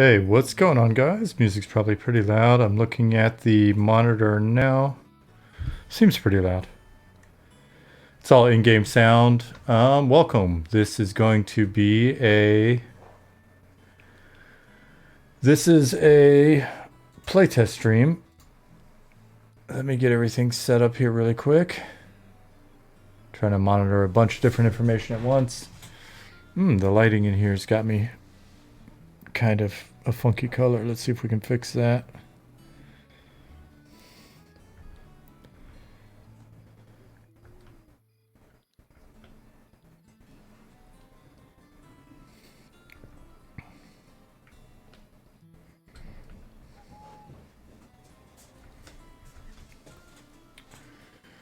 Hey, what's going on, guys? Music's probably pretty loud. I'm looking at the monitor now. Seems pretty loud. It's all in-game sound. Welcome. This is going to be a playtest stream. Let me get everything set up here really quick. Trying to monitor a bunch of different information at once. The lighting in here has got me kind of a funky color. Let's see if we can fix that.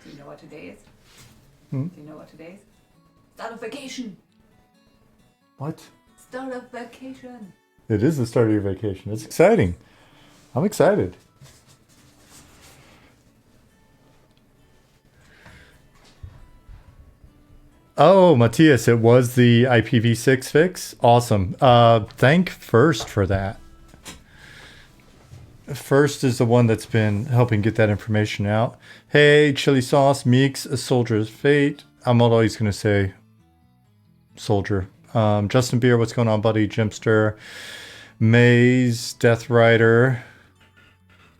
Do you know what today is? Hmm? Do you know what today is? Start of vacation! What? Start of vacation! It is the start of your vacation. It's exciting. I'm excited. Oh, Matthias, it was the IPv6 fix. Awesome. Thank First for that. First is the one that's been helping get that information out. Hey, Chili Sauce, Meeks, A Soldier's Fate. I'm always going to say Soldier. Justin Beer, what's going on, buddy? Jimster, Maze, Death Rider,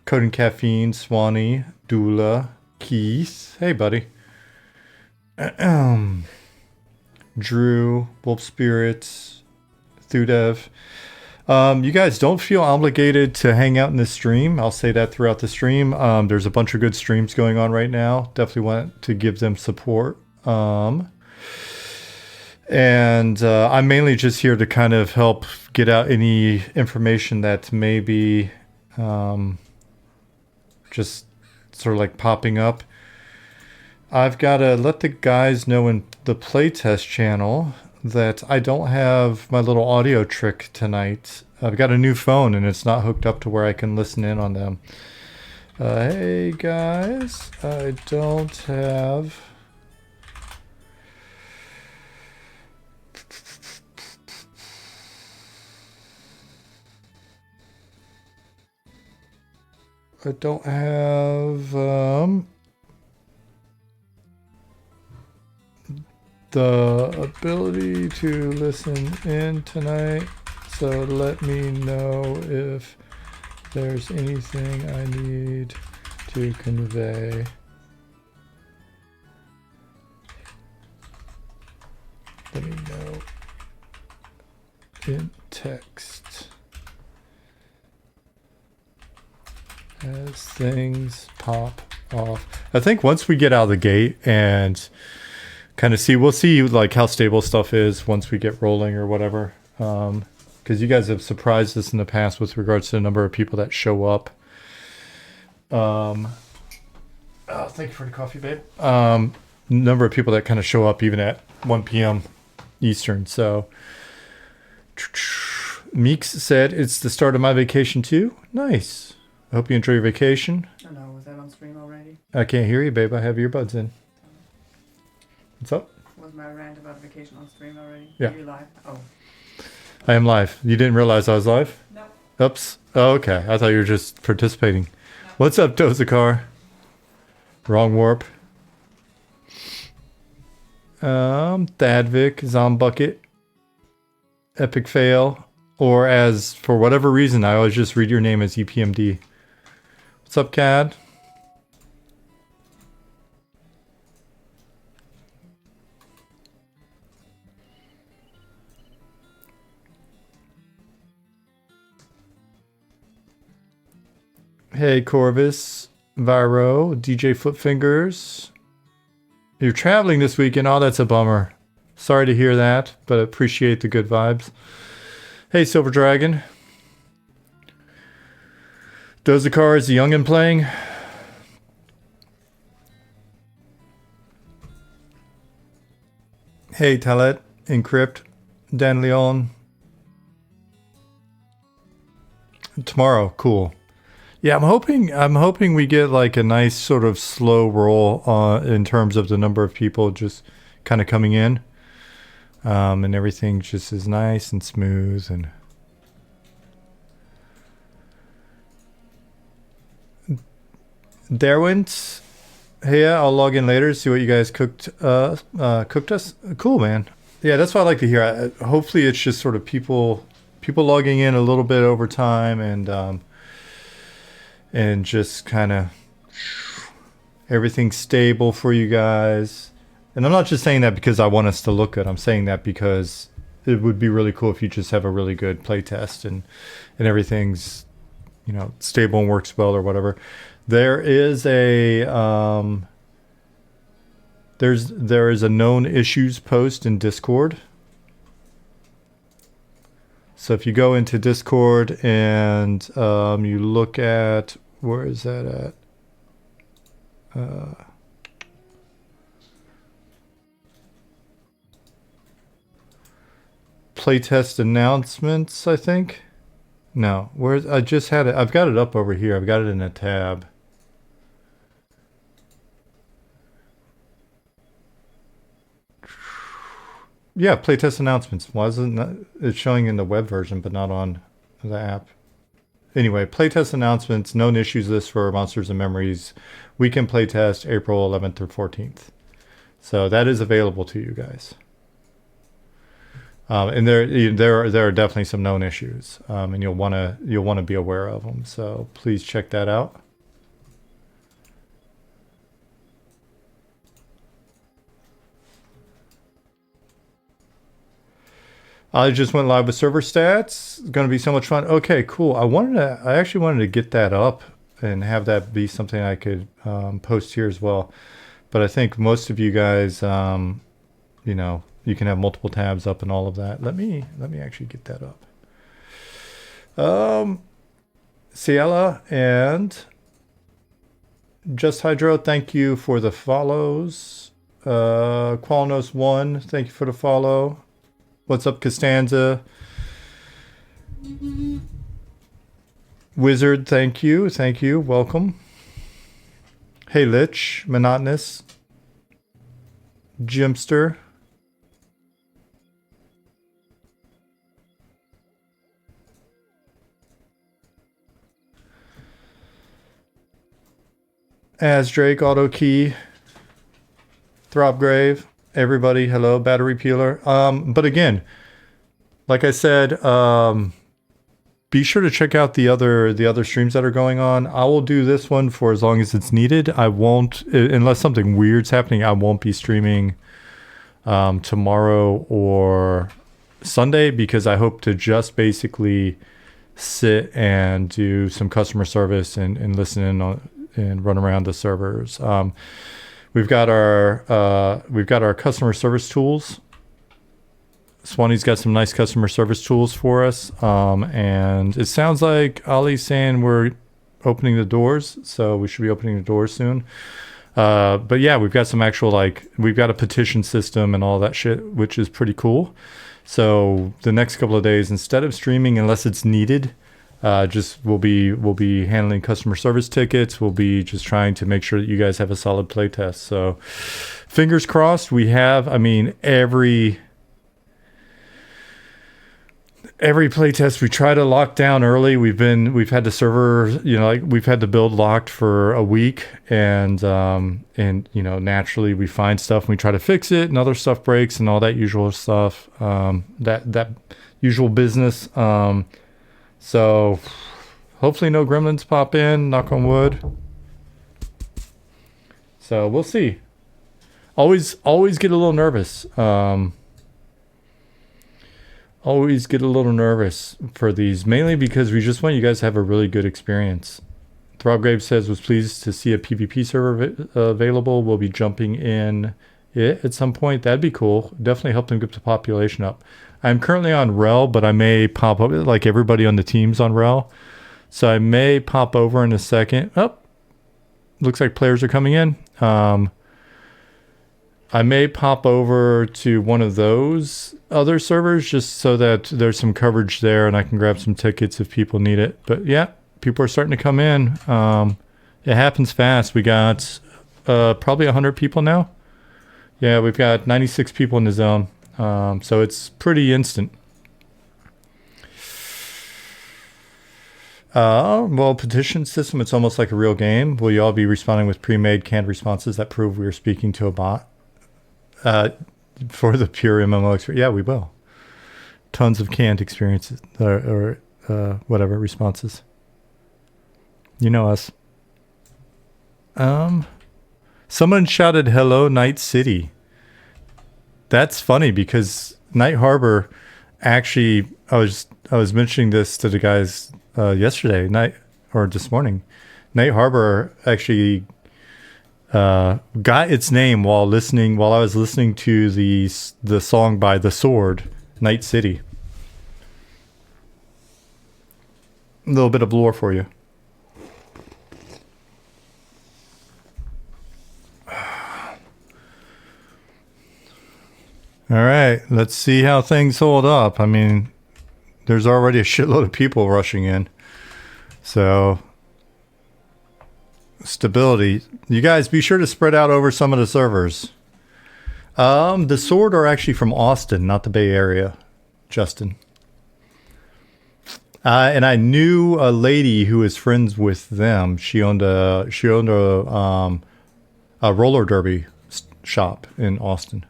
Coding Caffeine, Swanee, Dula, Keith. Hey, buddy. Drew, Wolf Spirits, Thudev. You guys don't feel obligated to hang out in this stream. I'll say that throughout the stream. There's a bunch of good streams going on right now. Definitely want to give them support. And I'm mainly just here to kind of help get out any information that may be just sort of like popping up. I've got to let the guys know in the playtest channel that I don't have my little audio trick tonight. I've got a new phone and it's not hooked up to where I can listen in on them. Hey guys, I don't have... the ability to listen in tonight, so let me know if there's anything I need to convey. Let me know in text as things pop off. I think once we get out of the gate and kind of we'll see like how stable stuff is once we get rolling or whatever. Because you guys have surprised us in the past with regards to the number of people that show up. Oh, thank you for the coffee, babe. Number of people that kind of show up even at 1 p.m. Eastern. So Meeks said it's the start of my vacation too. Nice. I hope you enjoy your vacation. Oh no, was that on stream already? I can't hear you, babe. I have earbuds in. What's up? Was my rant about vacation on stream already? Yeah. Are you live? Oh. I am live. You didn't realize I was live? No. Oops. Oh, okay. I thought you were just participating. No. What's up, Dozakar? Wrong warp. Thadvic, Zombucket, Epic Fail, or as, for whatever reason, I always just read your name as EPMD. What's up, Cad? Hey, Corvus, Viro, DJ Footfingers. You're traveling this weekend. Oh, that's a bummer. Sorry to hear that, but appreciate the good vibes. Hey, Silver Dragon. Dozakar, is the youngin' playing? Hey, Talet, Encrypt, Dan Leon. Tomorrow, cool. Yeah, I'm hoping we get like a nice sort of slow roll in terms of the number of people just kind of coming in. And everything just is nice and smooth and Derwent. Hey, yeah, I'll log in later, see what you guys cooked us. Cool, man. Yeah, that's what I like to hear. Hopefully it's just sort of people logging in a little bit over time and just kind of everything stable for you guys. And I'm not just saying that because I want us to look good. I'm saying that because it would be really cool if you just have a really good play test and everything's, you know, stable and works well or whatever. There is a there is a known issues post in Discord. So if you go into Discord and you look at, where is that at? Playtest announcements, I think. No, where I just had it. I've got it up over here. I've got it in a tab. Yeah, playtest announcements. Why isn't it's showing in the web version, but not on the app? Anyway, playtest announcements, known issues list for Monsters and Memories. Weekend playtest, April 11th through 14th. So that is available to you guys. And there are definitely some known issues, and you'll want to be aware of them. So please check that out. I just went live with server stats. It's going to be so much fun. Okay, cool. I actually wanted to get that up and have that be something I could post here as well. But I think most of you guys, you know, you can have multiple tabs up and all of that. Let me actually get that up. Ciela and Just Hydro, thank you for the follows. Qualnos1, thank you for the follow. What's up, Costanza? Wizard, thank you. Thank you. Welcome. Hey, Lich. Monotonous. Jimster. As Drake, Auto Key. Thropgrave. Everybody, hello, Battery Peeler. But again, like I said, be sure to check out the other streams that are going on. I will do this one for as long as it's needed. I won't, unless something weird's happening, I won't be streaming tomorrow or Sunday, because I hope to just basically sit and do some customer service and listen in on, and run around the servers. We've got our customer service tools. Swanee's got some nice customer service tools for us, and it sounds like Ollie's saying we're opening the doors, so we should be opening the doors soon. But yeah, we've got some actual, like, we've got a petition system and all that shit, which is pretty cool. So the next couple of days, instead of streaming unless it's needed, we'll be handling customer service tickets. We'll be just trying to make sure that you guys have a solid play test. So fingers crossed. We have, I mean, every play test we try to lock down early. We've had the server, you know, like we've had the build locked for a week, and you know, naturally we find stuff and we try to fix it, and other stuff breaks and all that usual stuff, that usual business. So hopefully no gremlins pop in, knock on wood. So we'll see. Always get a little nervous. Always get a little nervous for these, mainly because we just want you guys to have a really good experience. Throbgrave says, was pleased to see a PvP server available. We'll be jumping in it at some point. That'd be cool. Definitely help them get the population up. I'm currently on Rel, but I may pop up, like everybody on the team's on Rel. So I may pop over in a second. Oh, looks like players are coming in. I may pop over to one of those other servers just so that there's some coverage there and I can grab some tickets if people need it. But yeah, people are starting to come in. It happens fast. We got probably 100 people now. Yeah, we've got 96 people in the zone. So it's pretty instant. Well, petition system, it's almost like a real game. Will you all be responding with pre-made canned responses that prove we are speaking to a bot? For the pure MMO experience, yeah, we will. Tons of canned experiences or whatever responses. You know us. Someone shouted hello Night City. That's funny because Night Harbor actually I was mentioning this to the guys yesterday night or this morning. Night Harbor actually got its name while I was listening to the song by The Sword, Night City. A little bit of lore for you. All right, let's see how things hold up. I mean, there's already a shitload of people rushing in. So, stability. You guys be sure to spread out over some of the servers. The Sword are actually from Austin, not the Bay Area, Justin. And I knew a lady who was friends with them. She owned a roller derby shop in Austin.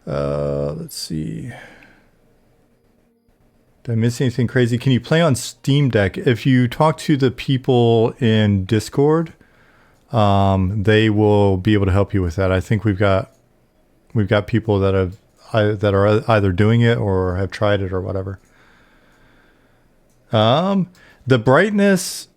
Let's see. Did I miss anything crazy? Can you play on Steam Deck? If you talk to the people in Discord, they will be able to help you with that. I think we've got people that are either doing it or have tried it or whatever. The brightness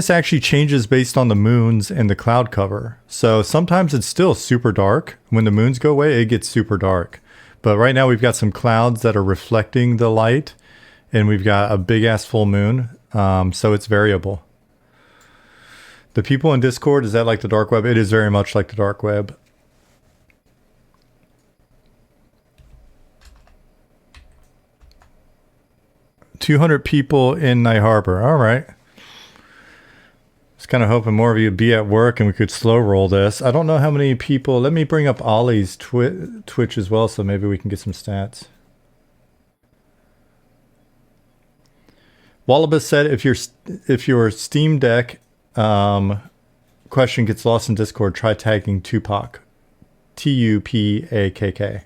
actually changes based on the moons and the cloud cover. So sometimes it's still super dark. When the moons go away, it gets super dark. But right now we've got some clouds that are reflecting the light, and we've got a big ass full moon. So it's variable. The people in Discord, is that like the dark web? It is very much like the dark web. $200 people in Night Harbor. All right. Just kind of hoping more of you would be at work and we could slow roll this. I don't know how many people. Let me bring up Ollie's Twitch as well, so maybe we can get some stats. Wallabus said if your Steam Deck question gets lost in Discord, try tagging Tupac. Tupakk.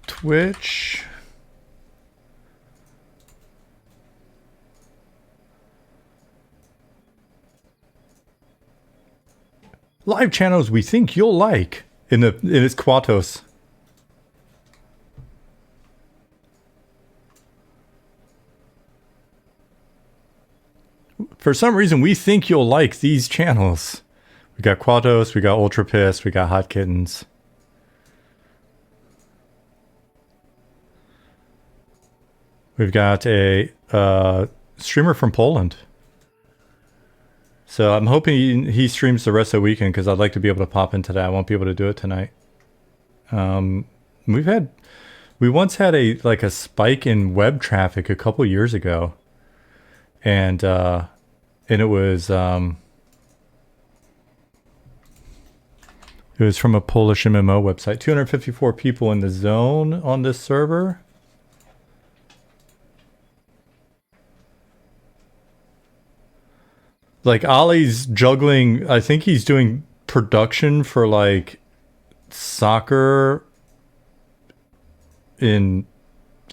Twitch. Live channels we think you'll like in its Quatos. For some reason, we think you'll like these channels. We got Quatos, we got Ultra Piss, we got Hot Kittens. We've got a streamer from Poland. So I'm hoping he streams the rest of the weekend because I'd like to be able to pop into that. I won't be able to do it tonight. We once had a spike in web traffic a couple years ago, and it was from a Polish MMO website. 254 people in the zone on this server. Like Ollie's juggling, I think he's doing production for like soccer in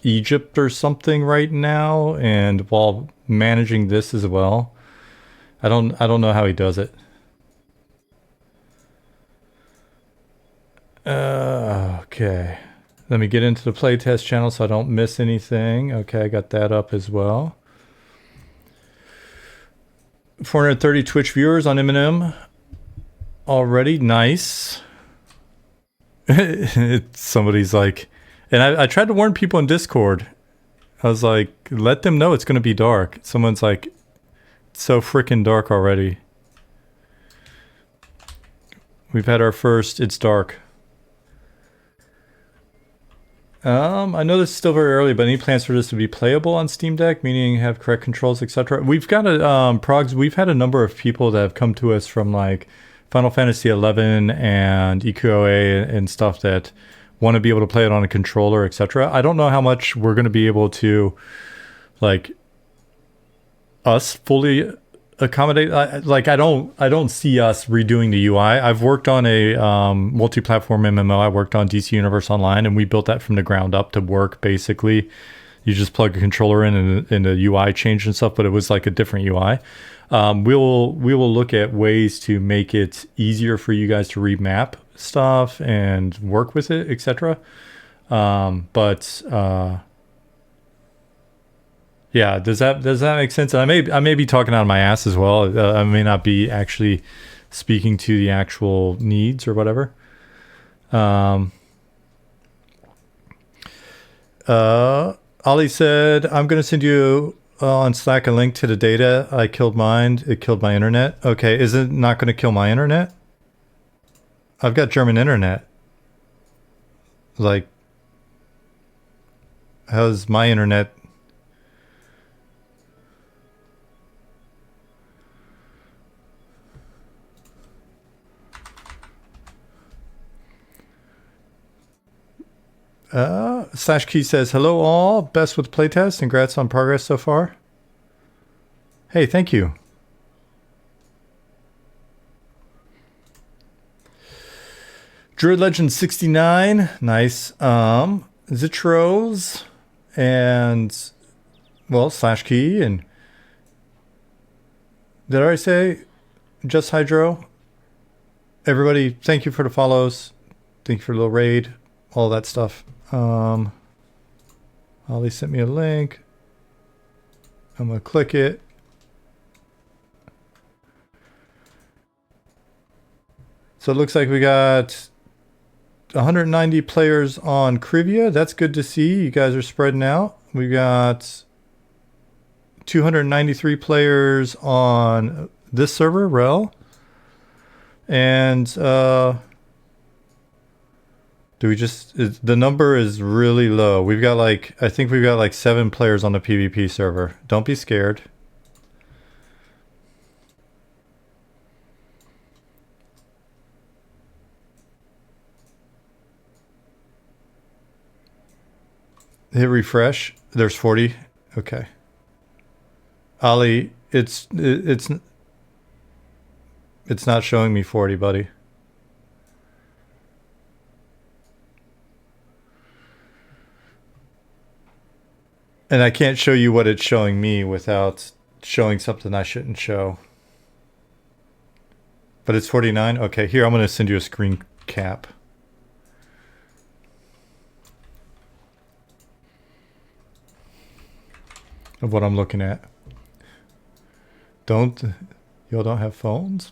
Egypt or something right now, and while managing this as well. I don't know how he does it. Okay. Let me get into the playtest channel so I don't miss anything. Okay, I got that up as well. 430 Twitch viewers on Eminem already. Nice. Somebody's like, and I tried to warn people in Discord. I was like, let them know it's going to be dark. Someone's like, it's so freaking dark already. We've had our first, it's dark. I know this is still very early, but any plans for this to be playable on Steam Deck, meaning have correct controls, etc.? We've got Progs, we've had a number of people that have come to us from like Final Fantasy 11 and EQOA and stuff that want to be able to play it on a controller, etc. I don't know how much we're going to be able to, like, us fully accommodate. I don't see us redoing the UI. I've worked on a multi-platform MMO. I worked on DC Universe Online, and we built that from the ground up to work. Basically, you just plug a controller in and the UI changed and stuff, but it was like a different UI. We will look at ways to make it easier for you guys to remap stuff and work with it, etc. Yeah, does that make sense? I may be talking out of my ass as well. I may not be actually speaking to the actual needs or whatever. Ollie said, "I'm going to send you on Slack a link to the data. I killed mine. It killed my internet." Okay, is it not going to kill my internet? I've got German internet. Like, how's my internet? Slash Key says, "Hello all, best with playtest. Congrats on progress so far." Hey, thank you. Druid Legend 69, nice. Zitros and, well, Slash Key, and did I already say Just Hydro? Everybody, thank you for the follows. Thank you for the little raid, all that stuff. Ollie sent me a link. I'm gonna click it. So it looks like we got 190 players on Crivia. That's good to see. You guys are spreading out. We got 293 players on this server, Rel. And do we just, the number is really low. We've got like, I think we've got like 7 players on the PvP server. Don't be scared. Hit refresh. There's 40. Okay. Ollie, it's not showing me 40, buddy. And I can't show you what it's showing me without showing something I shouldn't show. But it's 49? Okay, here, I'm going to send you a screen cap. Of what I'm looking at. Y'all don't have phones?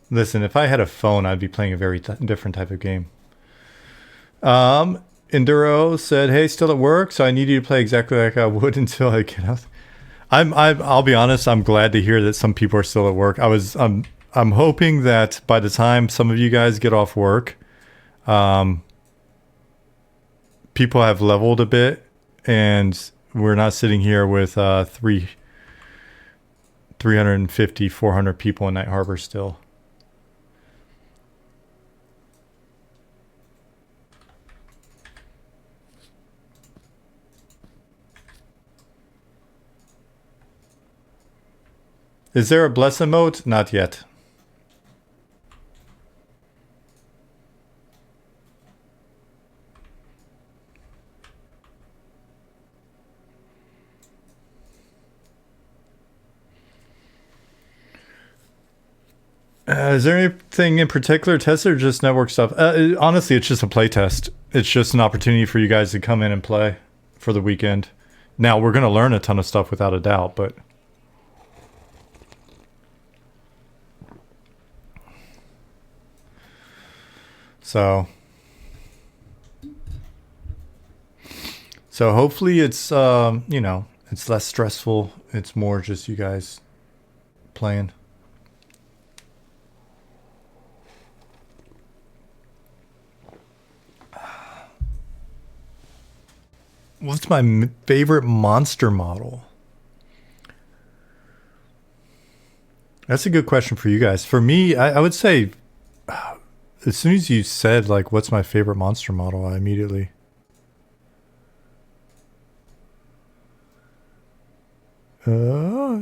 Listen, if I had a phone, I'd be playing a very different type of game. Enduro said, "Hey, still at work, so I need you to play exactly like I would until I get out." I'll be honest, I'm glad to hear that some people are still at work. I'm hoping that by the time some of you guys get off work, people have leveled a bit, and we're not sitting here with 350, 400 people in Night Harbor still. Is there a bless emote? Not yet. Is there anything in particular tested or just network stuff? Honestly, it's just a play test. It's just an opportunity for you guys to come in and play for the weekend. Now, we're going to learn a ton of stuff without a doubt, but... So hopefully it's, you know, it's less stressful. It's more just you guys playing. What's my favorite monster model? That's a good question for you guys. For me, I would say as soon as you said like what's my favorite monster model, I immediately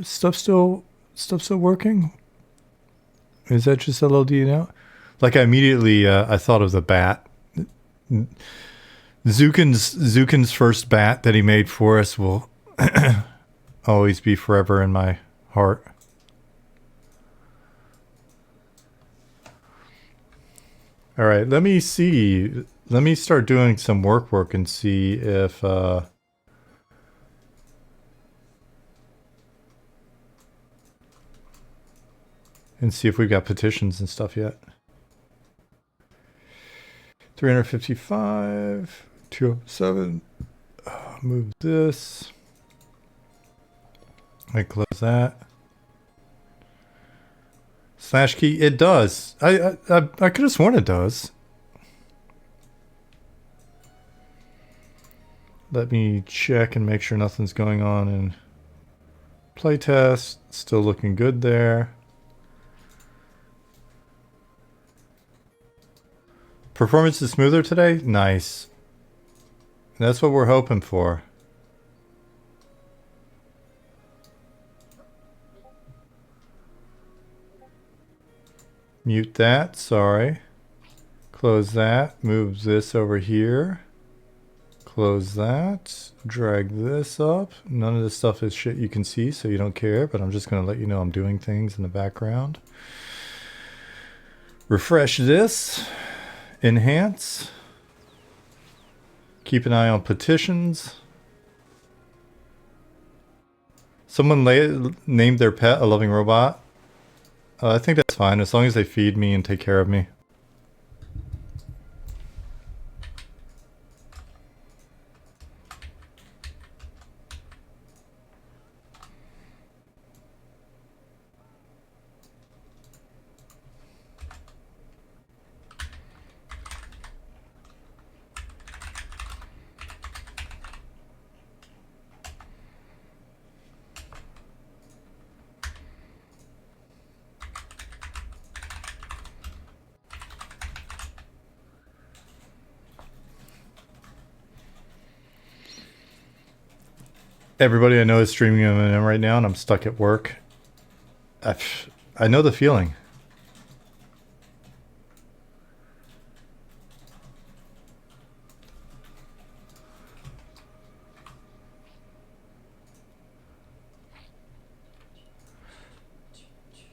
stuff still working? Is that just LLD now? Like I immediately I thought of the bat. Zukin's first bat that he made for us will always be forever in my heart. All right, let me see. Let me start doing some work and see if we've got petitions and stuff yet. 355, 207. Move this. I close that. Slash key. It does. I could have sworn it does. Let me check and make sure nothing's going on in playtest. Still looking good there. Performance is smoother today? Nice. That's what we're hoping for. Mute that, sorry. Close that, move this over here. Close that, drag this up. None of this stuff is shit you can see, so you don't care, but I'm just gonna let you know I'm doing things in the background. Refresh this, enhance. Keep an eye on petitions. Someone named their pet a loving robot. I think that's fine, as long as they feed me and take care of me. Everybody I know is streaming MMM right now, and I'm stuck at work. I know the feeling.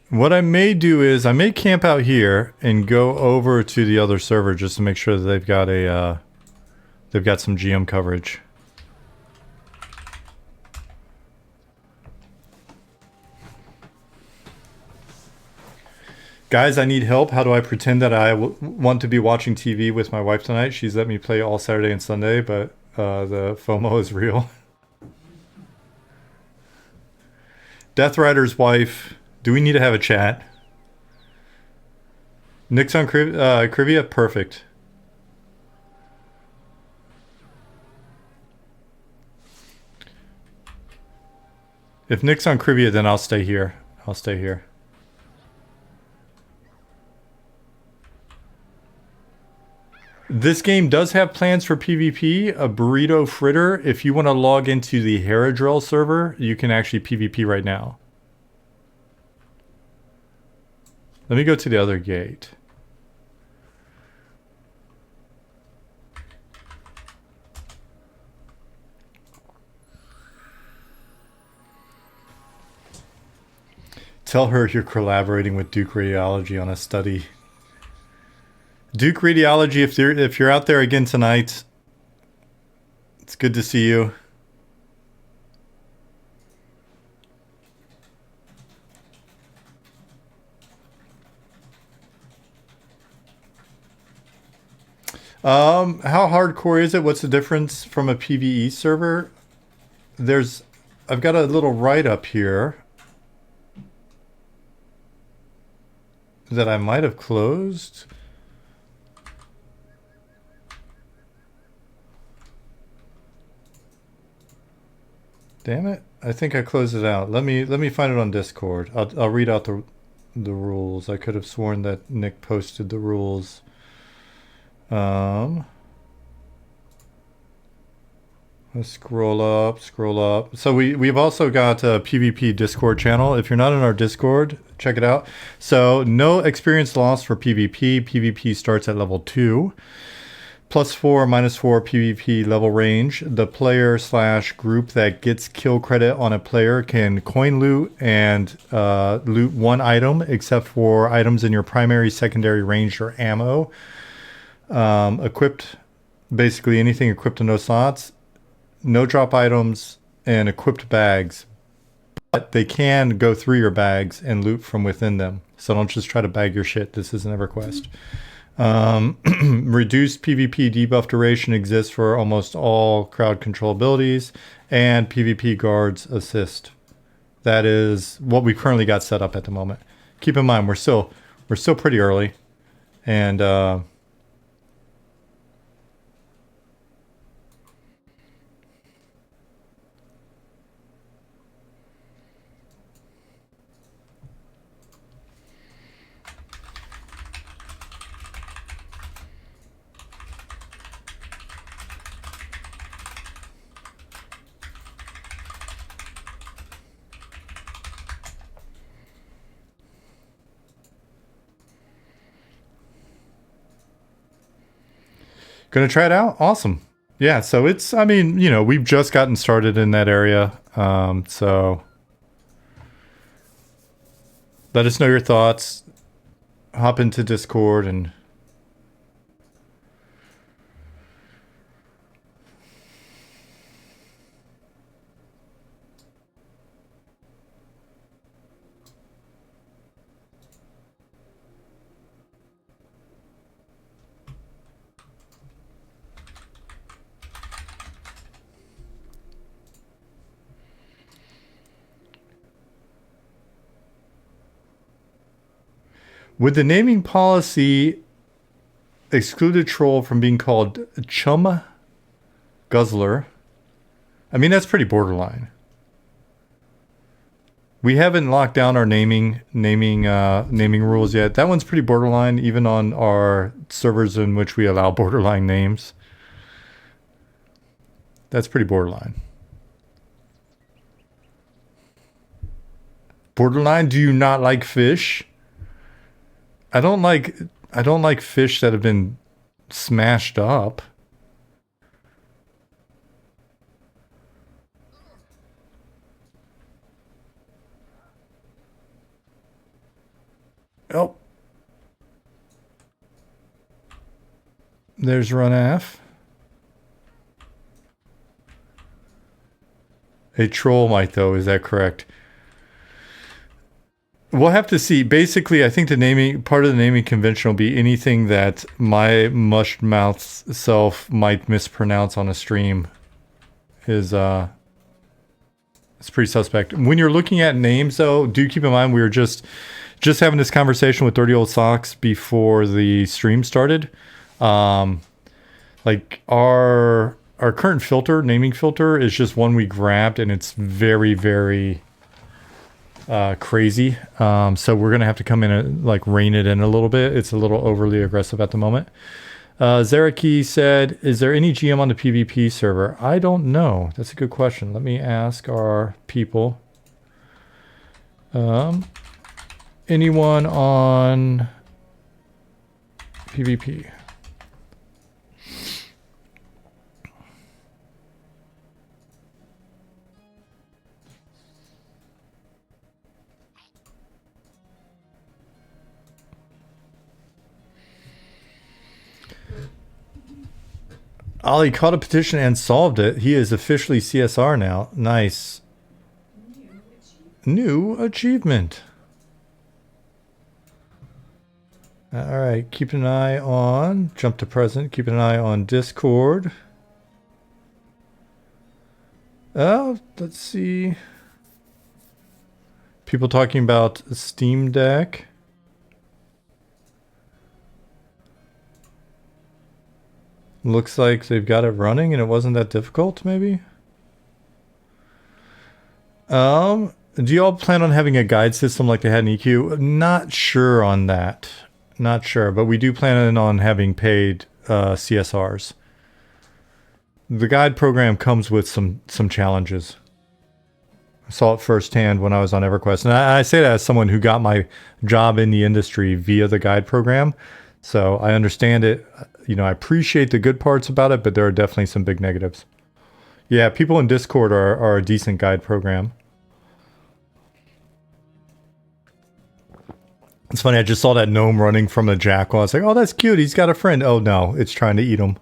What I may do is I may camp out here and go over to the other server just to make sure that they've got a they've got some GM coverage. Guys, I need help. How do I pretend that I want to be watching TV with my wife tonight? She's let me play all Saturday and Sunday, but the FOMO is real. Death Rider's wife. Do we need to have a chat? Nick's on Crivia? Perfect. If Nick's on Crivia, then I'll stay here. I'll stay here. This game does have plans for PvP, a burrito fritter. If you want to log into the Haradrill server, you can actually PvP right now. Let me go to the other gate. Tell her you're collaborating with Duke Radiology on a study. Duke Radiology, if you're out there again tonight, it's good to see you. How hardcore is it? What's the difference from a PvE server? I've got a little write-up here that I might have closed. Damn it. I think I closed it out. Let me find it on Discord. I'll read out the rules. I could have sworn that Nick posted the rules. Let's scroll up. So we've also got a PvP Discord channel. If you're not in our Discord, check it out. So no experience lost for PvP. PvP starts at level 2. +4, -4 PvP level range. The player/group that gets kill credit on a player can coin loot and loot one item, except for items in your primary, secondary range or ammo. Equipped, basically anything equipped in those slots. No drop items and equipped bags, but they can go through your bags and loot from within them. So don't just try to bag your shit. This is an EverQuest. Reduced PvP debuff duration exists for almost all crowd control abilities, and PvP guards assist. That is what we currently got set up at the moment. Keep in mind, we're still pretty early, and gonna try it out. Awesome. Yeah, so it's, I mean, you know, we've just gotten started in that area. So let us know your thoughts. Hop into Discord and would the naming policy exclude a troll from being called Chum Guzzler? I mean, that's pretty borderline. We haven't locked down our naming rules yet. That one's pretty borderline, even on our servers in which we allow borderline names. That's pretty borderline. Borderline, do you not like fish? I don't like fish that have been smashed up. Oh. There's Runaf. A troll might, though, is that correct? We'll have to see. Basically, I think the naming part of the naming convention will be anything that my mush mouth self might mispronounce on a stream is it's pretty suspect. When you're looking at names, though, do keep in mind we were just having this conversation with Dirty Old Socks before the stream started. Like our current filter, naming filter, is just one we grabbed, and it's very, very crazy. So we're gonna have to come in and like rein it in a little bit. It's a little overly aggressive at the moment. Zaraki said, is there any GM on the PvP server? I don't know. That's a good question. Let me ask our people. Anyone on PvP? Ollie caught a petition and solved it. He is officially CSR now. Nice. New achievement. All right. Keep an eye on. Jump to present. Keep an eye on Discord. Oh, let's see. People talking about Steam Deck. Looks like they've got it running and it wasn't that difficult, maybe? Do you all plan on having a guide system like they had in EQ? Not sure on that. Not sure, but we do plan on having paid CSRs. The guide program comes with some challenges. I saw it firsthand when I was on EverQuest. And I say that as someone who got my job in the industry via the guide program. So I understand it. You know, I appreciate the good parts about it, but there are definitely some big negatives. Yeah, people in Discord are a decent guide program. It's funny, I just saw that gnome running from a jackal. I was like, oh, that's cute. He's got a friend. Oh, no, it's trying to eat him.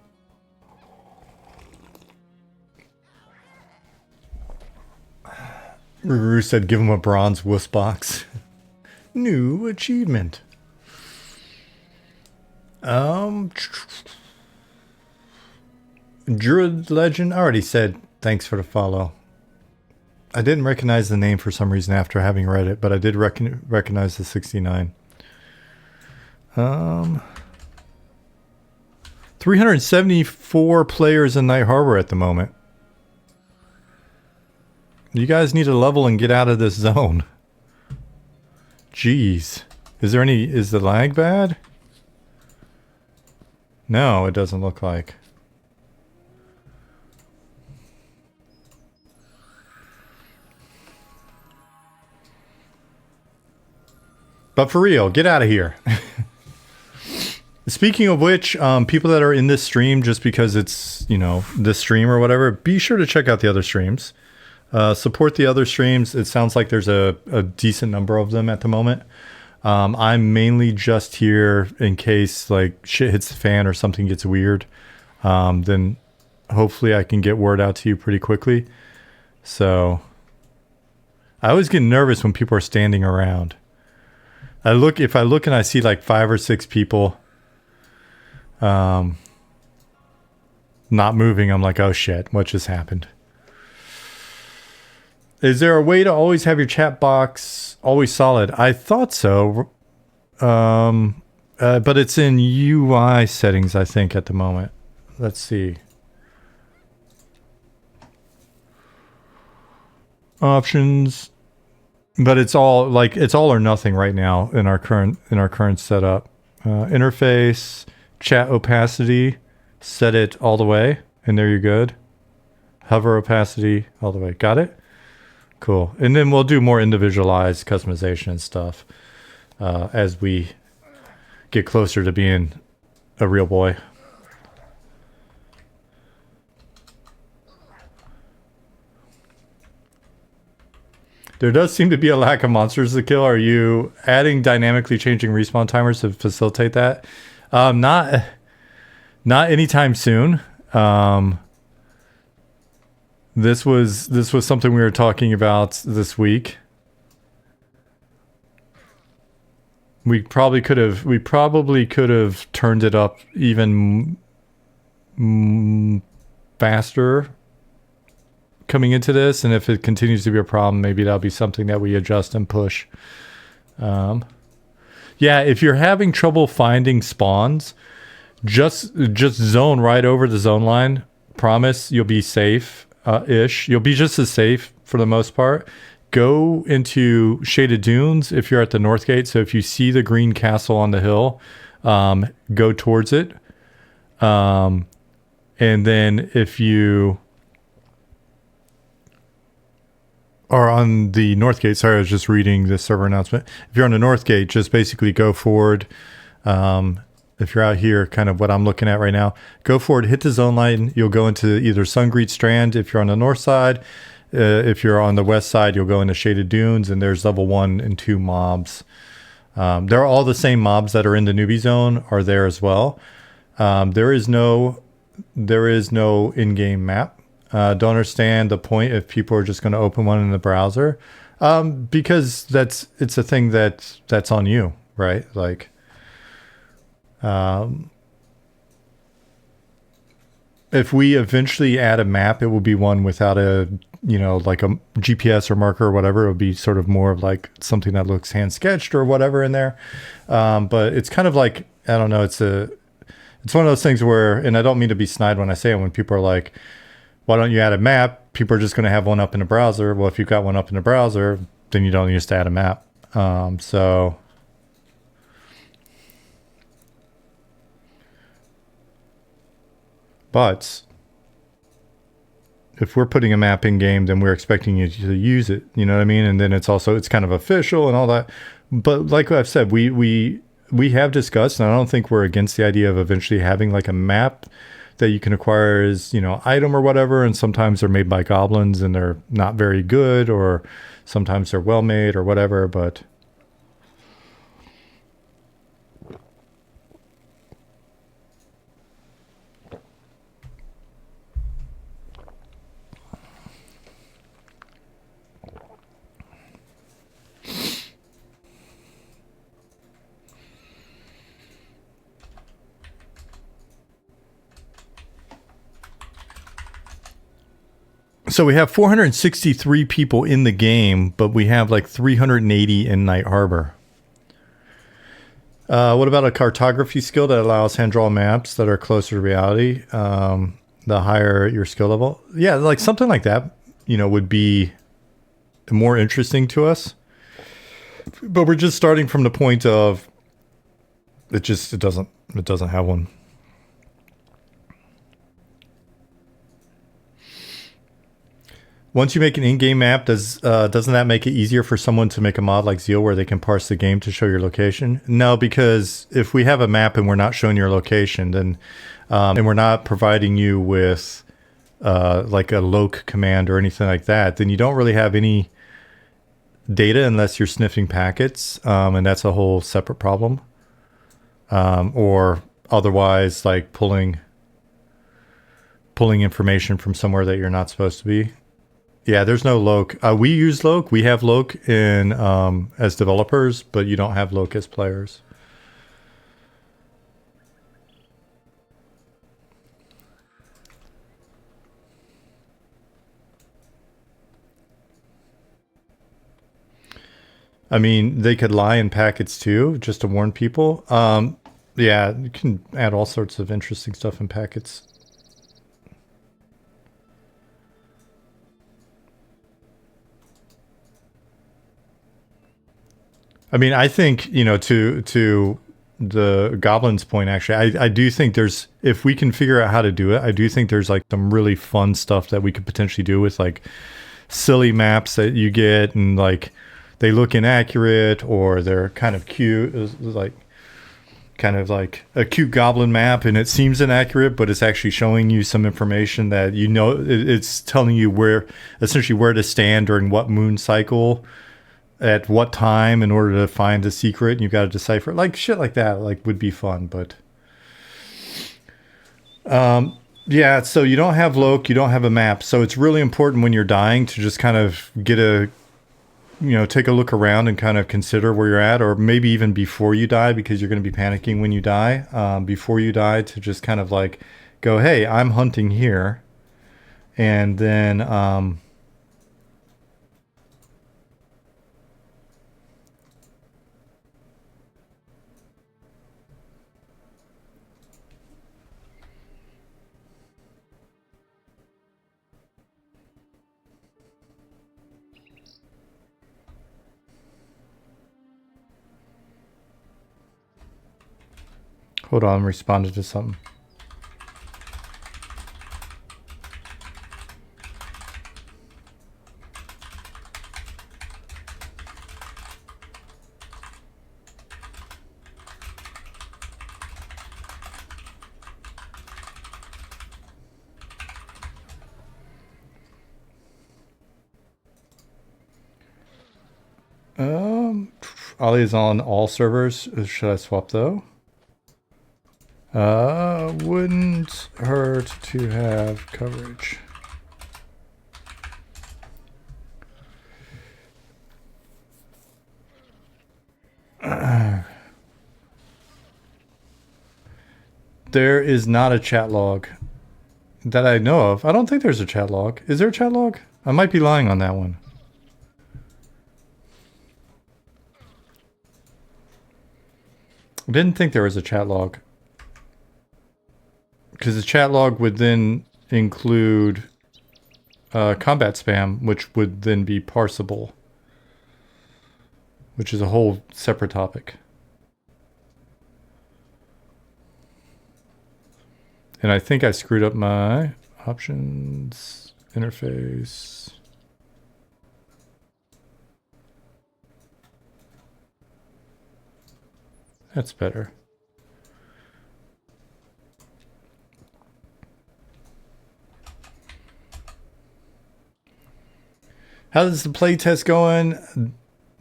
Ruru said, give him a bronze wuss box. New achievement. Druid Legend, I already said thanks for the follow. I didn't recognize the name for some reason after having read it, but I did recognize the 69. 374 players in Night Harbor at the moment. You guys need to level and get out of this zone. Jeez. Is the lag bad? No, it doesn't look like. But for real, get out of here. Speaking of which, people that are in this stream, just because it's, you know, this stream or whatever, be sure to check out the other streams. Support the other streams. It sounds like there's a decent number of them at the moment. I'm mainly just here in case like shit hits the fan or something gets weird. Then hopefully I can get word out to you pretty quickly. So I always get nervous when people are standing around. If I look and I see like 5 or 6 people not moving, I'm like, oh shit, what just happened? Is there a way to always have your chat box always solid? I thought so. But it's in UI settings, I think, at the moment. Let's see. Options. But it's all or nothing right now in our current setup. Interface, chat opacity, set it all the way, and there you're good. Hover opacity all the way. Got it? Cool. And then we'll do more individualized customization and stuff as we get closer to being a real boy. There does seem to be a lack of monsters to kill. Are you adding dynamically changing respawn timers to facilitate that? Not anytime soon. This was something we were talking about this week. We probably could have turned it up even faster coming into this, and if it continues to be a problem, maybe that'll be something that we adjust and push. Yeah, if you're having trouble finding spawns, just zone right over the zone line. Promise you'll be safe ish. You'll be just as safe for the most part. Go into Shaded Dunes if you're at the North Gate. So if you see the green castle on the hill, go towards it. And then if you are on the North Gate, sorry, I was just reading the server announcement. If you're on the North Gate, just basically go forward. If you're out here, kind of what I'm looking at right now, go forward, hit the zone line. You'll go into either Sungreet Strand if you're on the north side. If you're on the west side, you'll go into Shaded Dunes, and there's level 1 and 2 mobs. They're all the same mobs that are in the newbie zone are there as well. There is no in-game map. Don't understand the point if people are just going to open one in the browser, because it's a thing that's on you, right? Like, if we eventually add a map, it will be one without like a GPS or marker or whatever. It'll be sort of more of like something that looks hand sketched or whatever in there. But it's kind of like, I don't know. It's one of those things where, and I don't mean to be snide when I say it, when people are like, why don't you add a map? People are just going to have one up in the browser. Well, if you've got one up in the browser, then you don't use to add a map. But if we're putting a map in game, then we're expecting you to use it. You know what I mean? And then it's kind of official and all that. But like I've said, we have discussed, and I don't think we're against the idea of eventually having like a map that you can acquire as, item or whatever. And sometimes they're made by goblins and they're not very good, or sometimes they're well made or whatever. But so we have 463 people in the game, but we have like 380 in Night Harbor. What about a cartography skill that allows hand-drawn maps that are closer to reality? The higher your skill level. Yeah, like something like that, would be more interesting to us. But we're just starting from the point of it doesn't have one. Once you make an in-game map, doesn't that make it easier for someone to make a mod like Zeal where they can parse the game to show your location? No, because if we have a map and we're not showing your location, then and we're not providing you with like a loc command or anything like that, then you don't really have any data unless you're sniffing packets, and that's a whole separate problem. Or otherwise, like pulling information from somewhere that you're not supposed to be. Yeah, there's no loc. We use loc. We have loc in as developers, but you don't have loc as players. I mean, they could lie in packets too, just to warn people. Yeah, you can add all sorts of interesting stuff in packets. I mean, I think, to the Goblin's point, actually, I do think if we can figure out how to do it, I do think there's like some really fun stuff that we could potentially do with like silly maps that you get, and like they look inaccurate or they're kind of cute, like kind of like a cute goblin map, and it seems inaccurate, but it's actually showing you some information that it's telling you essentially where to stand during what moon cycle at what time in order to find a secret, and you've got to decipher it. Like shit like that would be fun. But yeah, so you don't have loc, you don't have a map, so it's really important when you're dying to just kind of take a look around and kind of consider where you're at, or maybe even before you die, because you're going to be panicking when you die. Before you die, to just kind of like go, hey, I'm hunting here, and then hold on, I'm responding to something. Ollie is on all servers. Should I swap though? Wouldn't hurt to have coverage. There is not a chat log that I know of. I don't think there's a chat log. Is there a chat log? I might be lying on that one. I didn't think there was a chat log. Because the chat log would then include combat spam, which would then be parsable. which is a whole separate topic. And I think I screwed up my options interface. That's better. How's the playtest going,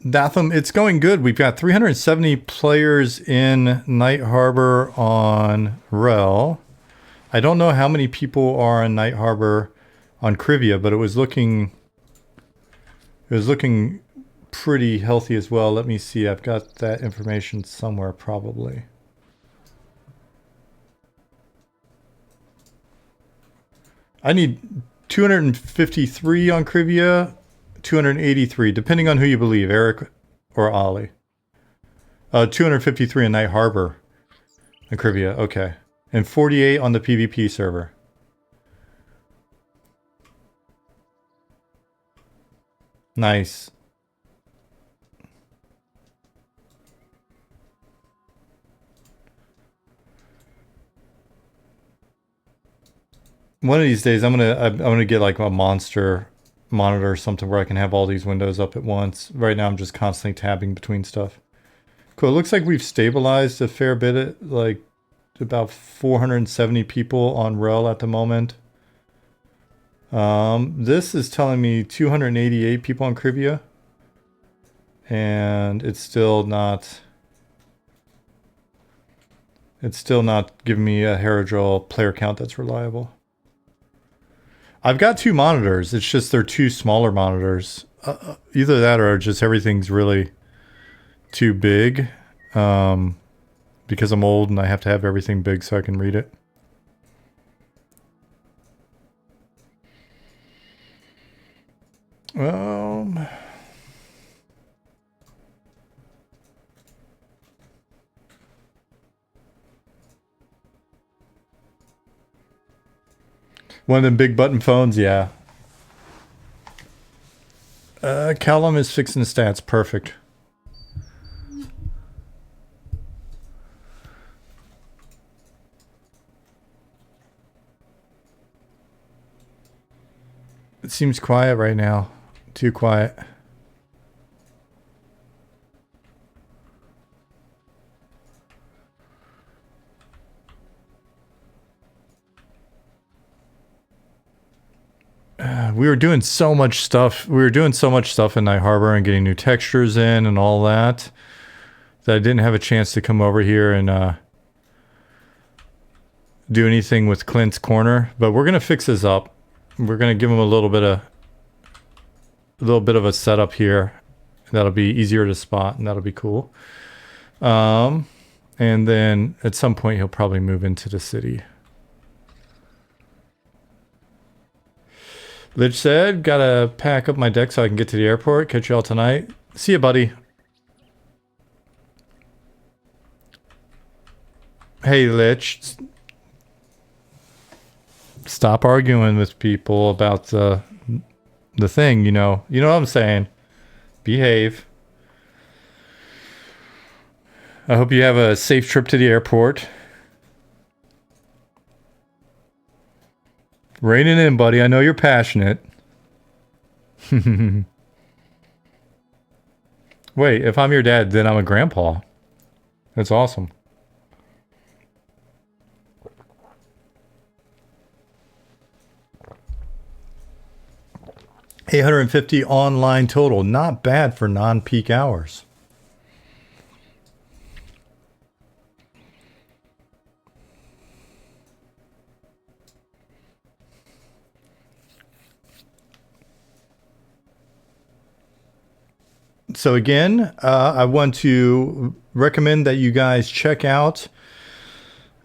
Datham? It's going good. We've got 370 players in Night Harbor on Rel. I don't know how many people are on Night Harbor on Krivia, but it was looking pretty healthy as well. Let me see. I've got that information somewhere probably. I need 253 on Krivia, 283, depending on who you believe, Eric or Ollie. 253 in Night Harbor on Krivia, okay. And 48 on the PvP server. Nice. One of these days, I'm gonna get like a monster monitor or something where I can have all these windows up at once. Right now, I'm just constantly tabbing between stuff. Cool. It looks like we've stabilized a fair bit at like about 470 people on Rel at the moment. This is telling me 288 people on Krivia, and it's still not giving me a Haradrill player count that's reliable. I've got two monitors. It's just they're two smaller monitors. Either that or just everything's really too big. Because I'm old and I have to have everything big so I can read it. One of them big button phones, yeah. Callum is fixing the stats. Perfect. It seems quiet right now. Too quiet. We were doing so much stuff. We were doing so much stuff in Night Harbor and getting new textures in and all that I didn't have a chance to come over here and do anything with Clint's Corner. But we're gonna fix this up. We're gonna give him a little bit of a setup here. That'll be easier to spot, and that'll be cool. And then at some point he'll probably move into the city. Lich said, gotta pack up my deck so I can get to the airport. Catch y'all tonight. See ya, buddy. Hey, Lich. Stop arguing with people about the thing, you know. You know what I'm saying. Behave. I hope you have a safe trip to the airport. Rein it in, buddy. I know you're passionate. Wait, if I'm your dad, then I'm a grandpa. That's awesome. $850 online total. Not bad for non-peak hours. So again, I want to recommend that you guys check out,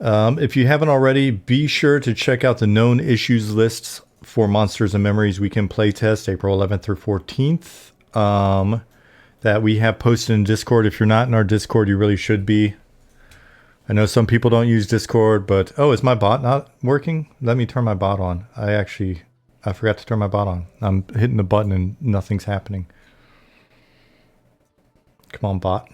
if you haven't already, be sure to check out the known issues lists for Monsters and Memories Weekend Playtest, April 11th through 14th, that we have posted in Discord. If you're not in our Discord, you really should be. I know some people don't use Discord, but... Oh, is my bot not working? Let me turn my bot on. I forgot to turn my bot on. I'm hitting the button and nothing's happening. Come on, bot.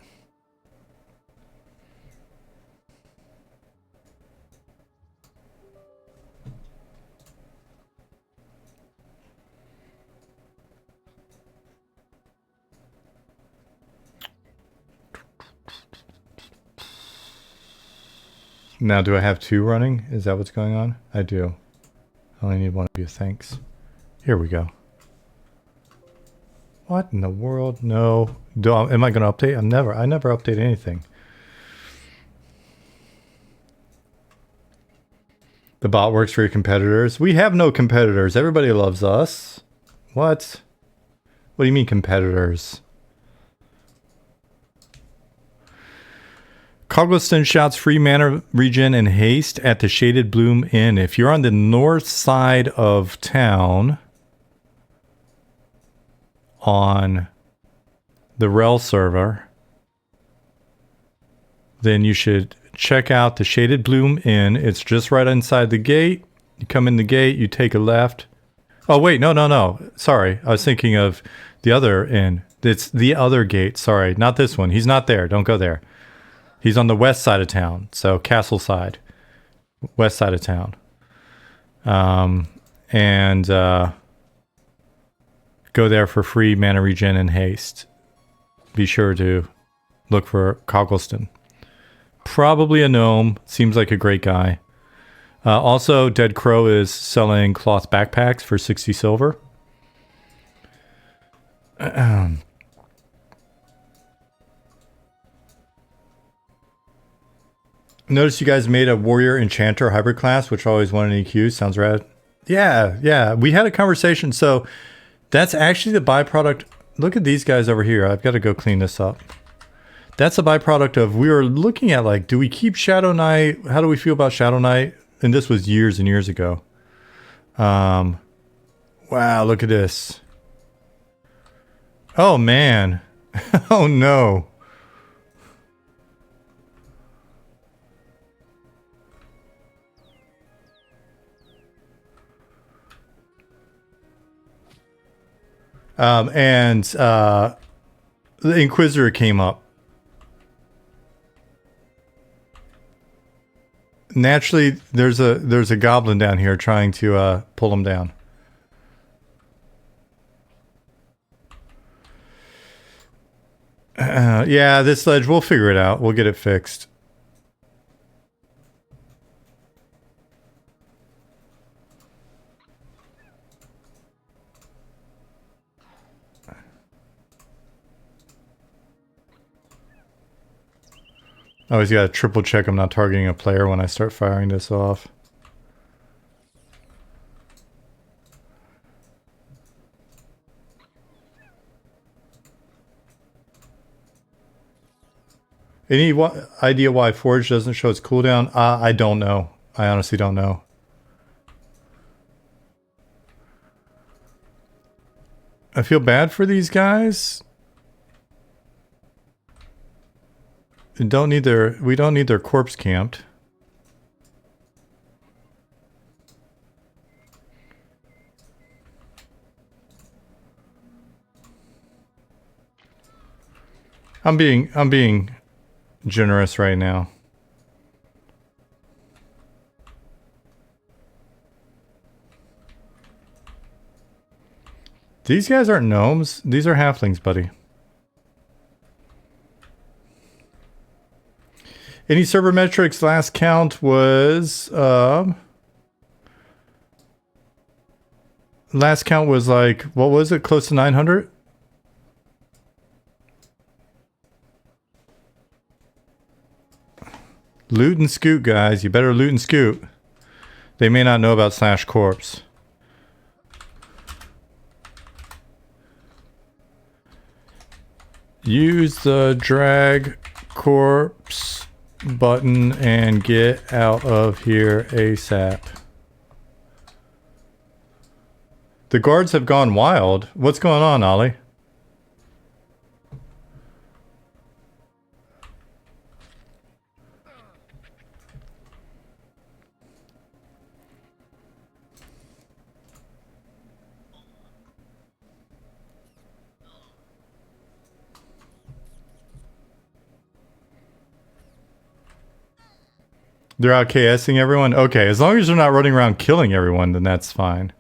Now, do I have 2 running? Is that what's going on? I do. I only need 1 of you. Thanks. Here we go. What in the world? No. Am I going to update? I never update anything. The bot works for your competitors. We have no competitors. Everybody loves us. What? What do you mean competitors? Coggleston shouts free mana regen and haste at the Shaded Bloom Inn. If you're on the north side of town on the Rel server, then you should check out the Shaded Bloom Inn. It's just right inside the gate. You come in the gate, you take a left. Oh, wait, no. Sorry, I was thinking of the other inn. It's the other gate. Sorry, not this one. He's not there. Don't go there. He's on the west side of town, so Castle side, west side of town. Go there for free mana regen and haste. Be sure to look for Coggleston. Probably a gnome. Seems like a great guy. Also, Dead Crow is selling cloth backpacks for 60 silver. Notice you guys made a warrior enchanter hybrid class, which I always wanted in EQ. Sounds rad. Yeah. We had a conversation. So that's actually the byproduct. Look at these guys over here. I've got to go clean this up. That's a byproduct of, we were looking at like, do we keep Shadow Knight? How do we feel about Shadow Knight? And this was years and years ago. Wow, look at this. Oh man. Oh no. The Inquisitor came up. Naturally, there's a goblin down here trying to pull him down. Yeah, this ledge, we'll figure it out. We'll get it fixed. I always gotta triple check I'm not targeting a player when I start firing this off. Any idea why Forge doesn't show its cooldown? I don't know. I honestly don't know. I feel bad for these guys. We don't need their corpse camped. I'm being generous right now. These guys aren't gnomes. These are halflings, buddy. Any server metrics? Last count was like, what was it? Close to 900? Loot and scoot, guys. You better loot and scoot. They may not know about slash corpse. Use the drag corpse button and get out of here ASAP. The guards have gone wild. What's going on, Ollie? They're out KSing everyone? Okay, as long as they're not running around killing everyone, then that's fine.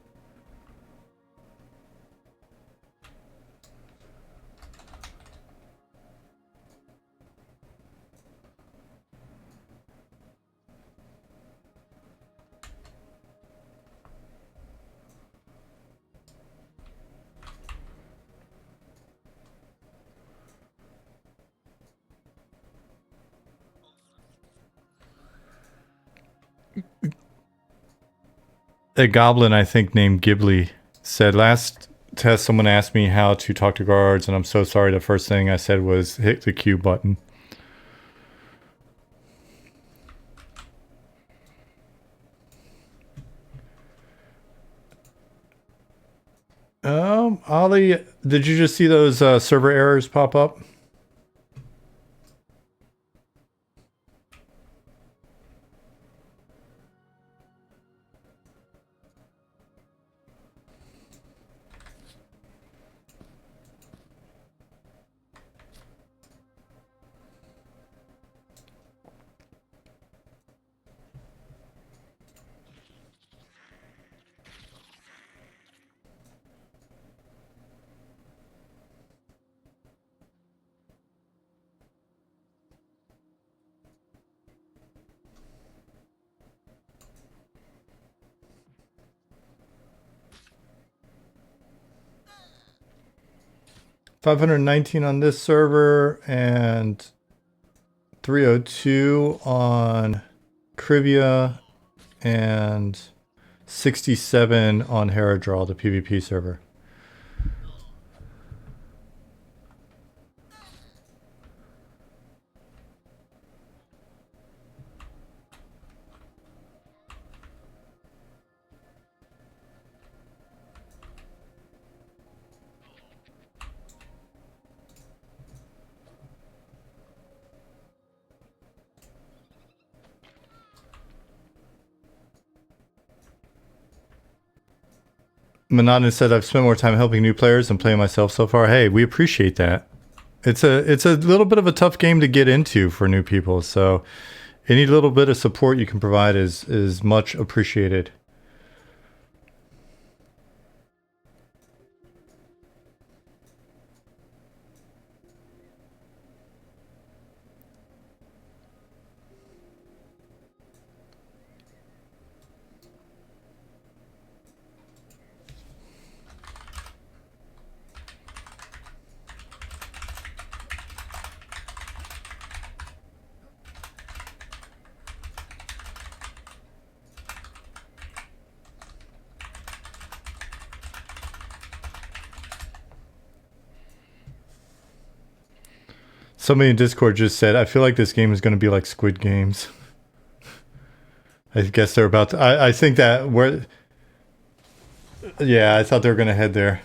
A goblin, I think, named Ghibli said, last test someone asked me how to talk to guards, and I'm so sorry, the first thing I said was hit the Q button. Ollie, did you just see those server errors pop up? $519 on this server and 302 on Crivia and 67 on Heradraw, the PvP server. Manana said, I've spent more time helping new players than playing myself so far. Hey, we appreciate that. It's a little bit of a tough game to get into for new people, so any little bit of support you can provide is much appreciated. Somebody in Discord just said, I feel like this game is going to be like Squid Games. I guess they're about to... I think that... Yeah, I thought they were going to head there.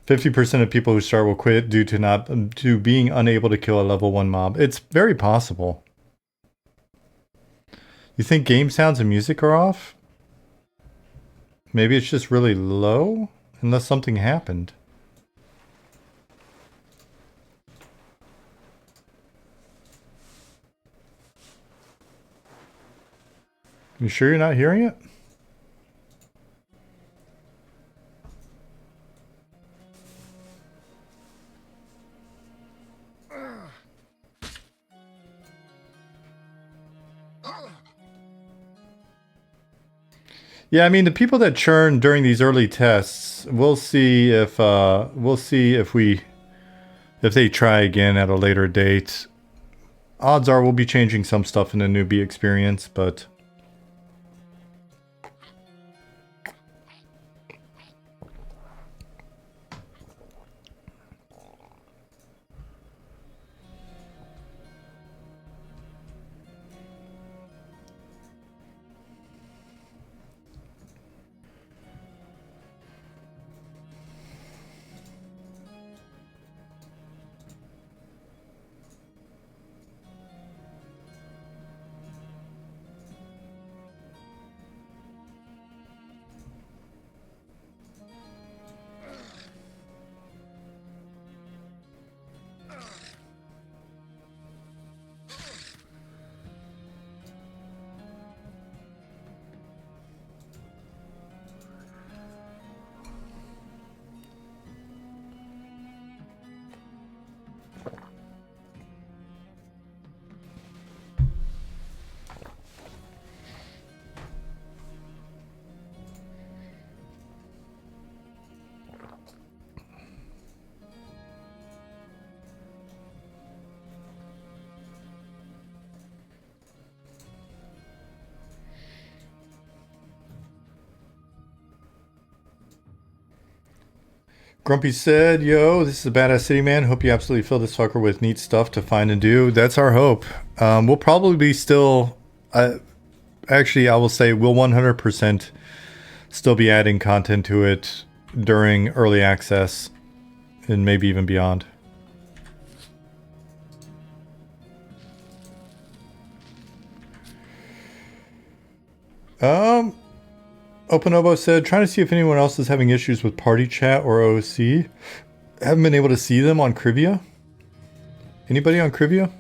50% of people who start will quit due to being unable to kill a level 1 mob. It's very possible. You think game sounds and music are off? Maybe it's just really low? Unless something happened. You sure you're not hearing it? Yeah, I mean the people that churn during these early tests, we'll see if they try again at a later date. Odds are we'll be changing some stuff in the newbie experience, but Grumpy said, yo, this is a badass city man. Hope you absolutely fill this fucker with neat stuff to find and do. That's our hope. We'll probably be still... actually, I will say we'll 100% still be adding content to it during early access and maybe even beyond. OpenObo said, trying to see if anyone else is having issues with party chat or OC. Haven't been able to see them on Crivia. Anybody on Crivia?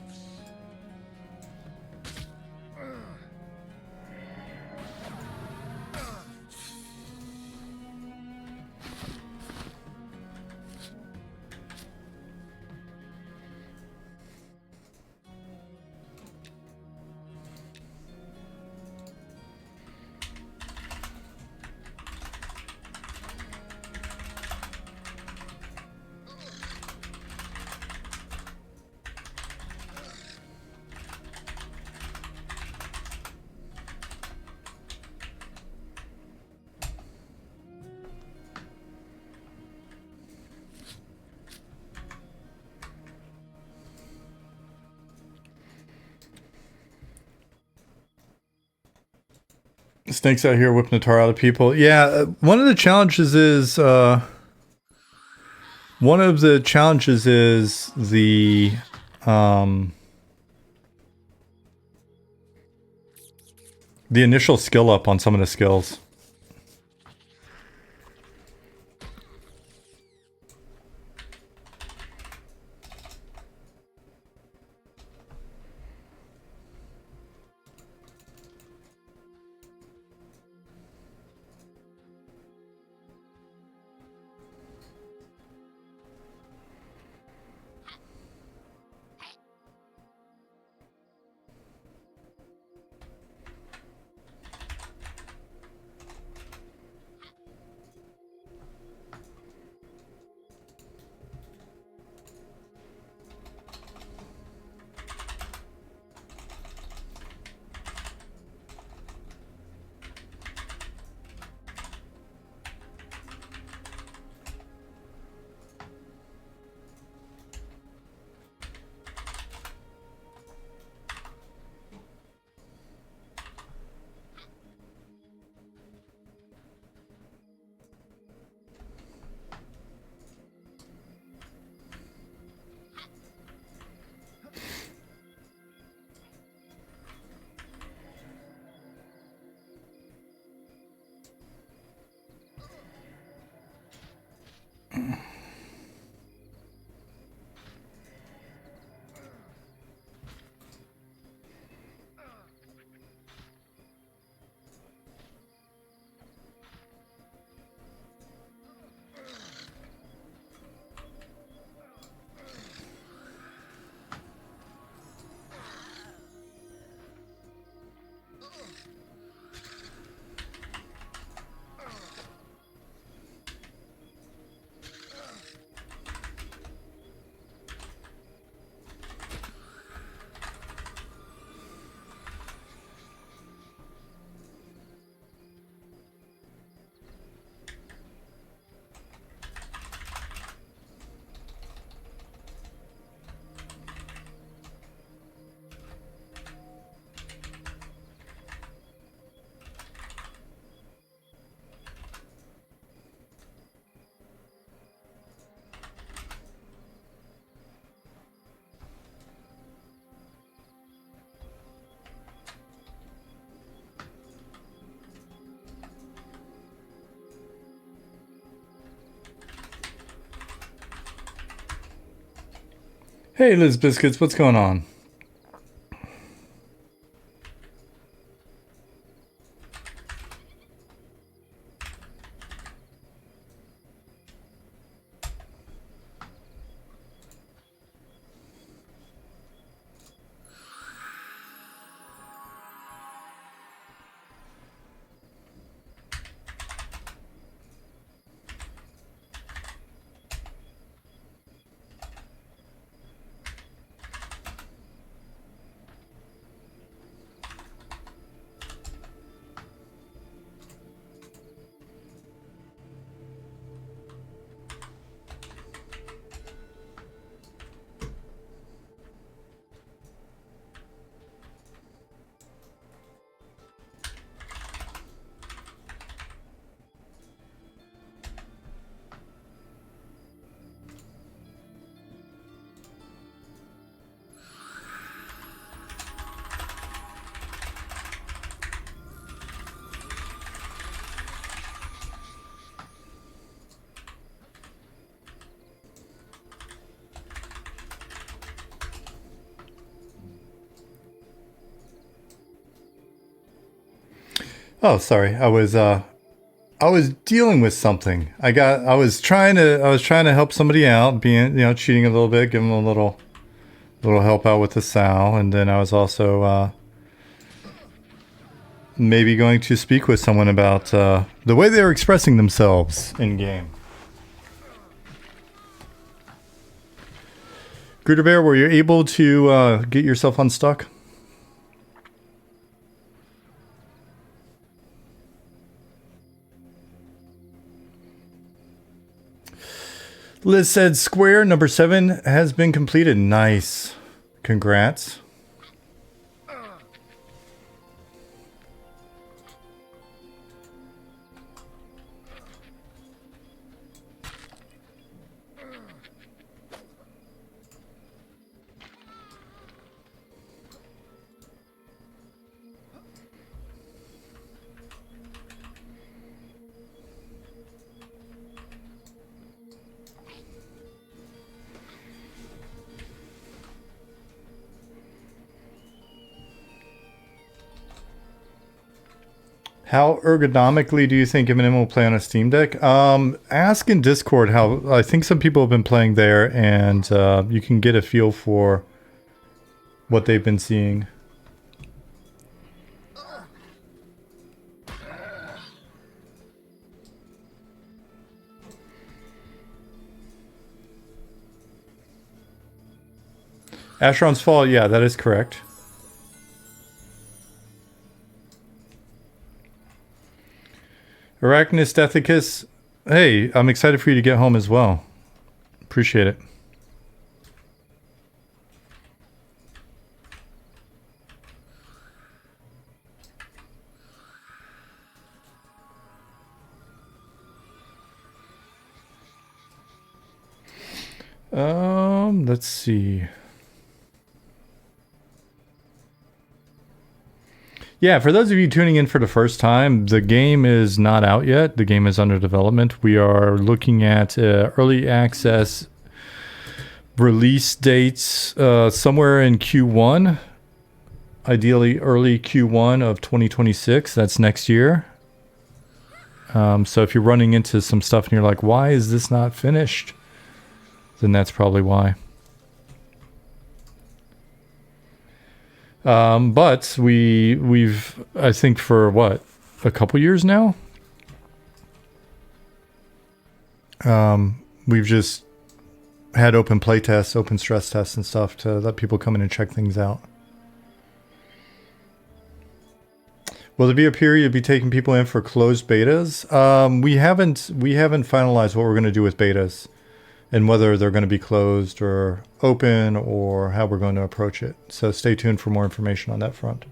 Snakes out here whipping the tar out of people. Yeah, one of the challenges is the initial skill up on some of the skills. Hey, Liz Biscuits, what's going on? Oh, sorry. I was dealing with something. I was trying to help somebody out, being, cheating a little bit, give them a little help out with the sow, and then I was also maybe going to speak with someone about the way they were expressing themselves in game. Gruder Bear, were you able to get yourself unstuck? Liz said square number 7 has been completed. Nice. Congrats. How ergonomically do you think Eminem will play on a Steam Deck? Ask in Discord how. I think some people have been playing there, and you can get a feel for what they've been seeing. Asheron's Fall, yeah, that is correct. Arachnus Ethicus, hey, I'm excited for you to get home as well. Appreciate it. Let's see. Yeah, for those of you tuning in for the first time, the game is not out yet. The game is under development. We are looking at early access release dates somewhere in Q1, ideally early Q1 of 2026. That's next year. So if you're running into some stuff and you're like, why is this not finished? Then that's probably why. But we've, I think for what, a couple years now? We've just had open play tests, open stress tests and stuff to let people come in and check things out. Will there be a period to be taking people in for closed betas? We haven't finalized what we're going to do with betas and whether they're going to be closed or open or how we're going to approach it. So stay tuned for more information on that front.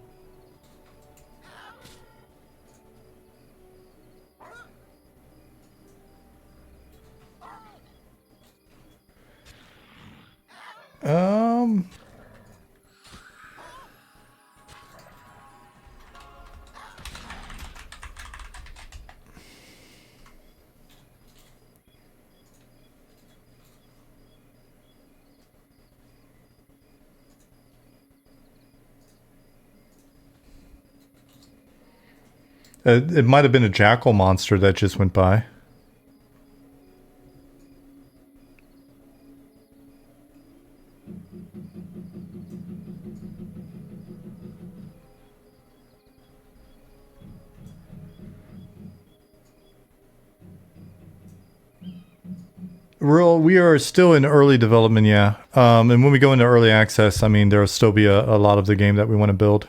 It might have been a jackal monster that just went by. We are still in early development, yeah. And when we go into early access, I mean, there will still be a lot of the game that we want to build.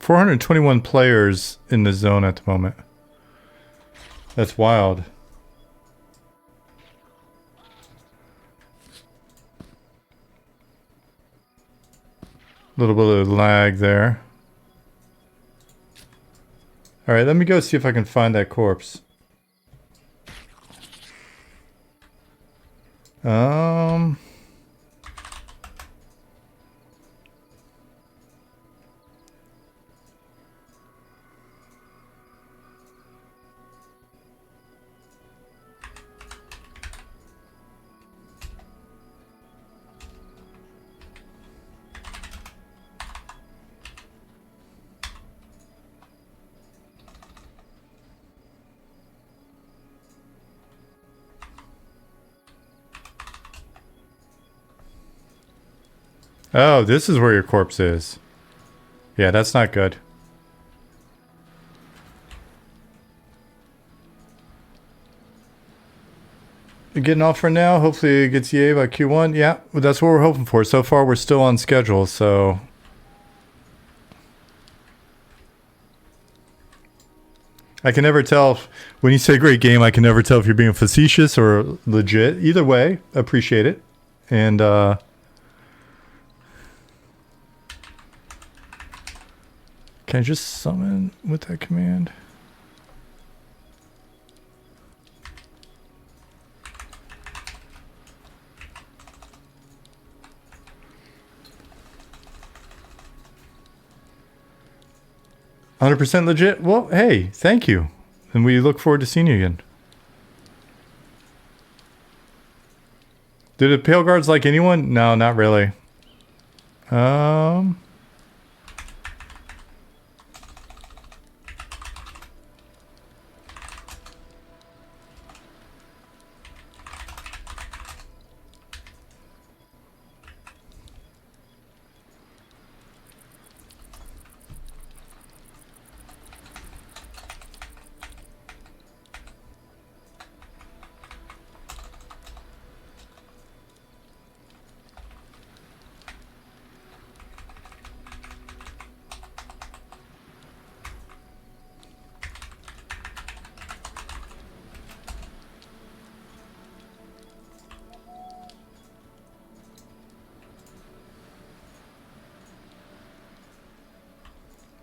421 players in the zone at the moment. That's wild. A little bit of lag there. Alright, let me go see if I can find that corpse. Oh, this is where your corpse is. Yeah, that's not good. You're getting off for now. Hopefully it gets EA by Q1. Yeah, well, that's what we're hoping for. So far, we're still on schedule, so... I can never tell if, when you say great game, I can never tell if you're being facetious or legit. Either way, appreciate it. And, can I just summon with that command? "100% legit?" Well, hey, thank you. And we look forward to seeing you again. Did the Pale Guards like anyone? No, not really.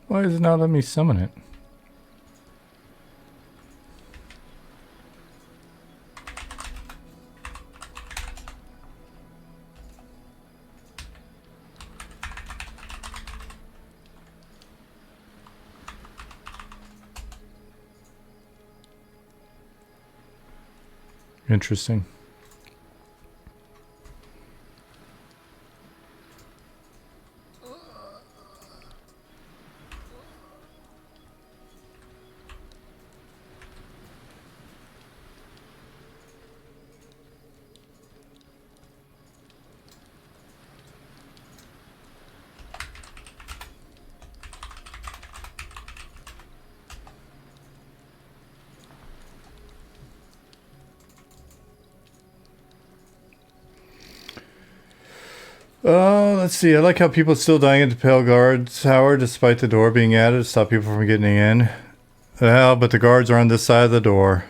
Why is it not letting me summon it? Interesting. Oh, let's see. I like how people are still dying at the Pale Guard Tower despite the door being added to stop people from getting in. Well, but the guards are on this side of the door.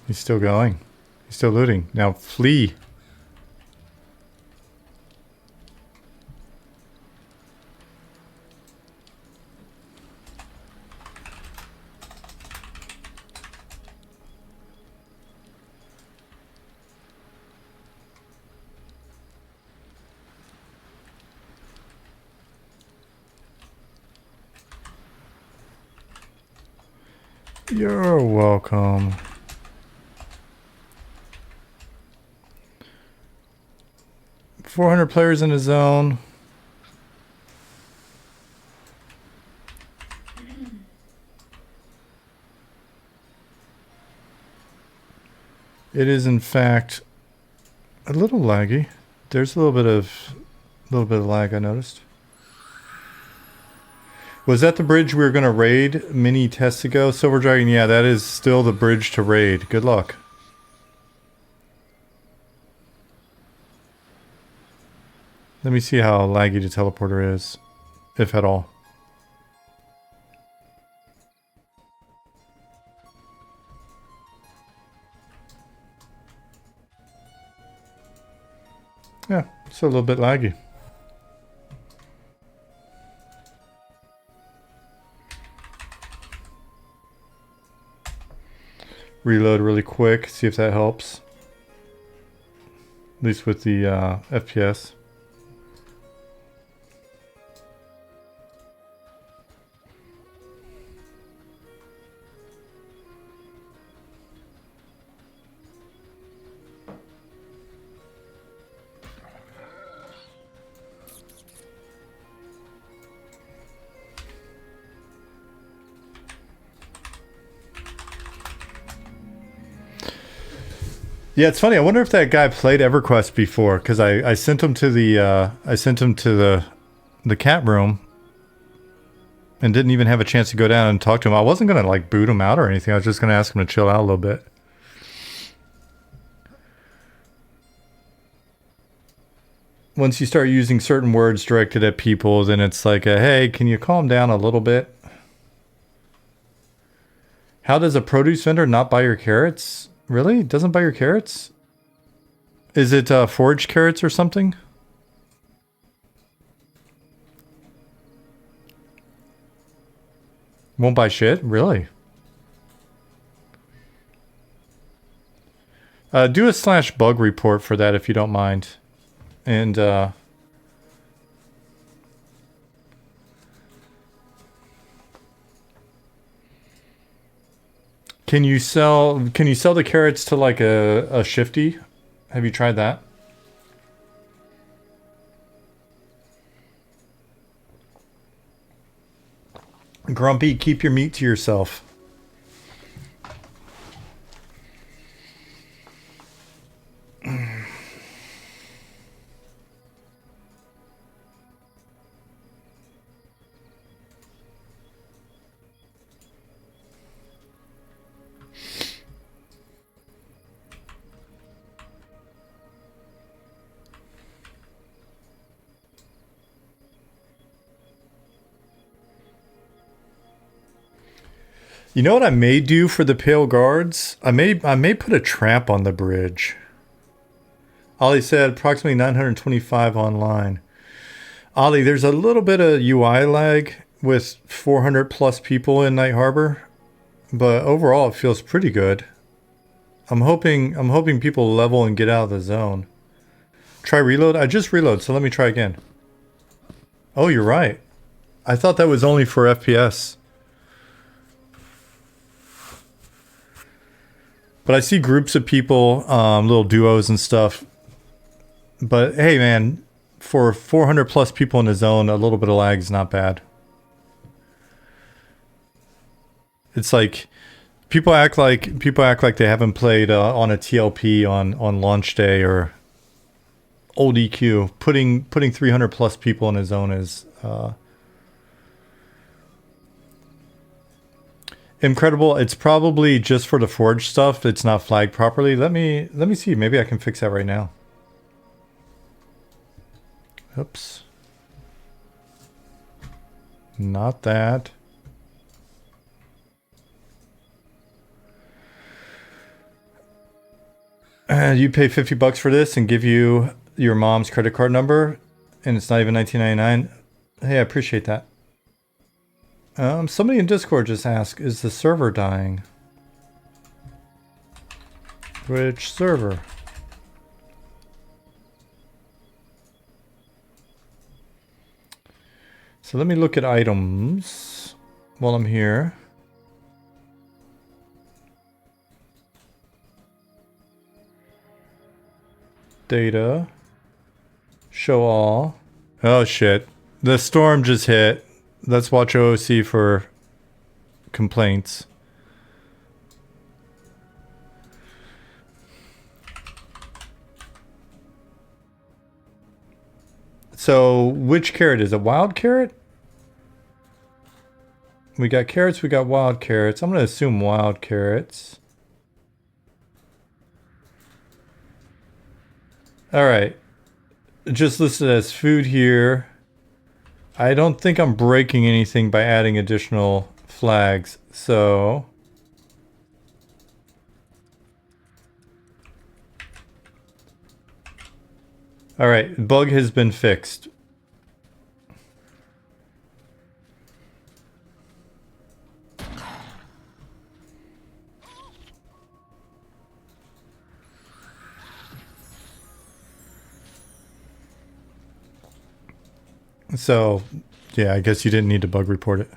He's still going. He's still looting. Now flee. You're welcome. .400 players in the zone. It is in fact a little laggy. There's a little bit of lag I noticed. Was that the bridge we were going to raid many tests ago? Silver Dragon, yeah, that is still the bridge to raid. Good luck. Let me see how laggy the teleporter is, if at all. Yeah, it's a little bit laggy. Reload really quick, see if that helps. At least with the FPS. Yeah, it's funny. I wonder if that guy played EverQuest before, because I sent him to the cat room and didn't even have a chance to go down and talk to him. I wasn't gonna like boot him out or anything. I was just gonna ask him to chill out a little bit. Once you start using certain words directed at people, then it's like, hey, can you calm down a little bit? How does a produce vendor not buy your carrots? Really? It doesn't buy your carrots? Is it foraged carrots or something? Won't buy shit? Really? Do a /bug report for that if you don't mind. And can you sell the carrots to like a shifty? Have you tried that? Grumpy, keep your meat to yourself. You know what I may do for the Pale Guards? I may put a trap on the bridge. Ollie said approximately 925 online. Ollie, there's a little bit of UI lag with 400 plus people in Night Harbor, but overall it feels pretty good. I'm hoping people level and get out of the zone. Try reload? I just reload, so let me try again. Oh, you're right. I thought that was only for FPS. But I see groups of people, little duos and stuff. But hey, man, for 400 plus people in the zone, a little bit of lag is not bad. It's like people act like they haven't played on a TLP on launch day or old EQ. Putting 300 plus people in a zone is incredible. It's probably just for the forge stuff. It's not flagged properly. Let me see. Maybe I can fix that right now. Oops. Not that. You pay $50 for this and give you your mom's credit card number, and it's not even $19.99. Hey, I appreciate that. Somebody in Discord just asked, is the server dying? Which server? So let me look at items while I'm here. Data. Show all. Oh shit. The storm just hit. Let's watch OOC for complaints. So which carrot is it? Wild carrot? We got carrots, we got wild carrots. I'm going to assume wild carrots. Alright. Just listed as food here. I don't think I'm breaking anything by adding additional flags, so... Alright, bug has been fixed. So, yeah, I guess you didn't need to bug report it.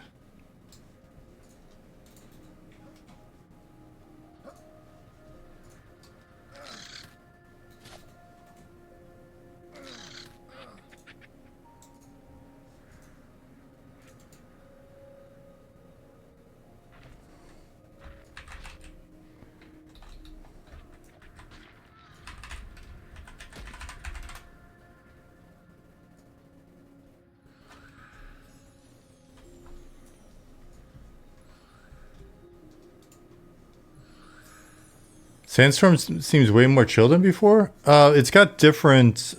Sandstorm seems way more chill than before. It's got different.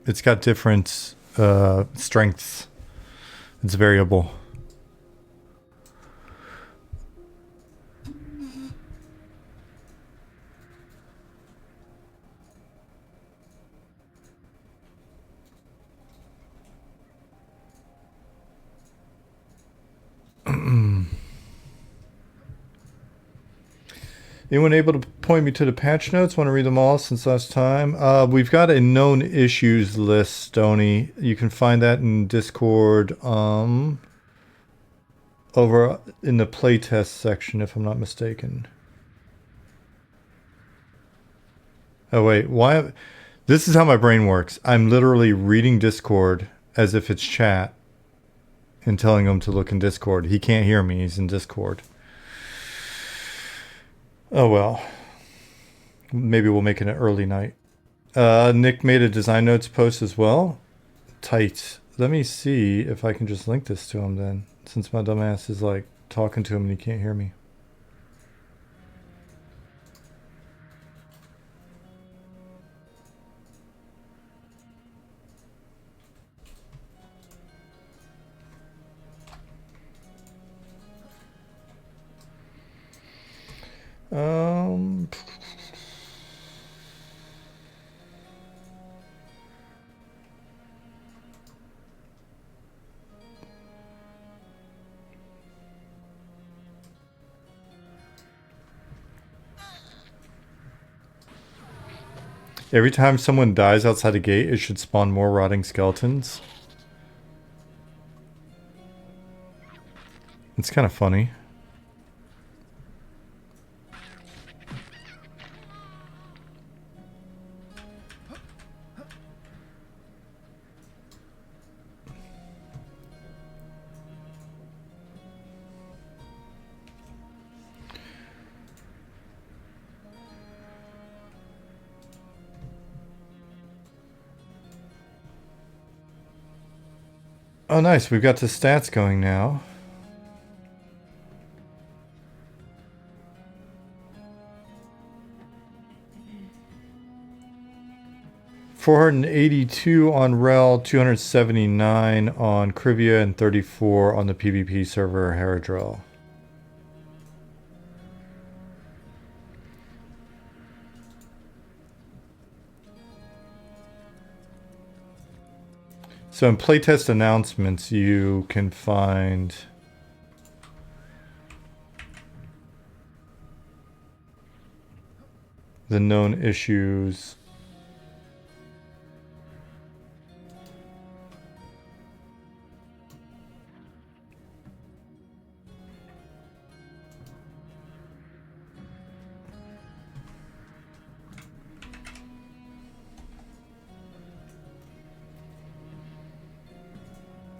It's got different strengths. It's variable. Anyone able to point me to the patch notes? Want to read them all since last time? We've got a known issues list, Stony. You can find that in Discord over in the playtest section, if I'm not mistaken. Oh, wait. Why? This is how my brain works. I'm literally reading Discord as if it's chat and telling him to look in Discord. He can't hear me. He's in Discord. Oh well. Maybe we'll make it an early night. Nick made a design notes post as well. Tight. Let me see if I can just link this to him then, since my dumbass is like talking to him and he can't hear me. Every time someone dies outside a gate, it should spawn more rotting skeletons. It's kind of funny. Oh, nice. We've got the stats going now. $482 on Rel, 279 on Crivia, and 34 on the PvP server Haradrel. So in playtest announcements, you can find the known issues.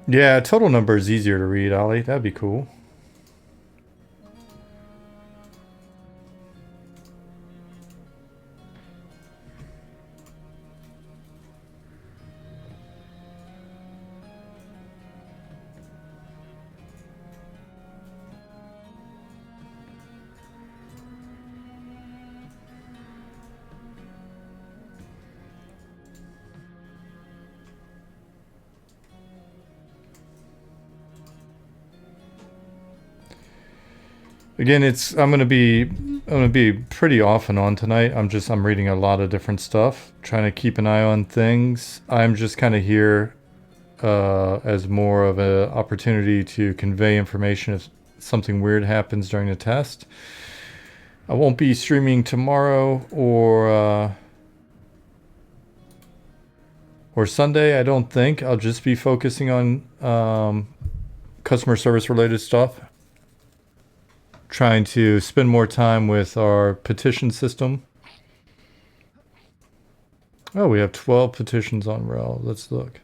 Yeah, total number is easier to read, Ollie. That'd be cool. Again, I'm gonna be pretty off and on tonight. I'm reading a lot of different stuff, trying to keep an eye on things. I'm just kind of here as more of an opportunity to convey information if something weird happens during the test. I won't be streaming tomorrow or Sunday, I don't think. I'll just be focusing on customer service related stuff. Trying to spend more time with our petition system. Oh, we have 12 petitions on Rel. Let's look.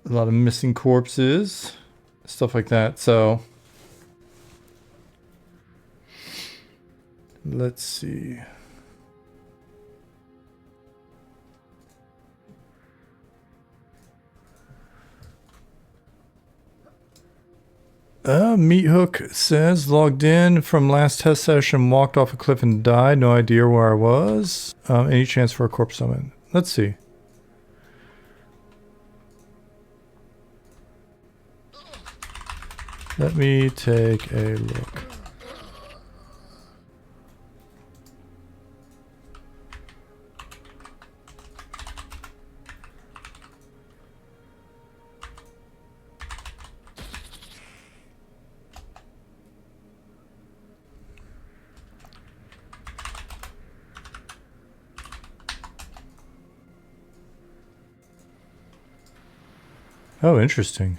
A lot of missing corpses, stuff like that. So let's see. Meat Hook says logged in from last test session, walked off a cliff and died. No idea where I was. Any chance for a corpse summon? Let's see. Let me take a look. Oh, interesting.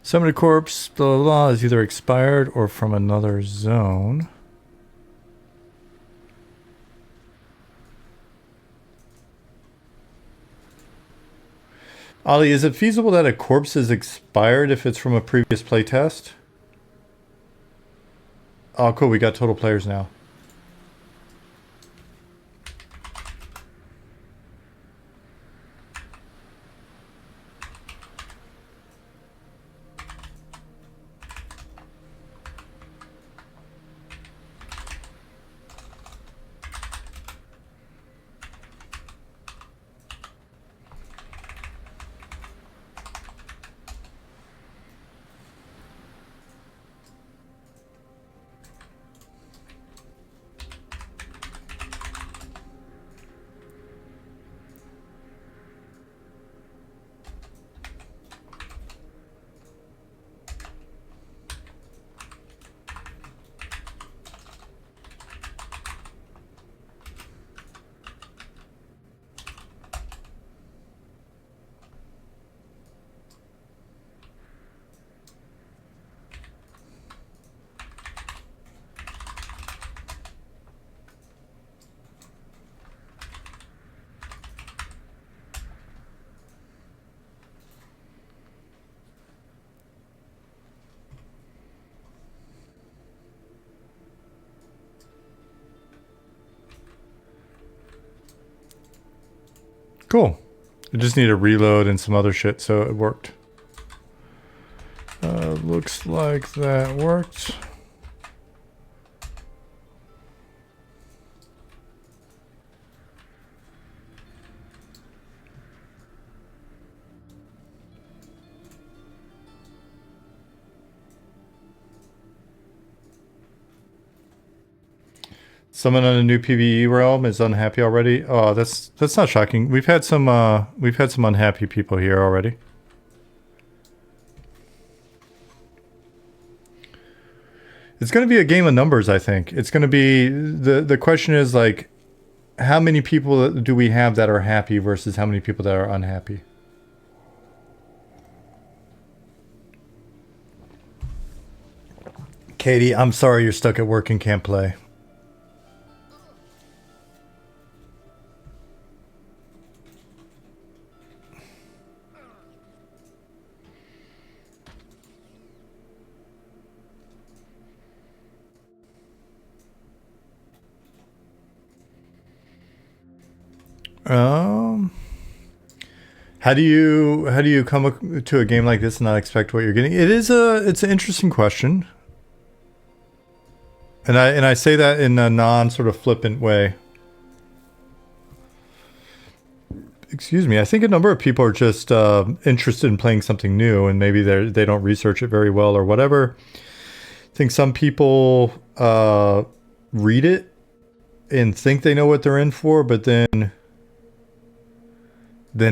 Summoned corpse, blah, blah, blah, is either expired or from another zone. Ali, is it feasible that a corpse is expired if it's from a previous playtest? Oh, cool. We got total players now. Cool. I just need a reload and some other shit, so it worked. Looks like that worked. Someone on a new PvE realm is unhappy already. Oh, that's not shocking. We've had some unhappy people here already. It's going to be a game of numbers, I think. It's going to be the question is like, how many people do we have that are happy versus how many people that are unhappy? Katie, I'm sorry you're stuck at work and can't play. Um, how do you come to a game like this and not expect what you're getting? It's an interesting question, and I say that in a non sort of flippant way. Excuse me. I think a number of people are just interested in playing something new, and maybe they don't research it very well or whatever. I think some people read it and think they know what they're in for, but then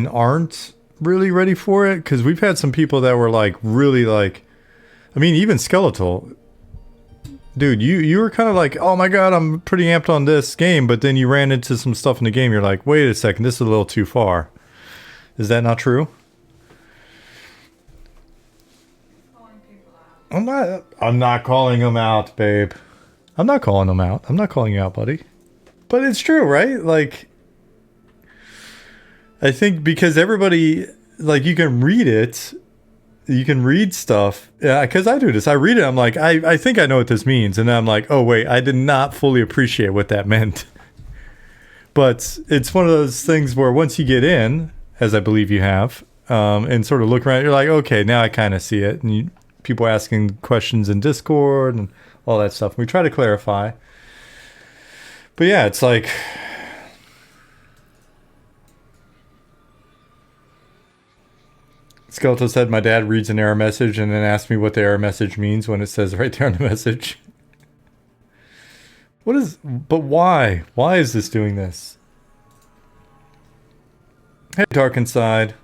aren't really ready for it. Because we've had some people that were like really like, I mean, even Skeletal. Dude, you were kind of like, oh my god, I'm pretty amped on this game, but then you ran into some stuff in the game. You're like, wait a second, this is a little too far. Is that not true? Calling people out. I'm not calling them out, babe. I'm not calling them out. I'm not calling you out, buddy. But it's true, right? Like, I think because everybody, like, you can read it. You can read stuff. Yeah, because I do this. I read it. I'm like, I think I know what this means. And then I'm like, oh, wait, I did not fully appreciate what that meant. But it's one of those things where once you get in, as I believe you have, and sort of look around, you're like, okay, now I kind of see it. And people asking questions in Discord and all that stuff. We try to clarify. But yeah, it's like... Skeletal said my dad reads an error message and then asks me what the error message means when it says right there on the message. But why? Why is this doing this? Hey, Dark Inside.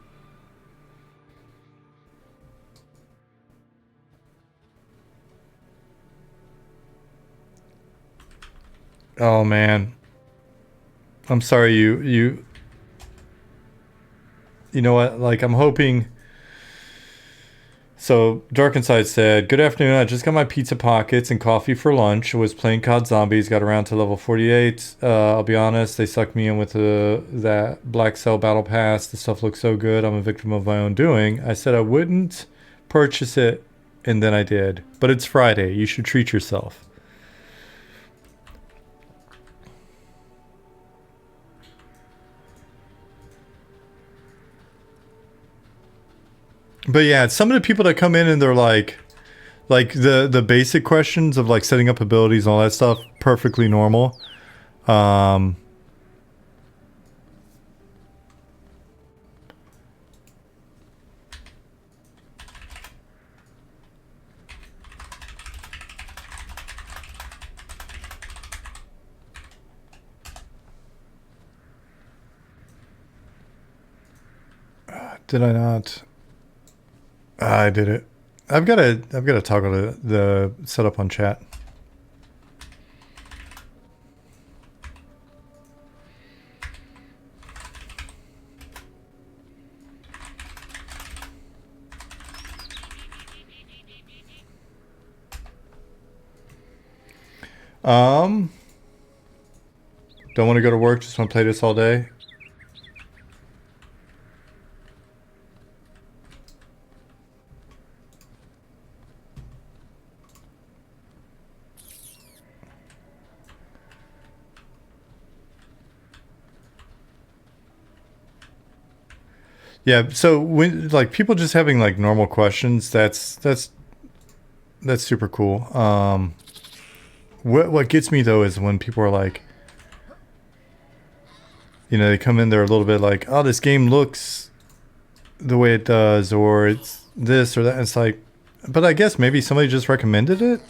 Oh man. I'm sorry you know what? Like, I'm hoping... So, Dark Inside said, good afternoon, I just got my pizza pockets and coffee for lunch. Was playing COD Zombies, got around to level 48. I'll be honest, they sucked me in with that Black Cell Battle Pass. The stuff looks so good, I'm a victim of my own doing. I said I wouldn't purchase it, and then I did. But it's Friday, you should treat yourself. But yeah, some of the people that come in and they're like the basic questions of like setting up abilities and all that stuff, perfectly normal. Did I not? I did it. I've got to toggle the setup on chat. Don't want to go to work, just want to play this all day. Yeah, so when like people just having like normal questions, that's super cool. What gets me though is when people are like, you know, they come in there a little bit like, oh, this game looks the way it does, or it's this or that. It's like, but I guess maybe somebody just recommended it.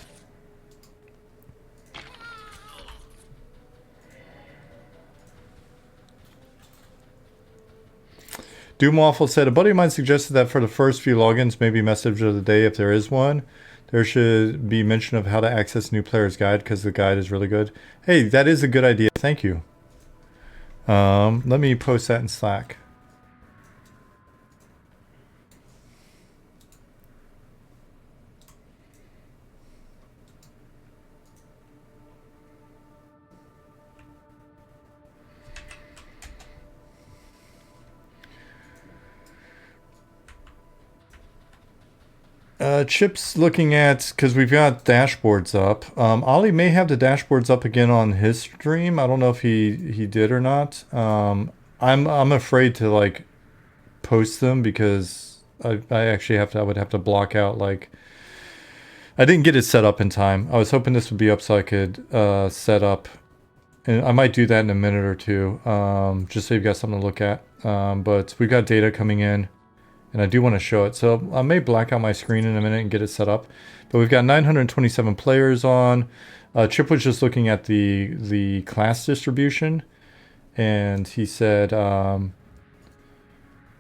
Doom Waffle said, a buddy of mine suggested that for the first few logins, maybe message of the day if there is one, there should be mention of how to access new player's guide because the guide is really good. Hey, that is a good idea. Thank you. Let me post that in Slack. Chip's looking at, because we've got dashboards up. Ollie may have the dashboards up again on his stream. I don't know if he did or not. I'm afraid to like post them because I actually I would have to block out like I didn't get it set up in time. I was hoping this would be up so I could set up, and I might do that in a minute or two, just so you've got something to look at. But we've got data coming in, and I do want to show it. So I may black out my screen in a minute and get it set up. But we've got 927 players on. Chip was just looking at the class distribution, and he said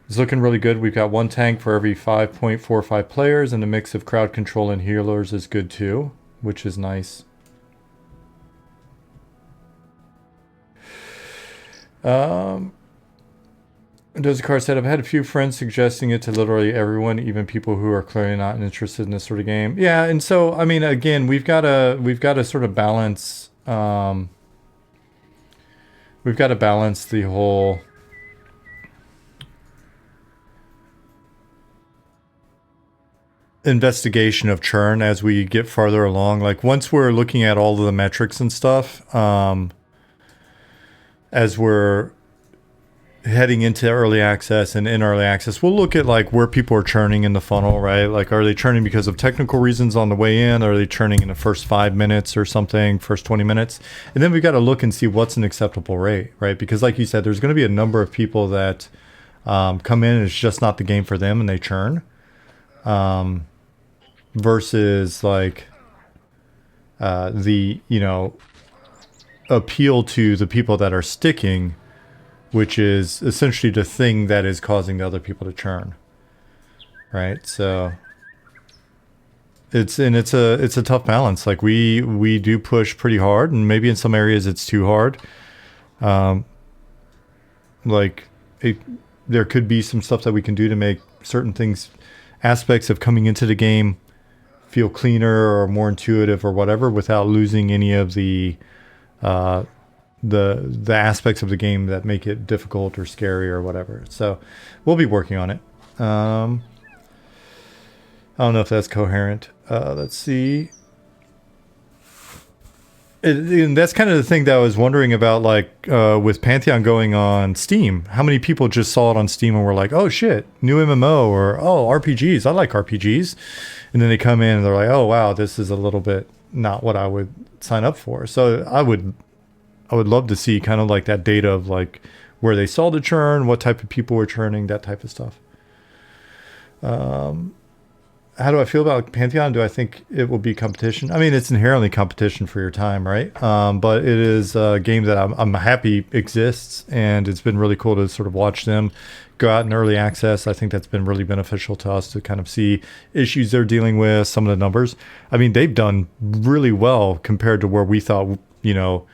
it's looking really good. We've got one tank for every 5.45 players, and a mix of crowd control and healers is good too, which is nice. Does Car said, I've had a few friends suggesting it to literally everyone, even people who are clearly not interested in this sort of game. Yeah, and so I mean, again, we've got to sort of balance. We've got to balance the whole. Investigation of churn as we get farther along. Like once we're looking at all of the metrics and stuff, as we're heading into early access and in early access, we'll look at like where people are churning in the funnel, right? Like, are they churning because of technical reasons on the way in? Are they churning in the first 5 minutes or something, first 20 minutes? And then we've got to look and see what's an acceptable rate, right? Because like you said, there's going to be a number of people that come in and it's just not the game for them and they churn. Versus like the, you know, appeal to the people that are sticking, which is essentially the thing that is causing the other people to churn, right? So it's a tough balance. Like we do push pretty hard, and maybe in some areas it's too hard. There could be some stuff that we can do to make certain things, aspects of coming into the game, feel cleaner or more intuitive or whatever, without losing any of the aspects of the game that make it difficult or scary or whatever. So we'll be working on it. I don't know if that's coherent. Let's see. And that's kind of the thing that I was wondering about, like with Pantheon going on Steam. How many people just saw it on Steam and were like, oh shit, new MMO, or oh, RPGs, I like RPGs. And then they come in and they're like, oh wow, this is a little bit not what I would sign up for. So I would love to see kind of like that data of like where they saw the churn, what type of people were churning, that type of stuff. How do I feel about Pantheon? Do I think it will be competition? I mean, it's inherently competition for your time, right? But it is a game that I'm happy exists, and it's been really cool to sort of watch them go out in early access. I think that's been really beneficial to us to kind of see issues they're dealing with, some of the numbers. I mean, they've done really well compared to where we thought, you know,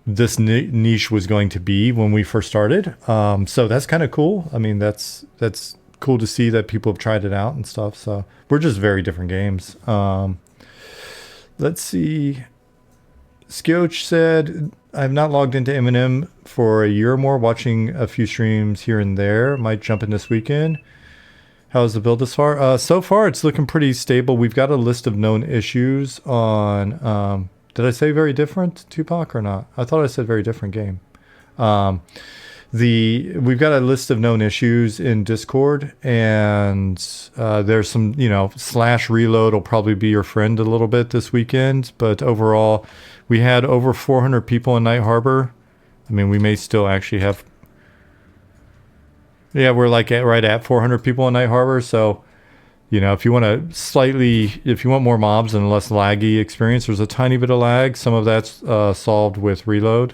this niche was going to be when we first started. So that's kind of cool. I mean, that's cool to see that people have tried it out and stuff. So we're just very different games. Let's see. Skioch said, I have not logged into M&M for a year or more, watching a few streams here and there. Might jump in this weekend. How's the build this far? So far, it's looking pretty stable. We've got a list of known issues on... did I say very different, Tupac, or not? I thought I said very different game. We've got a list of known issues in Discord, and there's some, you know, /reload will probably be your friend a little bit this weekend. But overall, we had over 400 people in Night Harbor. I mean, we may still actually have... Yeah, we're like right at 400 people in Night Harbor. So, you know, if you want more mobs and less laggy experience, there's a tiny bit of lag. Some of that's solved with reload.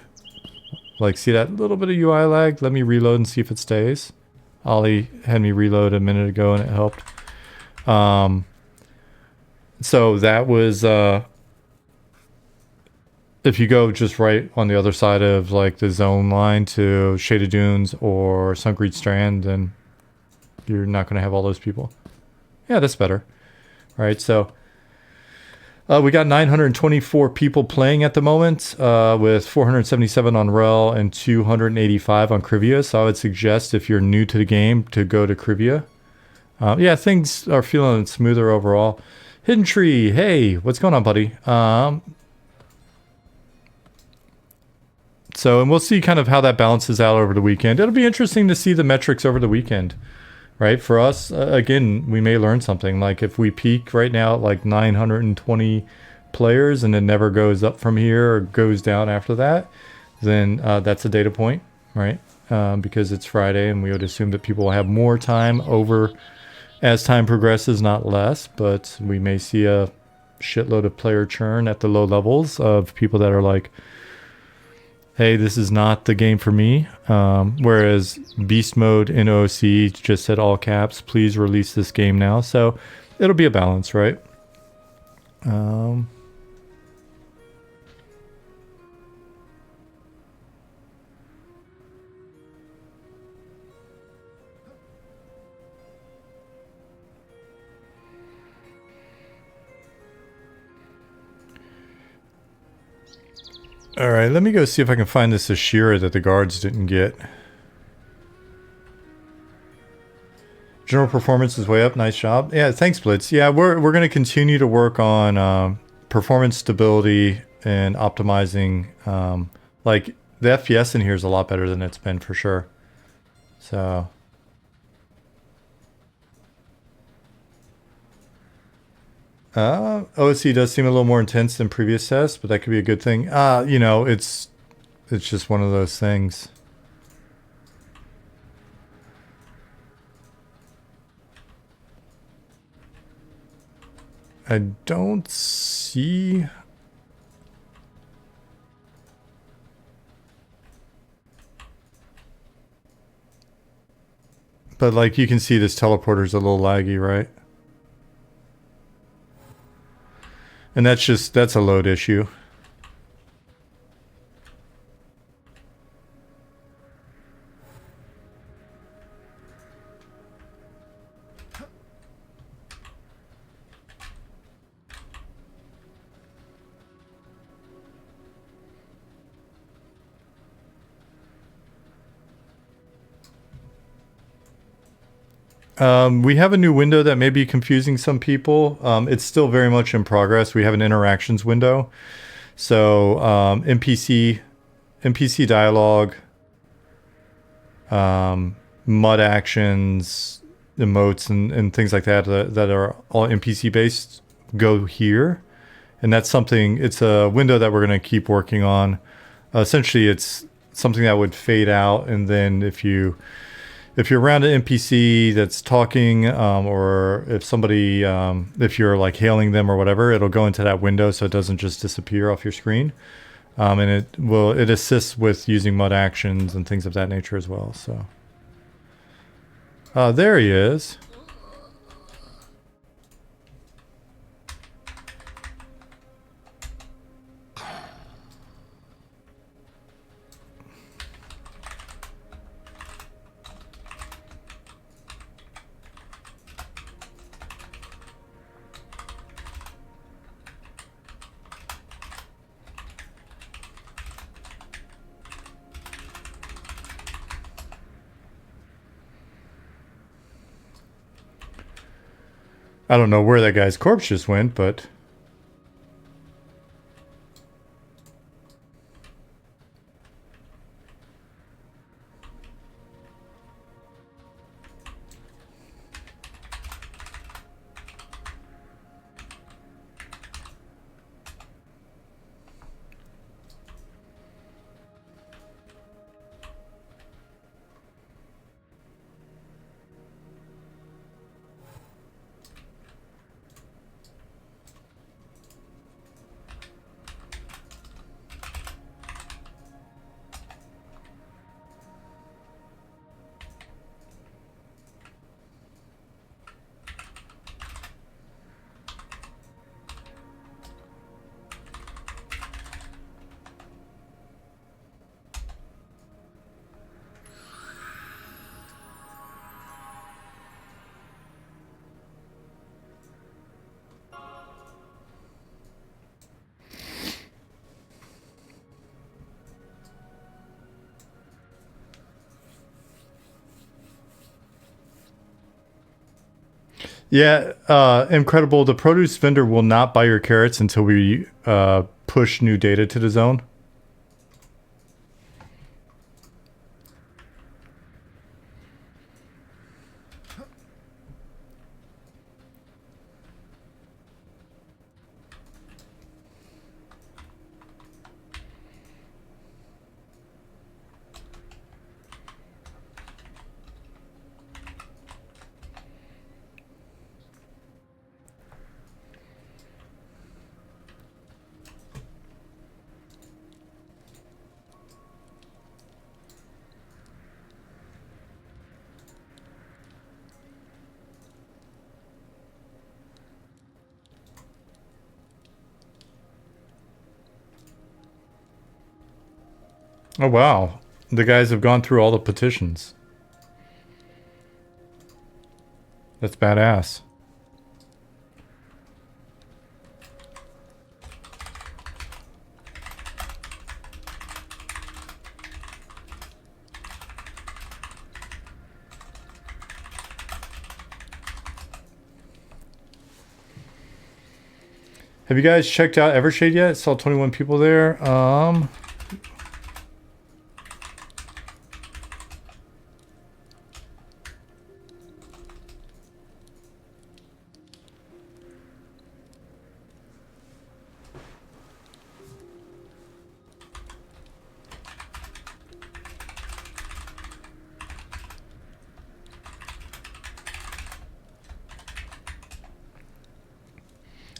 Like, see that little bit of UI lag? Let me reload and see if it stays. Ollie had me reload a minute ago and it helped. So that was, if you go just right on the other side of like the zone line to Shaded Dunes or Sunkreed Strand, then you're not going to have all those people. Yeah, that's better. All right, so we got 924 people playing at the moment, with 477 on Rel and 285 on Krivia. So I would suggest, if you're new to the game, to go to Krivia. Yeah, things are feeling smoother overall. Hidden Tree, hey, what's going on, buddy? So, and we'll see kind of how that balances out over the weekend. It'll be interesting to see the metrics over the weekend, right? For us, again, we may learn something. Like if we peak right now at like 920 players and it never goes up from here or goes down after that, then that's a data point, right? Because it's Friday and we would assume that people will have more time over as time progresses, not less. But we may see a shitload of player churn at the low levels of people that are like, hey, this is not the game for me. Whereas Beast Mode in OC just said all caps, please release this game now. So it'll be a balance, right? All right, let me go see if I can find this Ashira that the guards didn't get. General performance is way up. Nice job. Yeah, thanks, Blitz. Yeah, we're going to continue to work on performance stability and optimizing. Like the FPS in here is a lot better than it's been for sure. So. OSC does seem a little more intense than previous tests, but that could be a good thing. You know, it's just one of those things. I don't see. But like you can see this teleporter's a little laggy, right? And that's a load issue. We have a new window that may be confusing some people. It's still very much in progress. We have an interactions window. So NPC dialogue, mud actions, emotes, and things like that that are all NPC based go here. And that's something, it's a window that we're going to keep working on. Essentially, it's something that would fade out, and then if you're around an NPC that's talking, or if somebody, if you're like hailing them or whatever, it'll go into that window so it doesn't just disappear off your screen. And it assists with using mud actions and things of that nature as well. So, there he is. I don't know where that guy's corpse just went, but... Yeah, incredible. The produce vendor will not buy your carrots until we push new data to the zone. Oh, wow. The guys have gone through all the petitions. That's badass. Have you guys checked out Evershade yet? Saw 21 people there.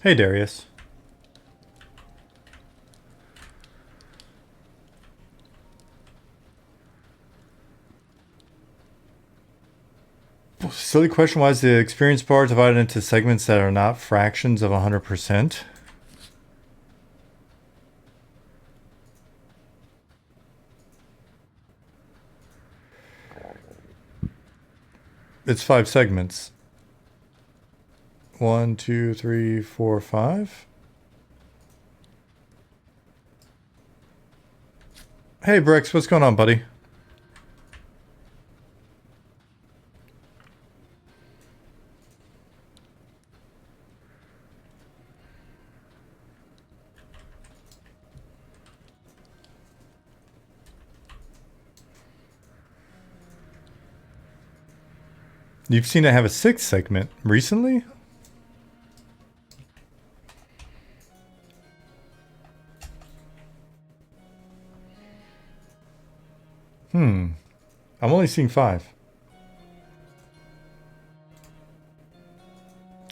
Hey, Darius. Silly question. Why is the experience bar divided into segments that are not fractions of 100%? It's 5 segments. 1, 2, 3, 4, 5. Hey, Brix, what's going on, buddy? You've seen it have a 6th segment recently? I'm only seeing 5.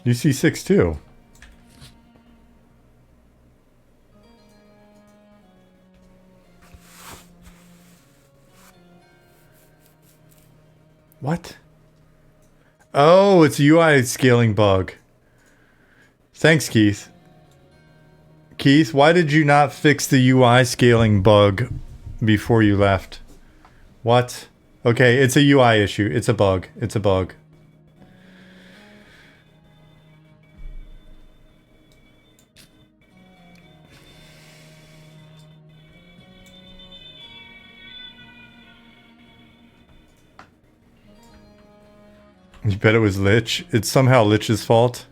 You see 6 too. What? Oh, it's a UI scaling bug. Thanks, Keith. Keith, why did you not fix the UI scaling bug before you left? What? Okay, it's a UI issue. It's a bug. It's a bug. You bet it was Lich? It's somehow Lich's fault.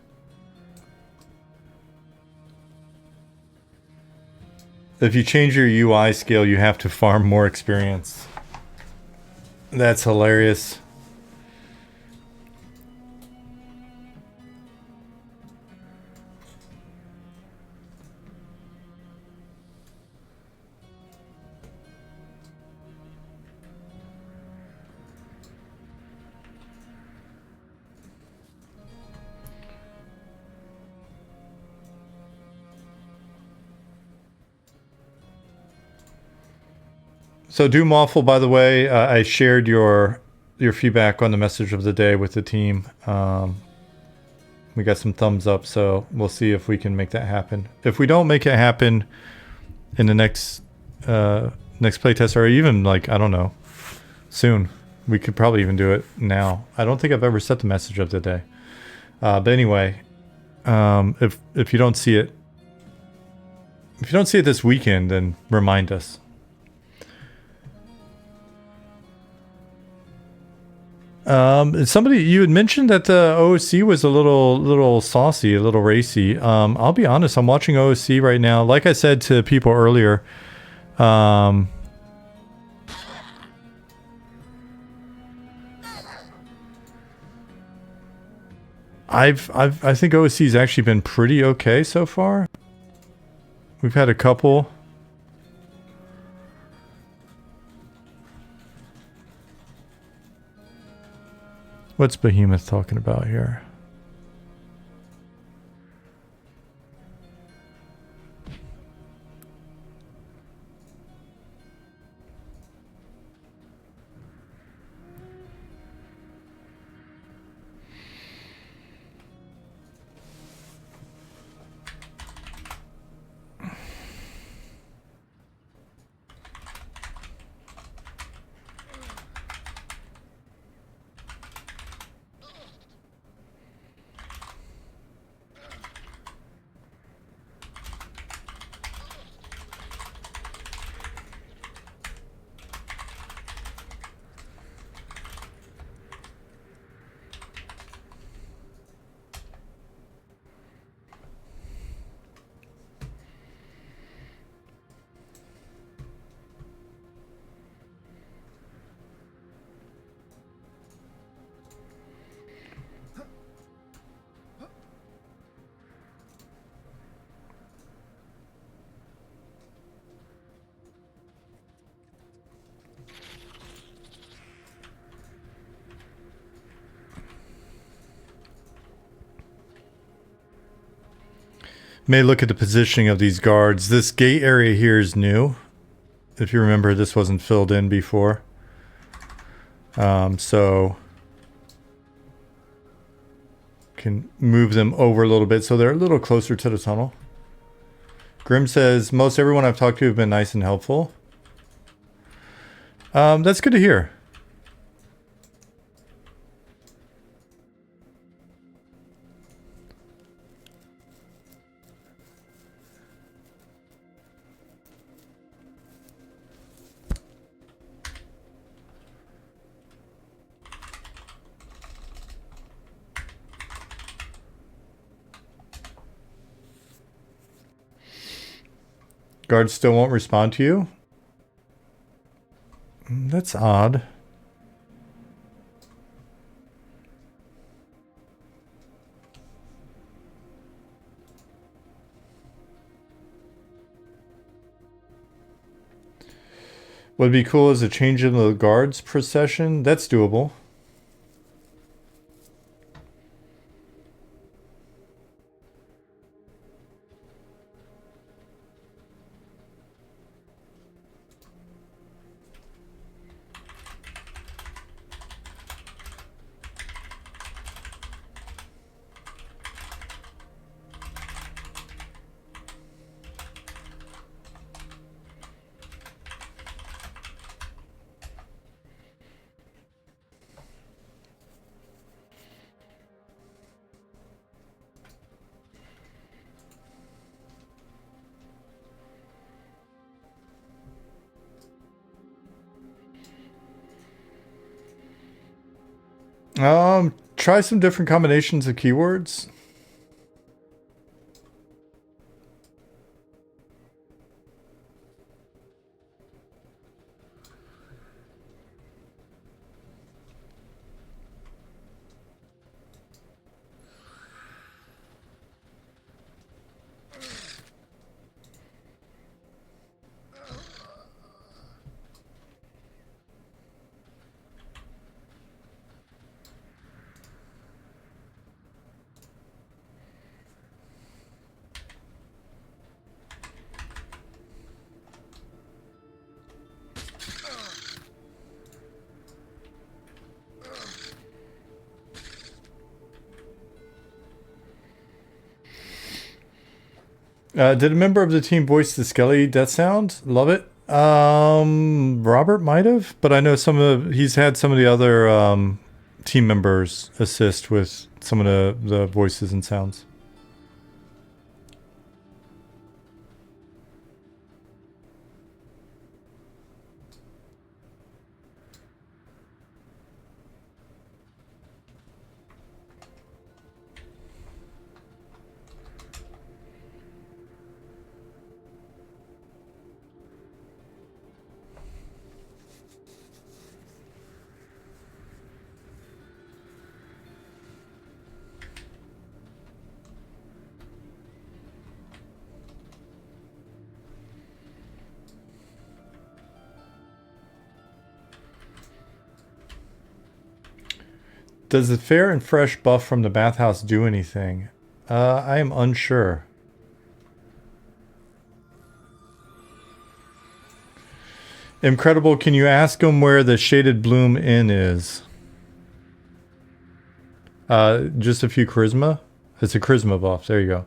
If you change your UI scale, you have to farm more experience. That's hilarious. So Doom Awful, by the way, I shared your feedback on the message of the day with the team. We got some thumbs up, so we'll see if we can make that happen. If we don't make it happen in the next playtest, or even like, I don't know, soon, we could probably even do it now. I don't think I've ever set the message of the day. But anyway, if you don't see it, this weekend, then remind us. Somebody, you had mentioned that the OOC was a little saucy, a little racy. I'll be honest, I'm watching OOC right now. Like I said to people earlier, I think OOC's actually been pretty okay so far. We've had a couple. What's Behemoth talking about here? May look at the positioning of these guards. This gate area here is new. If you remember, this wasn't filled in before. So can move them over a little bit so they're a little closer to the tunnel. Grim says, most everyone I've talked to have been nice and helpful. That's good to hear. Guards still won't respond to you? That's odd. What'd be cool is a change in the guards per session. That's doable. Try some different combinations of keywords. Did a member of the team voice the Skelly death sound? Love it. Robert might have, but I know he's had some of the other team members assist with some of the voices and sounds. Does the fair and fresh buff from the bathhouse do anything? I am unsure. Incredible, can you ask him where the Shaded Bloom Inn is? Just a few charisma? It's a charisma buff, there you go.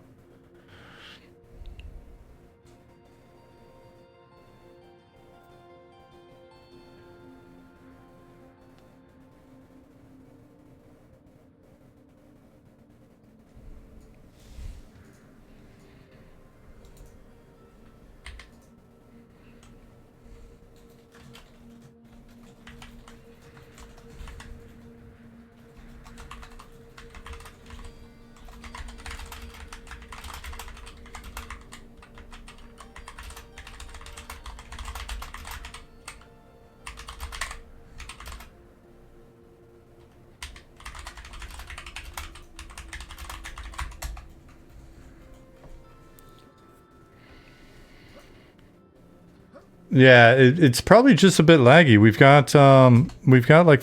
Yeah, it's probably just a bit laggy. We've got like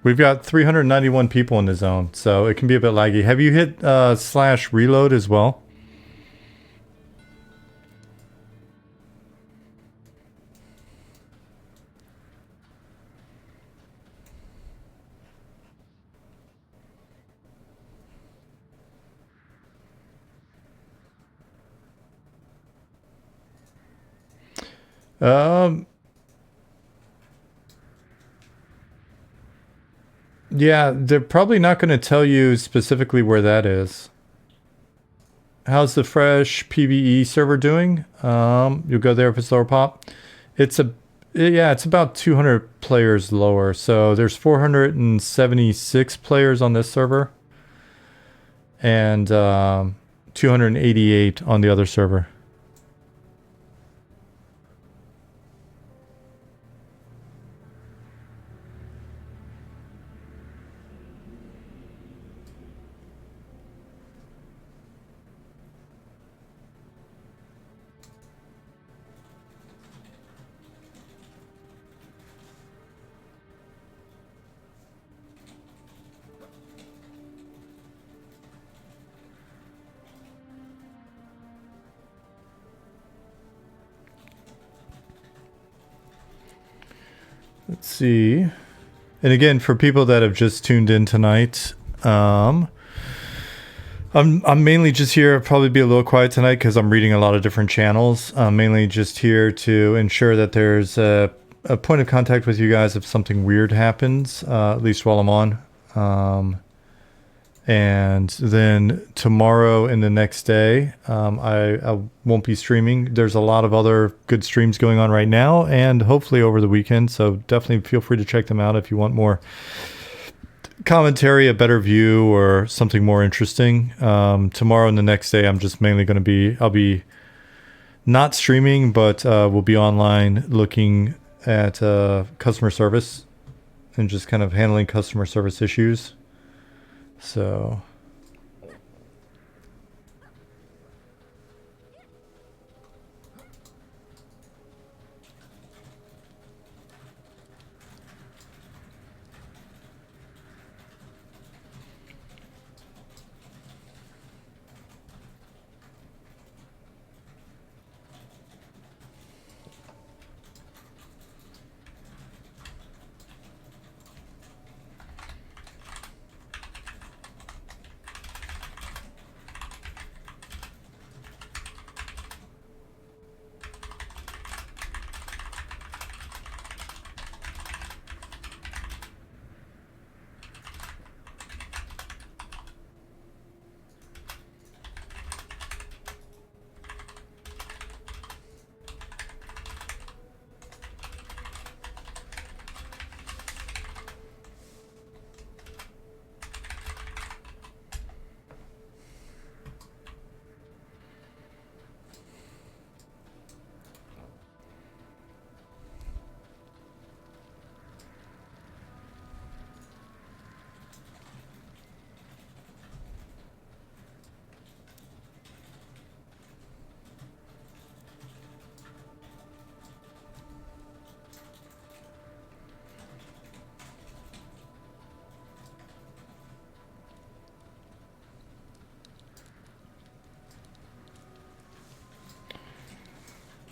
We've got 391 people in the zone, so it can be a bit laggy. Have you hit /reload as well? Yeah, they're probably not going to tell you specifically where that is. How's the fresh PvE server doing? You'll go there if it's lower pop. It's about 200 players lower. So there's 476 players on this server, and 288 on the other server. Let's see. And again, for people that have just tuned in tonight, I'm mainly just here. I'll probably be a little quiet tonight because I'm reading a lot of different channels. I'm mainly just here to ensure that there's a point of contact with you guys if something weird happens, at least while I'm on. And then tomorrow and the next day, I won't be streaming. There's a lot of other good streams going on right now and hopefully over the weekend. So definitely feel free to check them out if you want more commentary, a better view, or something more interesting. Tomorrow and the next day, I'm just mainly going to be, I'll be not streaming, but we'll be online looking at customer service and just kind of handling customer service issues. So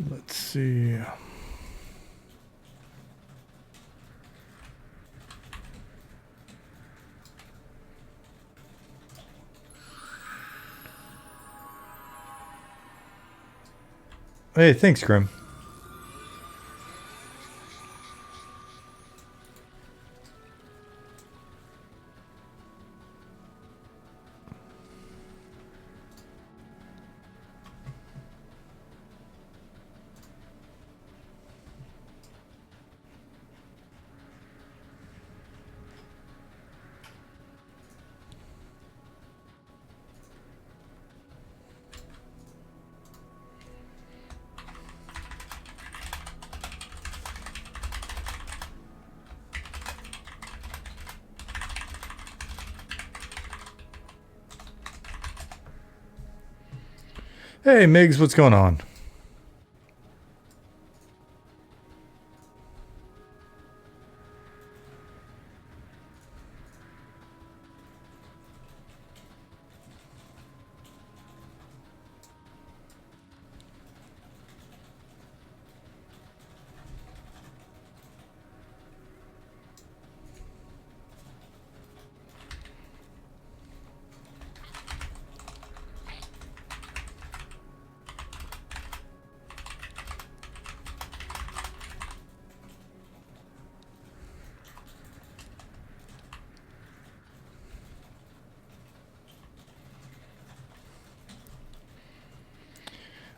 let's see. Hey, thanks, Grim. Hey, Migs, what's going on?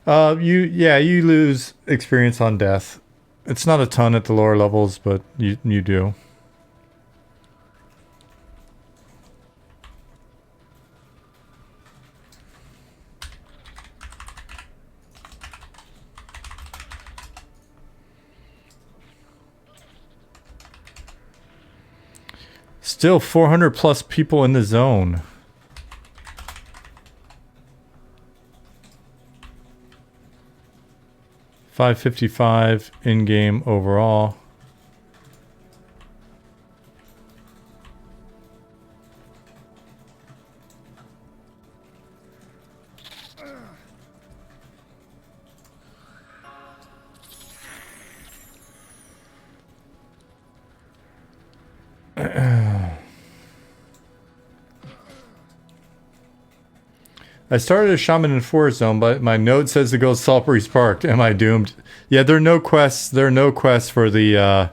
You lose experience on death. It's not a ton at the lower levels, but you do. Still 400 plus people in the zone. $555 in-game overall. I started a Shaman in Forest Zone, but my note says to go Saltbury Park. Am I doomed? Yeah, there are no quests. There are no quests for the.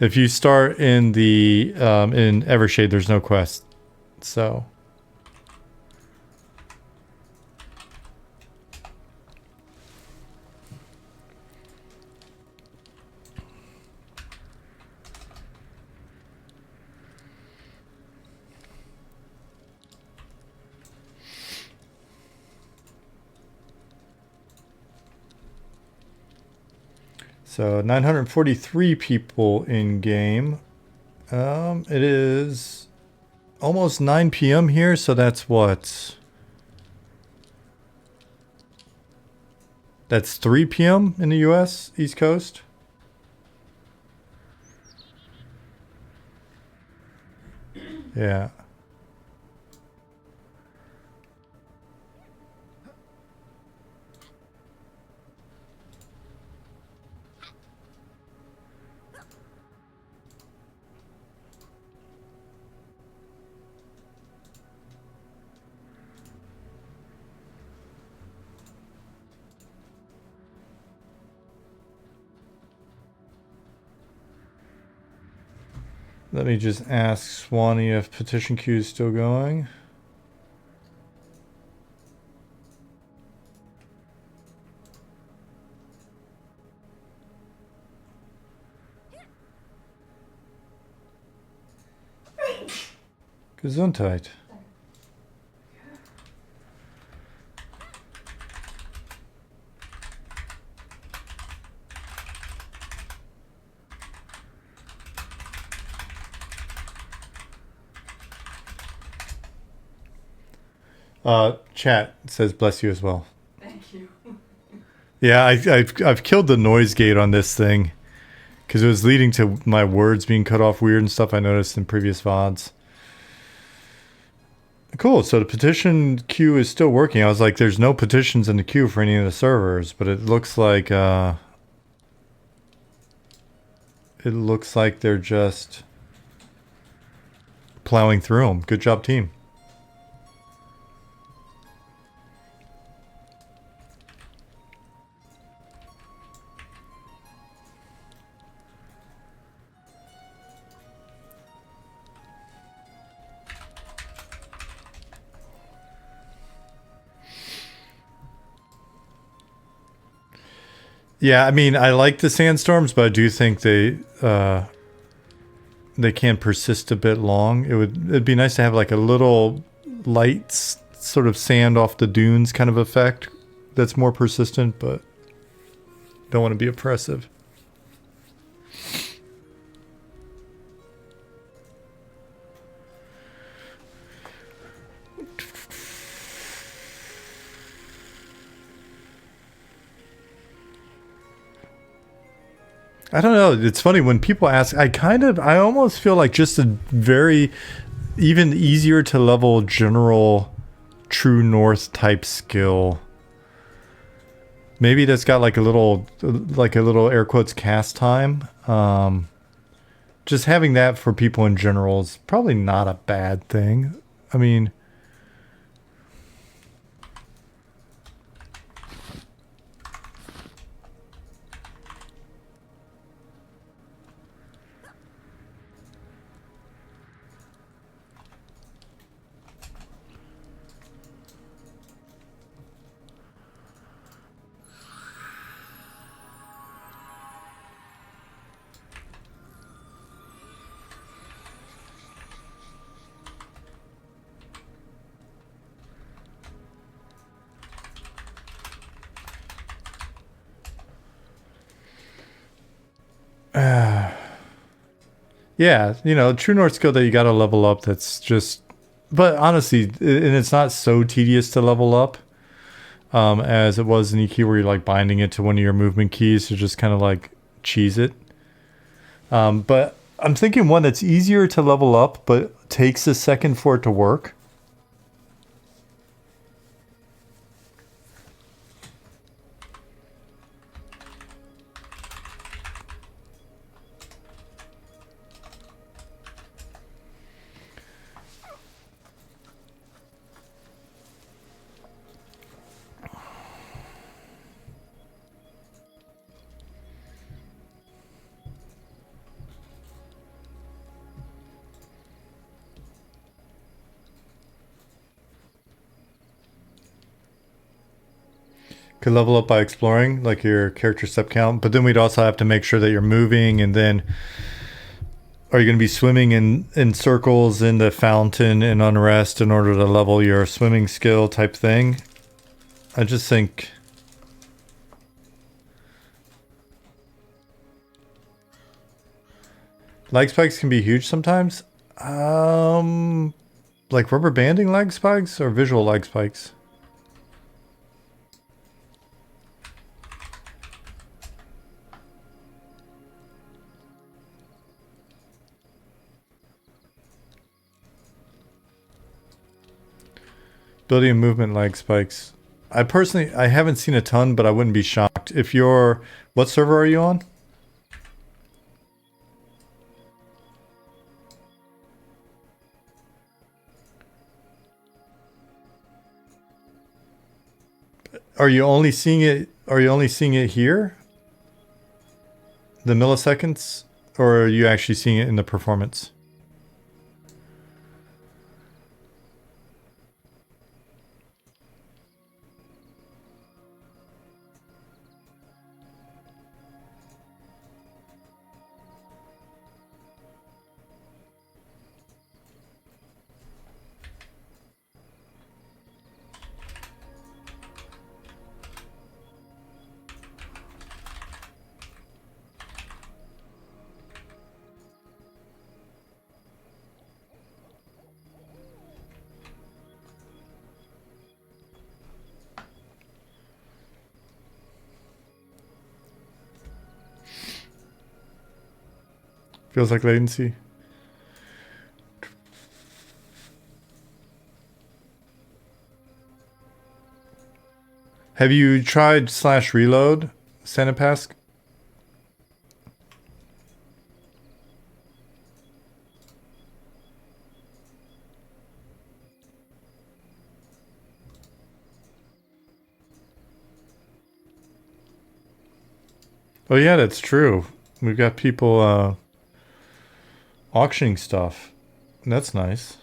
If you start in the in Evershade, there's no quest. So. So 943 people in game. It is almost 9 p.m. here, so that's what? That's 3 p.m. in the U.S. East Coast. Yeah. Let me just ask Swanee if petition queue is still going. Gesundheit. Chat says bless you as well. Thank you. Yeah, I've killed the noise gate on this thing because it was leading to my words being cut off weird and stuff I noticed in previous VODs. Cool, so the petition queue is still working. I was like, there's no petitions in the queue for any of the servers, but it looks like they're just plowing through them. Good job, team. Yeah, I mean, I like the sandstorms, but I do think they can persist a bit long. It'd be nice to have like a little light sort of sand off the dunes kind of effect that's more persistent, but don't want to be oppressive. I don't know. It's funny when people ask, I almost feel like just a very even easier to level general true north type skill. Maybe that's got like a little air quotes cast time. Just having that for people in general is probably not a bad thing. I mean, Yeah, you know, True North skill that you got to level up. That's just, but honestly, and it's not so tedious to level up as it was in EQ, where you're like binding it to one of your movement keys to just kind of like cheese it. But I'm thinking one that's easier to level up, but takes a second for it to work. Could level up by exploring, like your character step count, but then we'd also have to make sure that you're moving, and then are you going to be swimming in circles in the fountain in unrest in order to level your swimming skill type thing? I just think lag spikes can be huge sometimes. Like rubber banding lag spikes or visual lag spikes? Ability and movement lag spikes. I haven't seen a ton, but I wouldn't be shocked. If you're, what server are you on? Are you only seeing it? Are you only seeing it here? The milliseconds, or are you actually seeing it in the performance? Feels like latency. Have you tried /reload, Sanapask? Oh yeah, that's true. We've got people auctioning stuff. That's nice.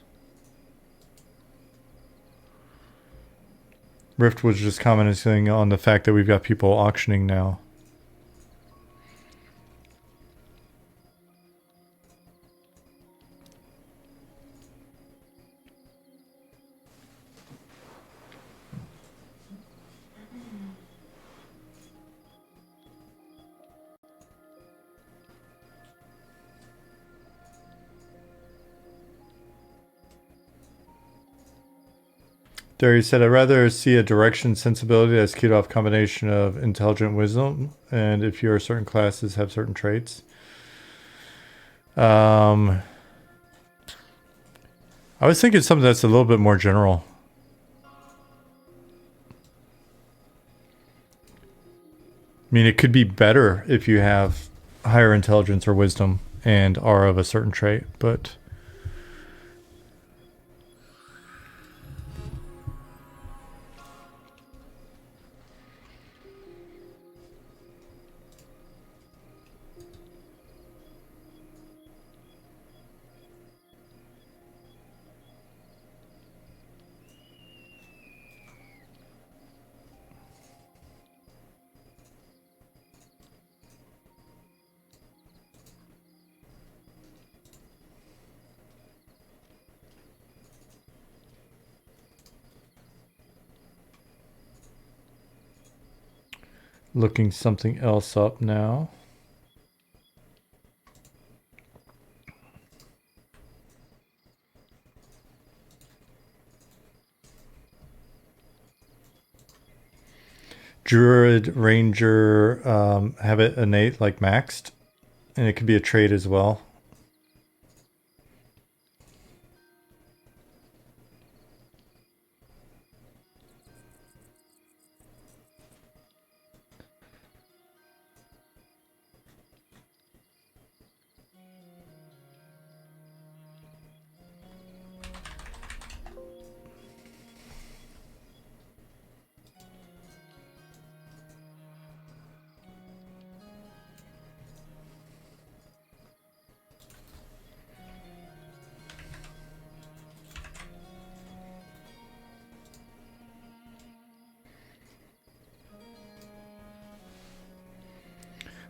Rift was just commenting on the fact that we've got people auctioning now. There said, I'd rather see a direction sensibility that's keyed off combination of intelligent wisdom, and if your certain classes have certain traits. I was thinking something that's a little bit more general. I mean, it could be better if you have higher intelligence or wisdom and are of a certain trait, but looking something else up now. Druid, Ranger, have it innate, like maxed. And it could be a trait as well.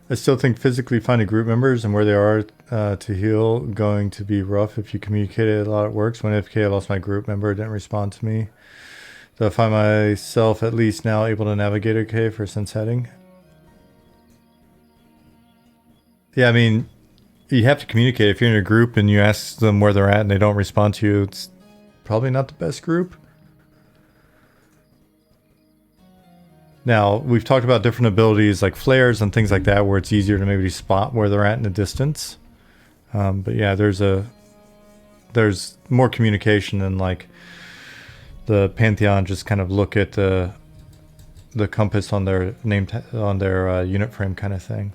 I still think physically finding group members and where they are to heal going to be rough. If you communicated a lot, it works. When FK, I lost my group member, it didn't respond to me. So I find myself at least now able to navigate okay for sense heading. Yeah, I mean, you have to communicate. If you're in a group and you ask them where they're at and they don't respond to you, it's probably not the best group. Now, we've talked about different abilities like flares and things like that where it's easier to maybe spot where they're at in the distance. But yeah, there's more communication than like the Pantheon just kind of look at the compass on their unit frame kind of thing.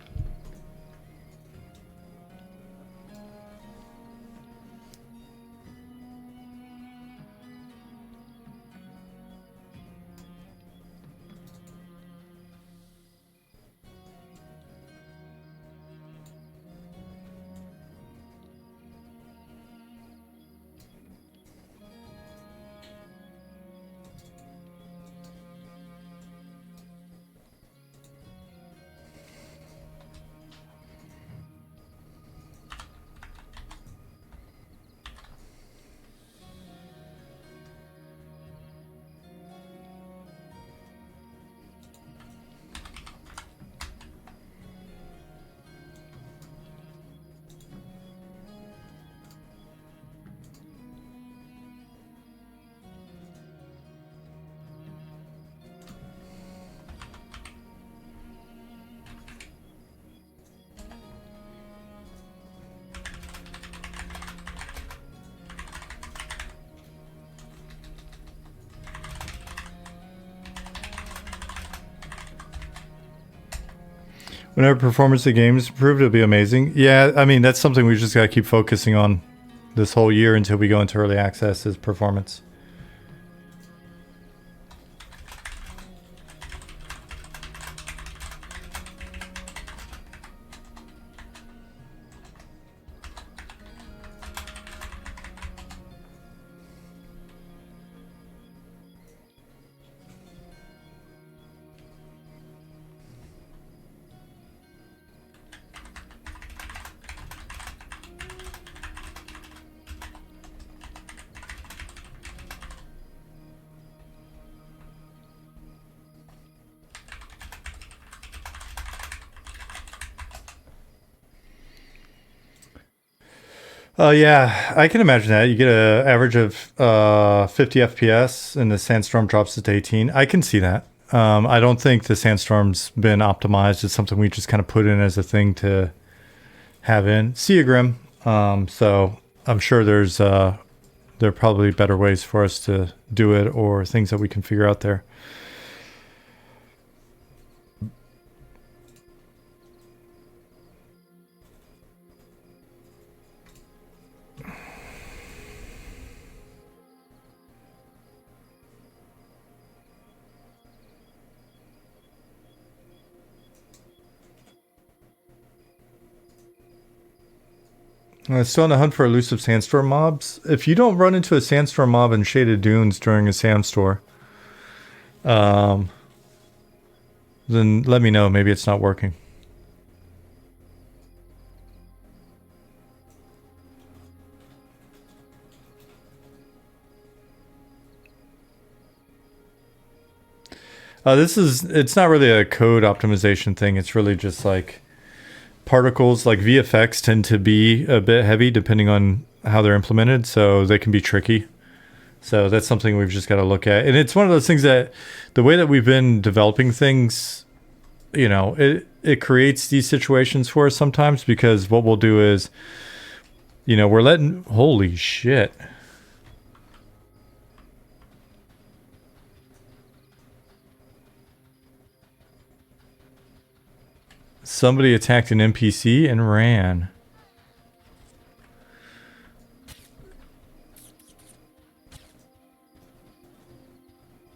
Whenever performance of the game is improved, it'll be amazing. Yeah, I mean, that's something we just got to keep focusing on this whole year until we go into early access is performance. Yeah, I can imagine that. You get an average of 50 FPS and the sandstorm drops to 18. I can see that. I don't think the sandstorm's been optimized. It's something we just kind of put in as a thing to have in. See you, Grim. So I'm sure there are probably better ways for us to do it or things that we can figure out there. Still on the hunt for elusive sandstorm mobs. If you don't run into a sandstorm mob in Shaded Dunes during a sandstorm, then let me know. Maybe it's not working. It's not really a code optimization thing. It's really just like particles, like VFX tend to be a bit heavy depending on how they're implemented, so they can be tricky. So that's something we've just got to look at. And it's one of those things that the way that we've been developing things, you know, it creates these situations for us sometimes, because what we'll do is, you know, we're letting, holy shit. Somebody attacked an NPC and ran.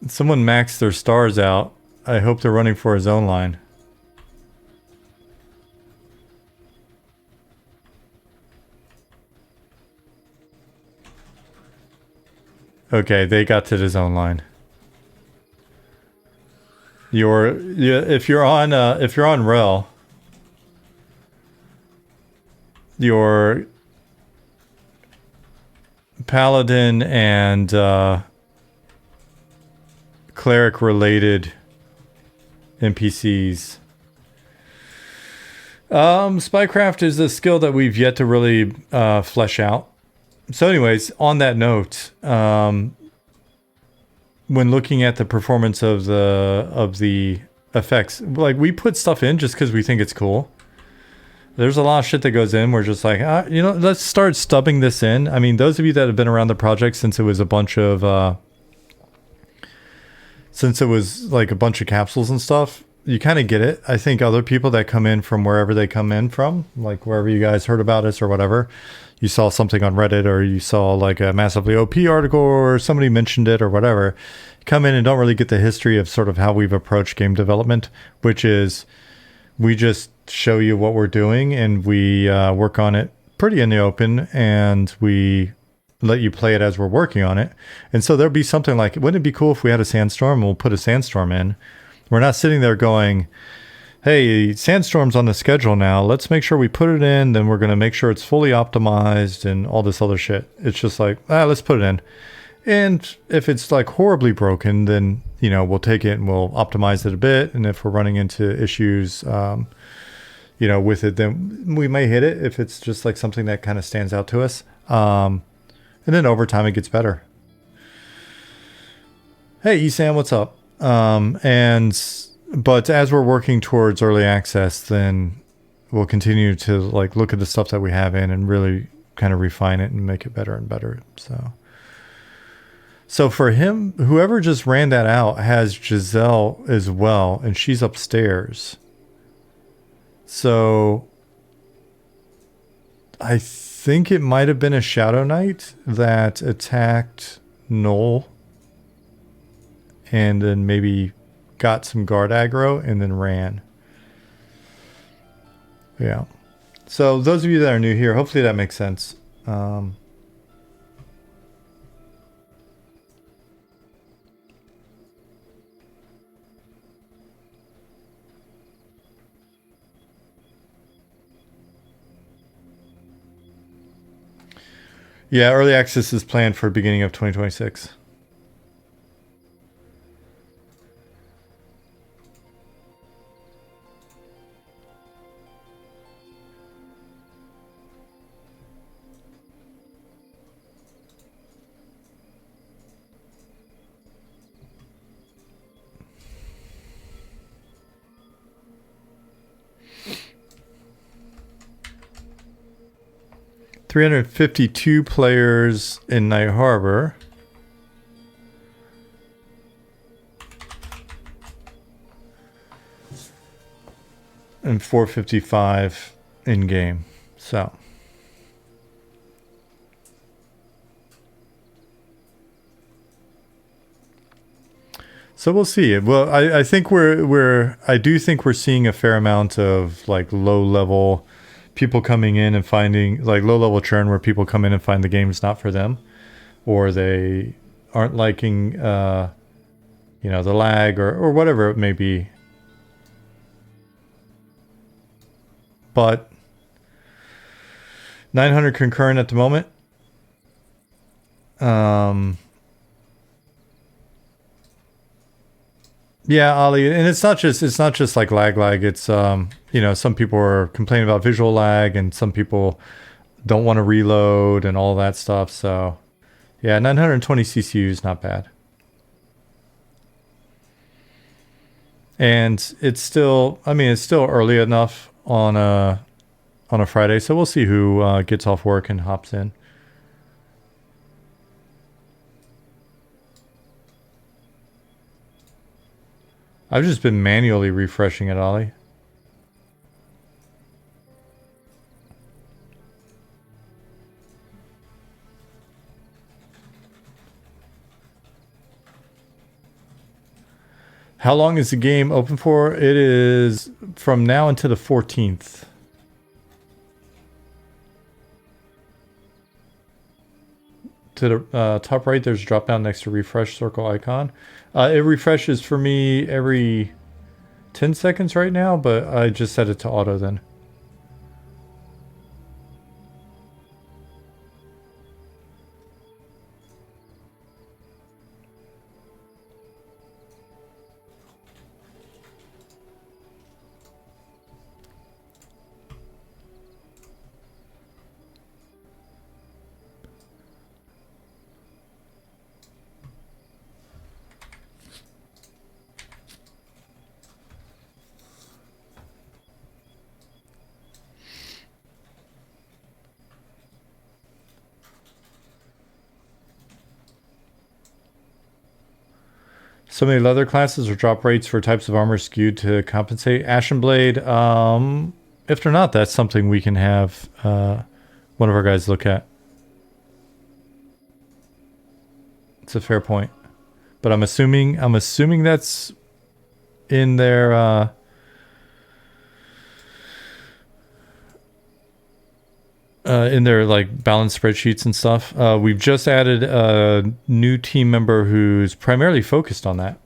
Someone maxed their stars out. I hope they're running for his own line. Okay, they got to the zone line. If you're on Rel, your paladin and cleric related NPCs. Spycraft is a skill that we've yet to really flesh out. So anyways, on that note, when looking at the performance of the effects, like, we put stuff in just because we think it's cool. There's a lot of shit that goes in. We're just like, you know, let's start stubbing this in. I mean, those of you that have been around the project since it was a bunch of capsules and stuff, you kind of get it. I think other people that come in from wherever they come in from, like wherever you guys heard about us or whatever, you saw something on Reddit or you saw like a massively OP article or somebody mentioned it or whatever, come in and don't really get the history of sort of how we've approached game development, which is we just show you what we're doing and we work on it pretty in the open and we let you play it as we're working on it. And so there'll be something like, wouldn't it be cool if we had a sandstorm? We'll put a sandstorm in. We're not sitting there going, hey, sandstorm's on the schedule now. Let's make sure we put it in. Then we're going to make sure it's fully optimized and all this other shit. It's just like, let's put it in. And if it's like horribly broken, then, you know, we'll take it and we'll optimize it a bit. And if we're running into issues, you know, with it, then we may hit it if it's just like something that kind of stands out to us. And then over time it gets better. Hey, Esam, what's up? But as we're working towards early access, then we'll continue to like look at the stuff that we have in and really kind of refine it and make it better and better. So for him, whoever just ran that out has Giselle as well, and she's upstairs. So I think it might have been a Shadow Knight that attacked Noel and then maybe got some guard aggro and then ran. Yeah. So those of you that are new here, hopefully that makes sense. Yeah, early access is planned for beginning of 2026. $352 players in Night Harbor. And 455 in game. So we'll see. Well, I think I do think we're seeing a fair amount of like low level people coming in and finding like low level churn where people come in and find the game's not for them, or they aren't liking, you know, the lag or whatever it may be. But 900 concurrent at the moment. Yeah, Ali, and it's not just like lag. It's you know, some people are complaining about visual lag and some people don't want to reload and all that stuff. So Yeah, 920 CCU is not bad. And it's still, I mean, it's still early enough on a Friday, so we'll see who gets off work and hops in. I've just been manually refreshing it, Ollie. How long is the game open for? It is from now until the 14th. To the top right, there's a drop down next to refresh circle icon. It refreshes for me every 10 seconds right now, but I just set it to auto then. So many leather classes or drop rates for types of armor skewed to compensate. Ashen Blade, if they're not, that's something we can have one of our guys look at. It's a fair point. But I'm assuming that's in their like balance spreadsheets and stuff. We've just added a new team member who's primarily focused on that.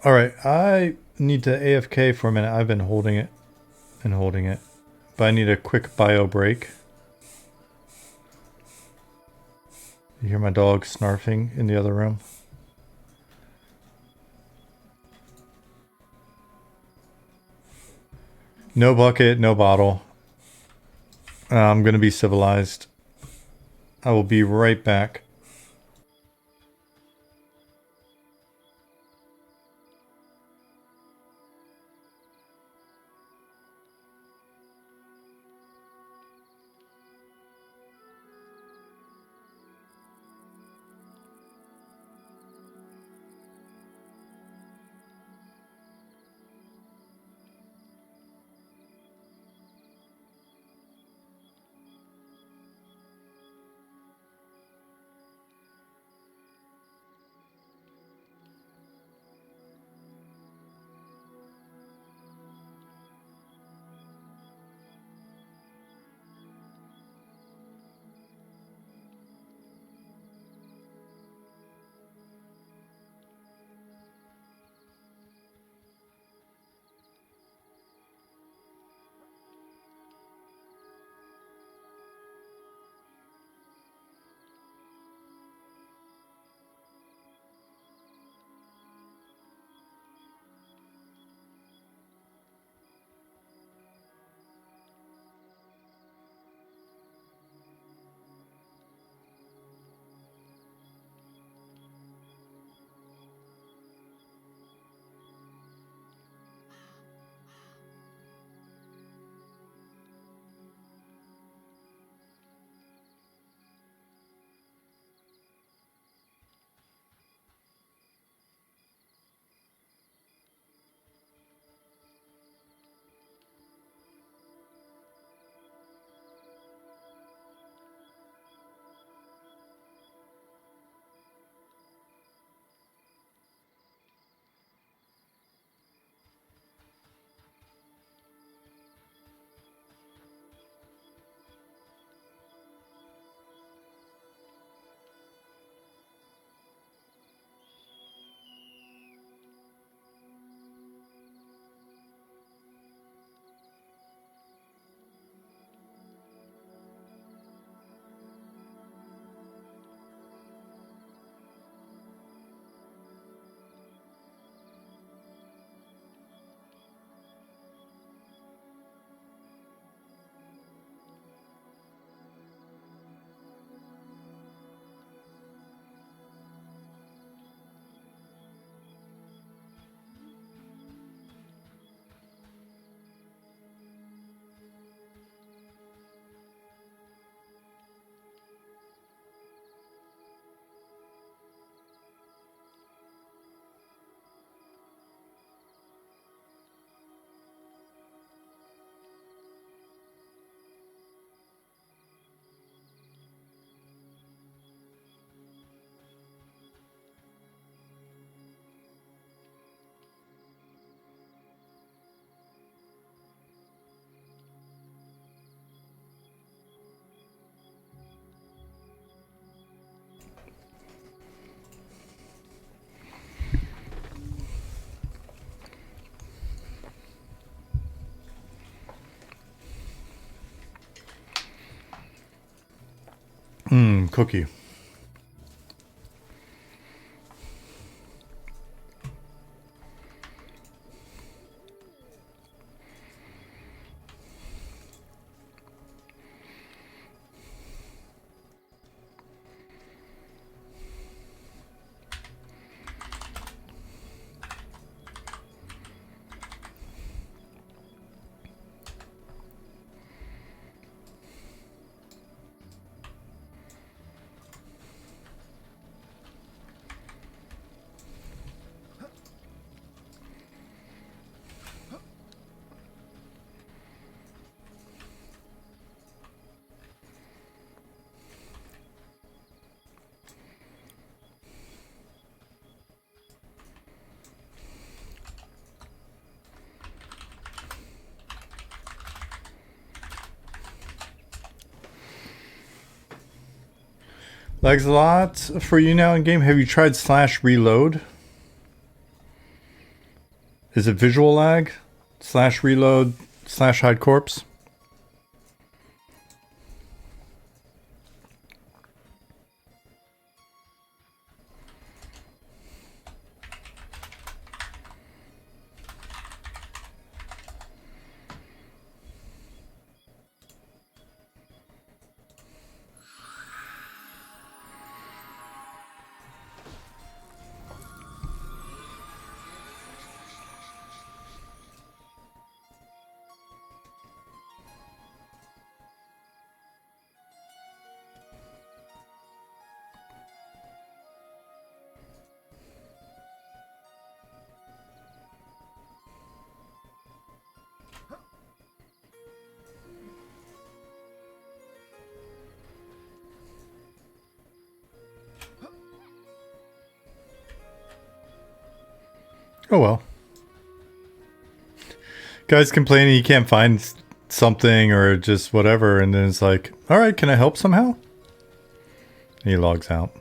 All right, I need to AFK for a minute. I've been holding it and holding it, but I need a quick bio break. You hear my dog snarfing in the other room? No bucket, no bottle. I'm going to be civilized. I will be right back. Cookie. Lags a lot for you now in game. Have you tried /reload? Is it visual lag? /reload /hide corpse? Oh well. Guy's complaining he can't find something or just whatever, and then it's like, alright, can I help somehow? And he logs out.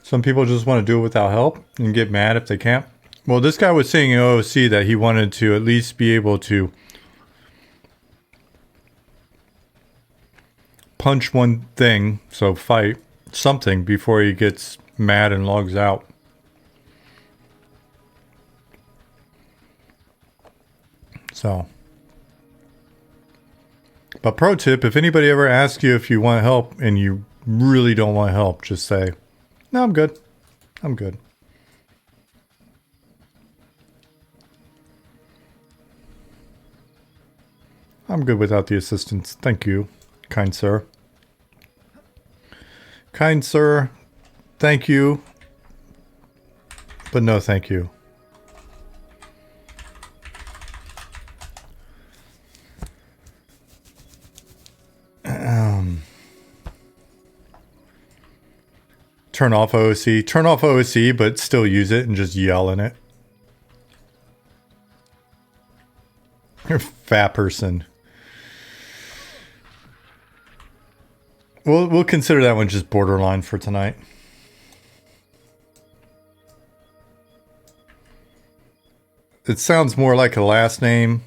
Some people just want to do it without help and get mad if they can't. Well, this guy was saying in OOC that he wanted to at least be able to punch one thing, so fight something before he gets mad and logs out. So, but pro tip, if anybody ever asks you if you want help and you really don't want help, just say, no, I'm good. I'm good. I'm good without the assistance. Thank you, kind sir. Kind sir, thank you. But no thank you. Turn off OOC. Turn off OOC, but still use it and just yell in it. You're a fat person. We'll consider that one just borderline for tonight. It sounds more like a last name.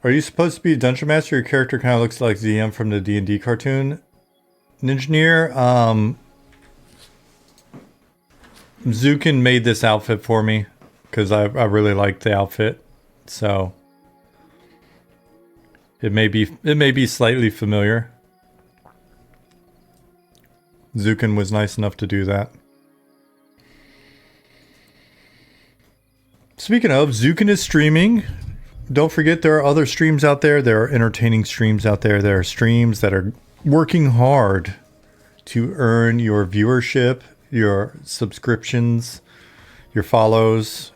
Are you supposed to be a dungeon master? Your character kind of looks like ZM from the D&D cartoon. Engineer, Zukin made this outfit for me because I really like the outfit. So it may be slightly familiar. Zukin was nice enough to do that. Speaking of, Zukin is streaming. Don't forget there are other streams out there. There are entertaining streams out there. There are streams that are working hard to earn your viewership, your subscriptions, your follows.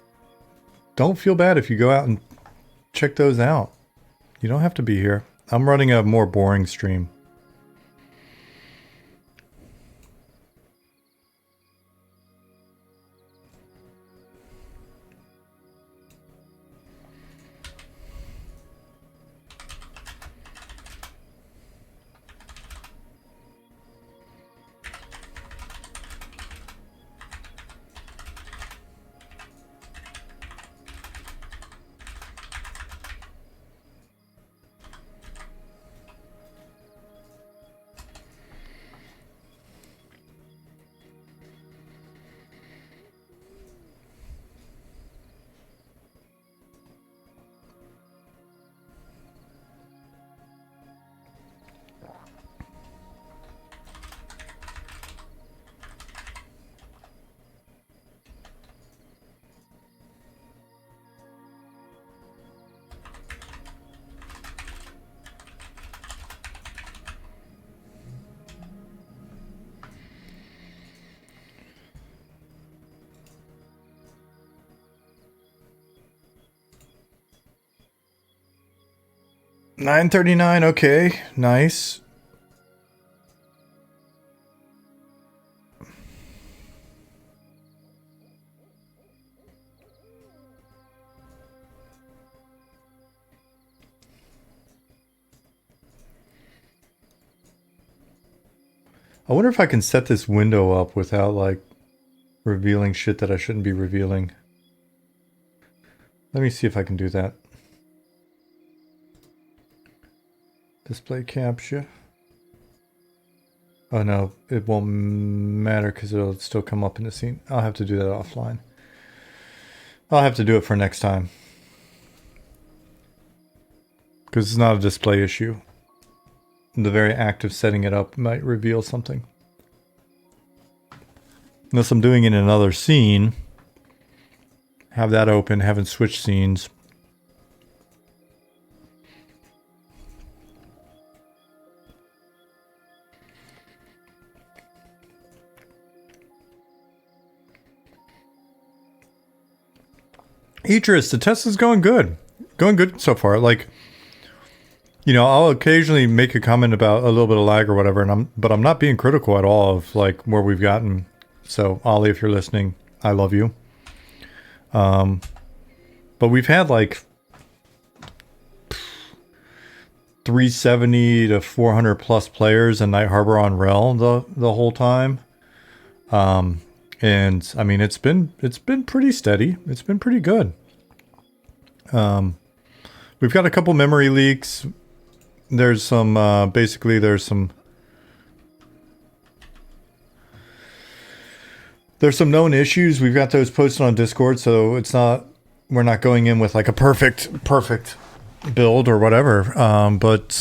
Don't feel bad if you go out and check those out. You don't have to be here. I'm running a more boring stream. 9:39. Okay, nice. I wonder if I can set this window up without like revealing shit that I shouldn't be revealing. Let me see if I can do that. Display capture. Oh no, it won't matter because it'll still come up in the scene. I'll have to do that offline. I'll have to do it for next time. Because it's not a display issue. The very act of setting it up might reveal something. Unless I'm doing it in another scene. Have that open, haven't switched scenes. Idris, the test is going good. Going good so far. Like, you know, I'll occasionally make a comment about a little bit of lag or whatever, and but I'm not being critical at all of like where we've gotten. So, Ollie, if you're listening, I love you. But we've had like 370 to 400 plus players in Night Harbor on Rel the whole time. And I mean, it's been pretty steady. It's been pretty good. We've got a couple memory leaks. There's some basically there's some known issues. We've got those posted on Discord, so we're not going in with like a perfect build or whatever. But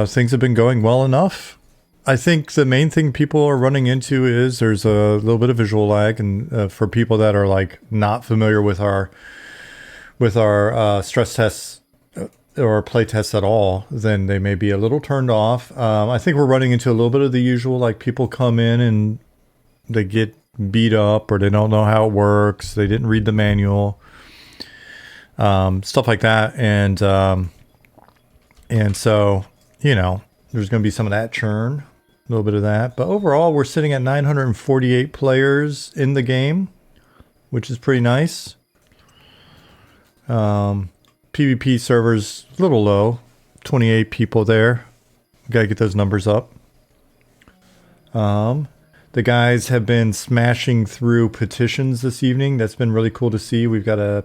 things have been going well enough. I think the main thing people are running into is there's a little bit of visual lag, and for people that are like not familiar with our stress tests or play tests at all, then they may be a little turned off. I think we're running into a little bit of the usual, like people come in and they get beat up or they don't know how it works. They didn't read the manual, stuff like that. And so, you know, there's going to be some of that churn, a little bit of that. But overall, we're sitting at 948 players in the game, which is pretty nice. PvP servers a little low, 28 people there. Gotta get those numbers up. The guys have been smashing through petitions this evening. That's been really cool to see. We've got a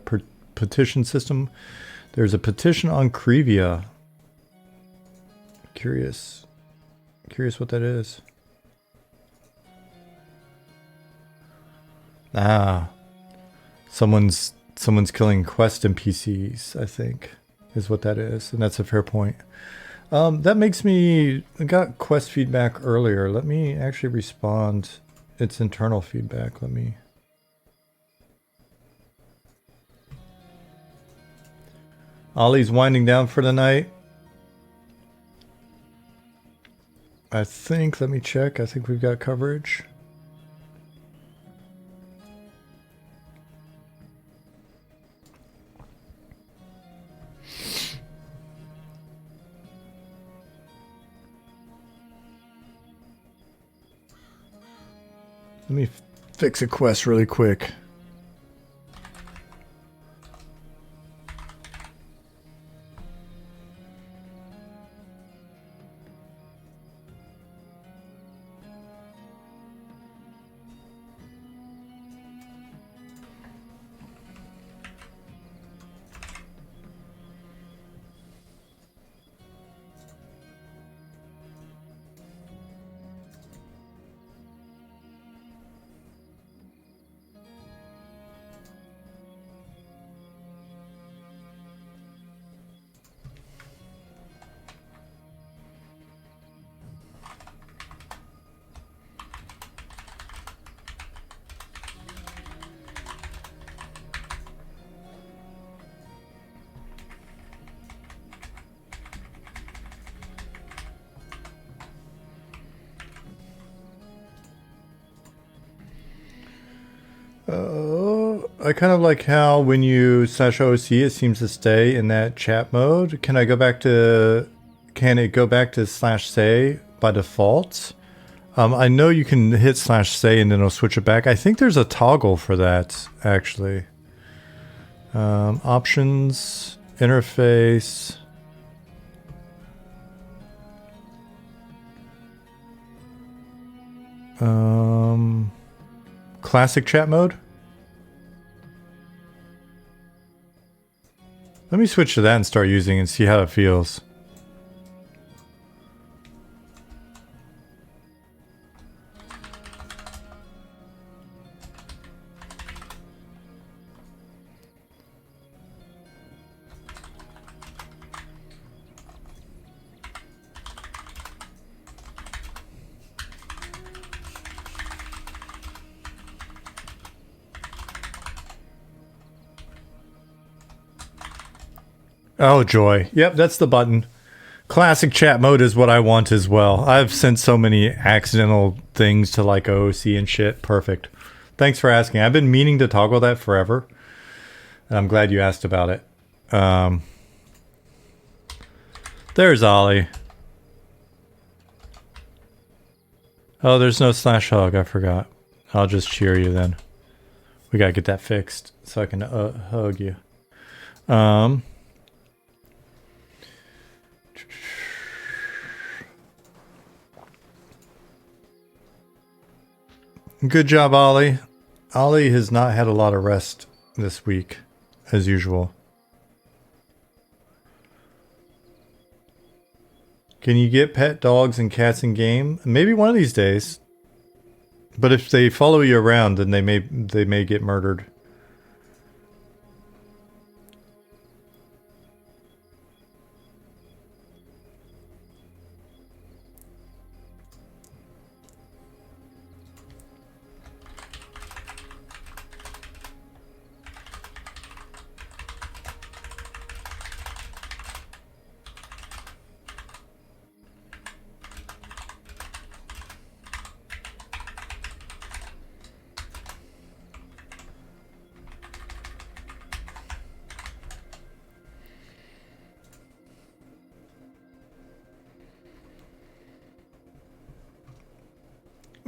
petition system. There's a petition on Krivia. Curious what that is. Someone's killing quest NPCs, I think, is what that is, and that's a fair point. That makes me... I got quest feedback earlier. Let me actually respond. It's internal feedback. Let me... Ollie's winding down for the night. I think... Let me check. I think we've got coverage. Let me fix a quest really quick. I kind of like how when you /OC, it seems to stay in that chat mode. Can I go back to? Can it go back to /say by default? I know you can hit /say and then it'll switch it back. I think there's a toggle for that actually. Options, interface. Classic chat mode. Let me switch to that and start using it and see how it feels. Oh, joy. Yep, that's the button. Classic chat mode is what I want as well. I've sent so many accidental things to like OOC and shit. Perfect. Thanks for asking. I've been meaning to toggle that forever. And I'm glad you asked about it. There's Ollie. Oh, there's no /hug. I forgot. I'll just cheer you then. We gotta get that fixed so I can hug you. Good job, Ollie. Ollie has not had a lot of rest this week, as usual. Can you get pet dogs and cats in game? Maybe one of these days. But if they follow you around, then they may get murdered.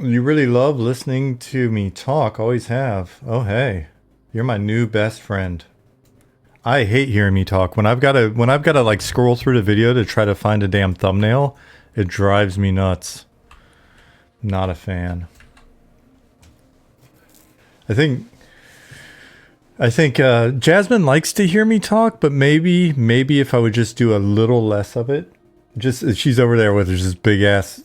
You really love listening to me talk. Always have. Oh, hey. You're my new best friend. I hate hearing me talk. When I've got to like scroll through the video to try to find a damn thumbnail, it drives me nuts. Not a fan. I think Jasmine likes to hear me talk, but maybe if I would just do a little less of it. Just she's over there with this big ass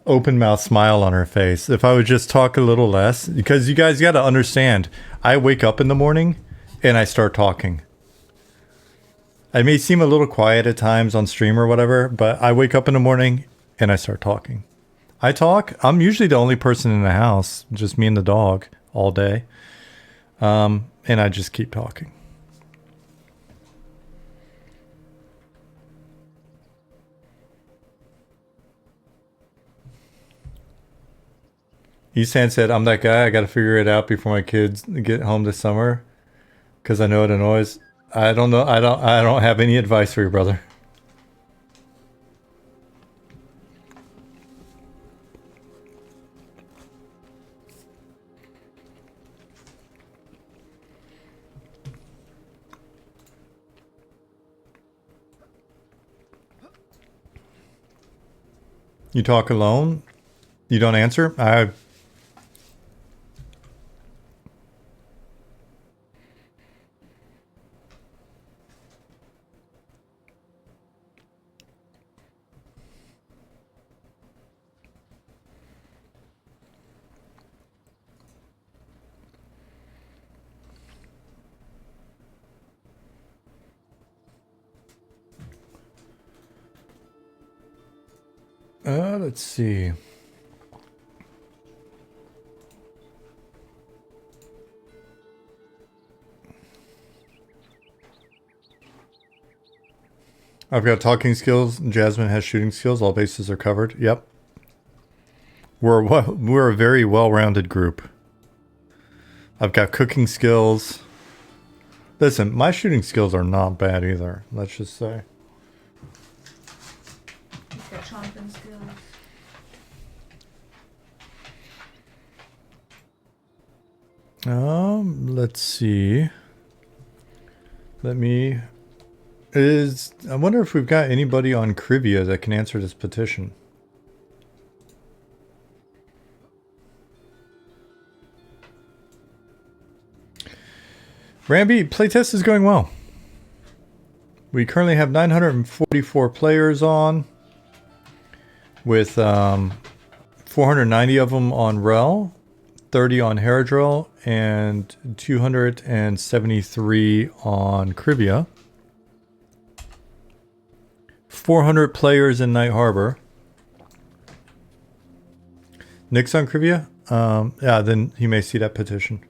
open mouth smile on her face. If I would just talk a little less, because you guys got to understand, I wake up in the morning and I start talking. I may seem a little quiet at times on stream or whatever, but I wake up in the morning and I start talking. I talk. I'm usually the only person in the house, just me and the dog all day. And I just keep talking. Easthand said, I'm that guy. I got to figure it out before my kids get home this summer because I know it annoys. I don't know. I don't have any advice for you, brother. You talk alone? You don't answer? Let's see. I've got talking skills. Jasmine has shooting skills. All bases are covered. Yep. We're a very well-rounded group. I've got cooking skills. Listen, my shooting skills are not bad either. Let's just say. He's got chomping skills. Let's see. I wonder if we've got anybody on Crivia that can answer this petition. Ramby, playtest is going well. We currently have 944 players on, with 490 of them on Rel, 30 on Haradrill, and 273 on Crivia. 400 players in Night Harbor. Nick's on Crivia? Yeah, then he may see that petition.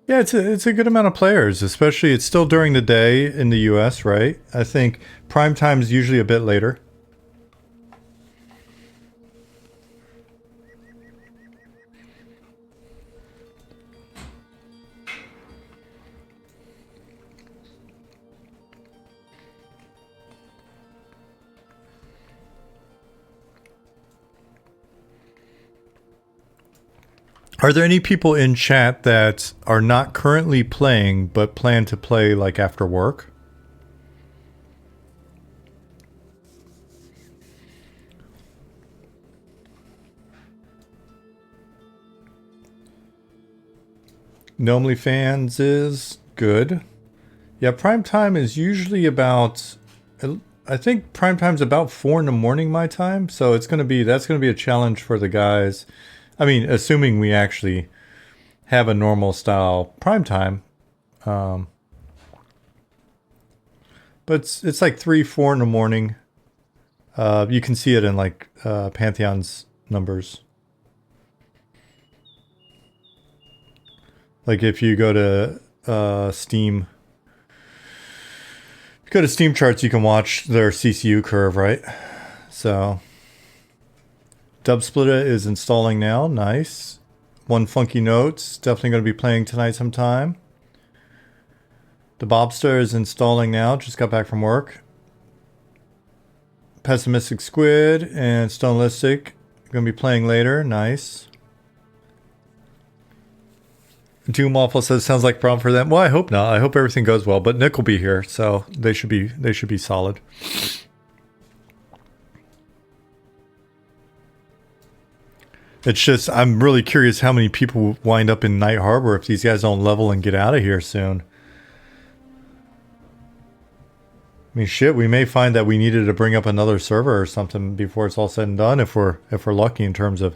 Yeah, it's a good amount of players, especially it's still during the day in the US, right? I think prime time is usually a bit later. Are there any people in chat that are not currently playing but plan to play like after work? Normally fans is good. Yeah, prime time is usually about, I think prime time's about 4 in the morning my time, so that's gonna be a challenge for the guys. I mean, assuming we actually have a normal style prime time. But it's like 3, 4 in the morning. You can see it in like Pantheon's numbers. Like if you go to Steam, if you go to Steam charts, you can watch their CCU curve, right? So Dub Splitter is installing now. Nice. One Funky Notes. Definitely going to be playing tonight sometime. The Bobster is installing now. Just got back from work. Pessimistic Squid and Stonelistic going to be playing later. Nice. Doom Awful says sounds like a problem for them. Well, I hope not. I hope everything goes well. But Nick will be here, so they should be solid. It's just, I'm really curious how many people wind up in Night Harbor if these guys don't level and get out of here soon. I mean, shit, we may find that we needed to bring up another server or something before it's all said and done if we're lucky in terms of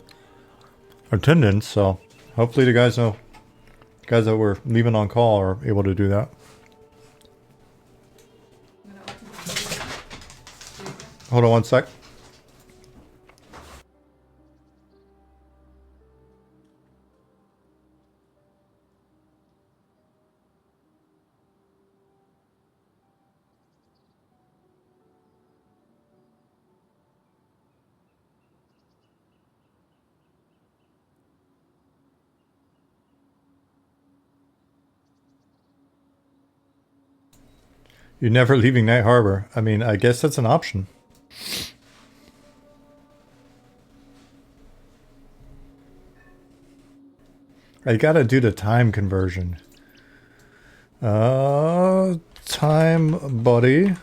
attendance. So hopefully the guys that were leaving on call are able to do that. Hold on one sec. You're never leaving Night Harbor. I mean, I guess that's an option. I gotta do the time conversion. Time body.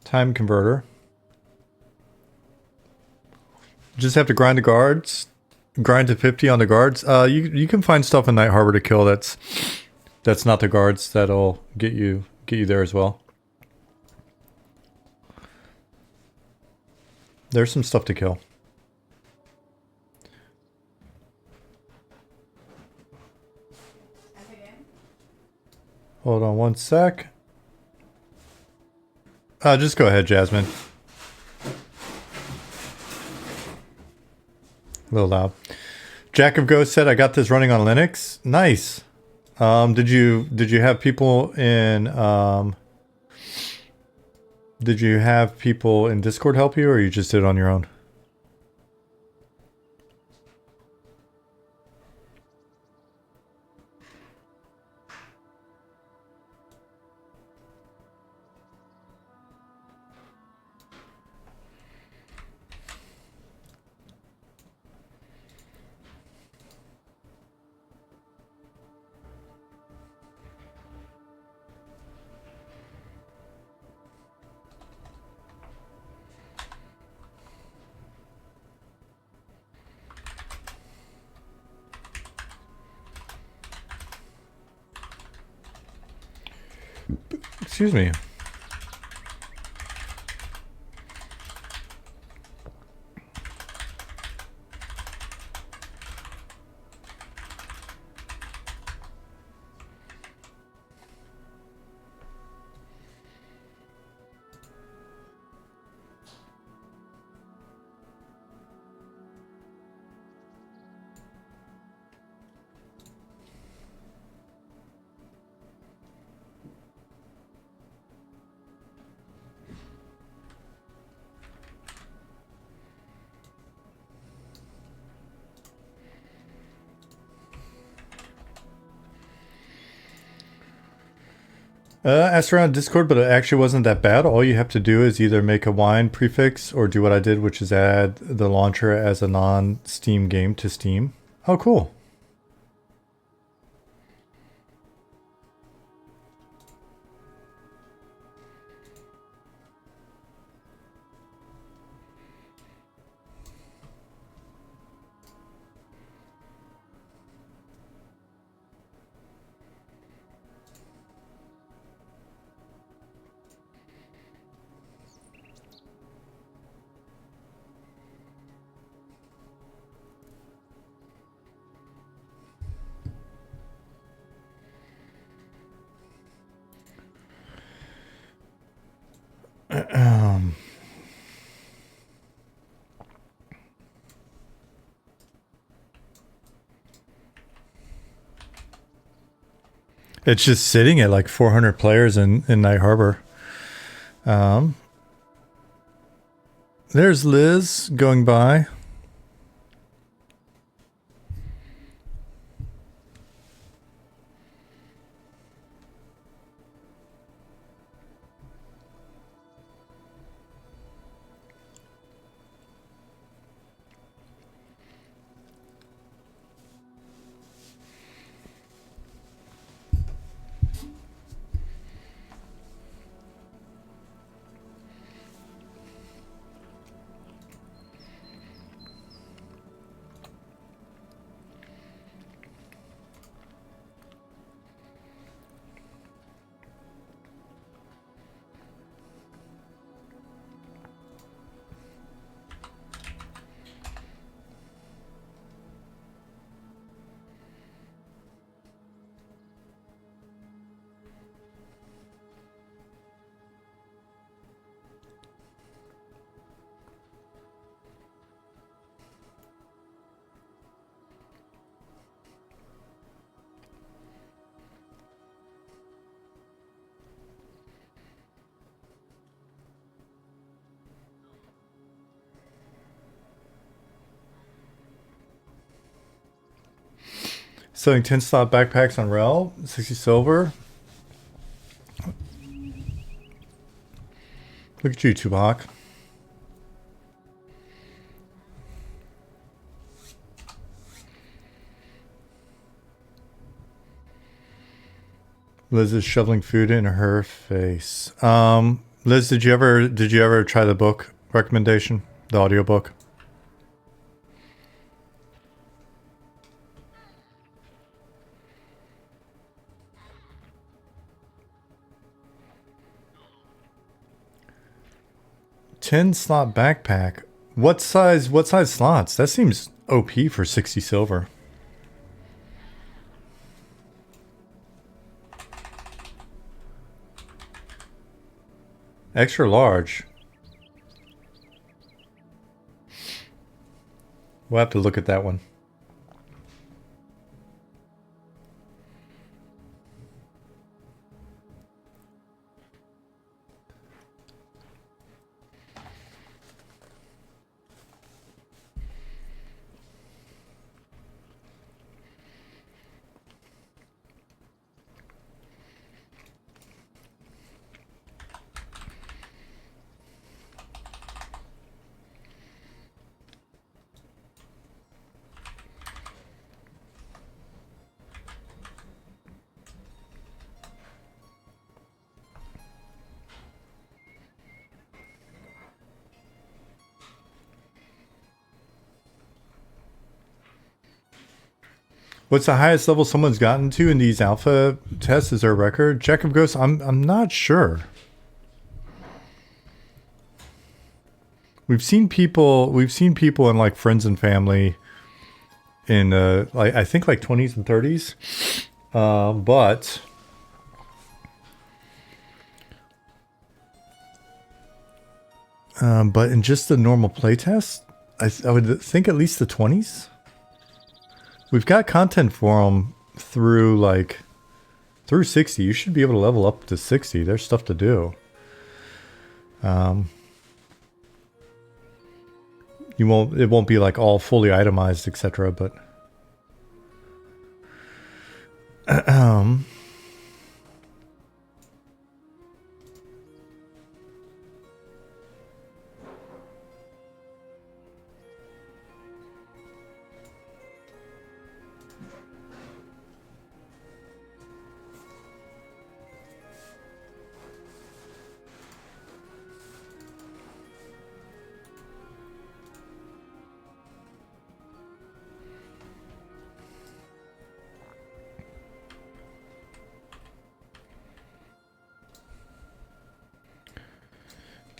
Time converter. Just have to grind the guards. Grind to 50 on the guards. You can find stuff in Night Harbor to kill that's not the guards that'll get you there as well. There's some stuff to kill. Hold on one sec. Just go ahead, Jasmine. A little loud. Jack of Ghosts said, "I got this running on Linux." Nice. Did you have people in did you have people in Discord help you, or you just did it on your own? Excuse me. Asked around Discord, but it actually wasn't that bad. All you have to do is either make a wine prefix or do what I did, which is add the launcher as a non-Steam game to Steam. Oh, cool. It's just sitting at like 400 players in Night Harbor. There's Liz going by. Selling 10 slot backpacks on Rel, 60 silver. Look at you, Tupac. Liz is shoveling food in her face. Liz, did you ever try the book recommendation, the audiobook? $10 slot backpack. What size slots? That seems OP for 60 silver. Extra large. We'll have to look at that one. What's the highest level someone's gotten to in these alpha tests? Is there a record? Jack of Ghosts? I'm not sure. We've seen people in like friends and family in like I think like 20s and 30s. But in just the normal playtest, I would think at least the 20s. We've got content for them through 60. You should be able to level up to 60. There's stuff to do. It won't be like all fully itemized, etc. But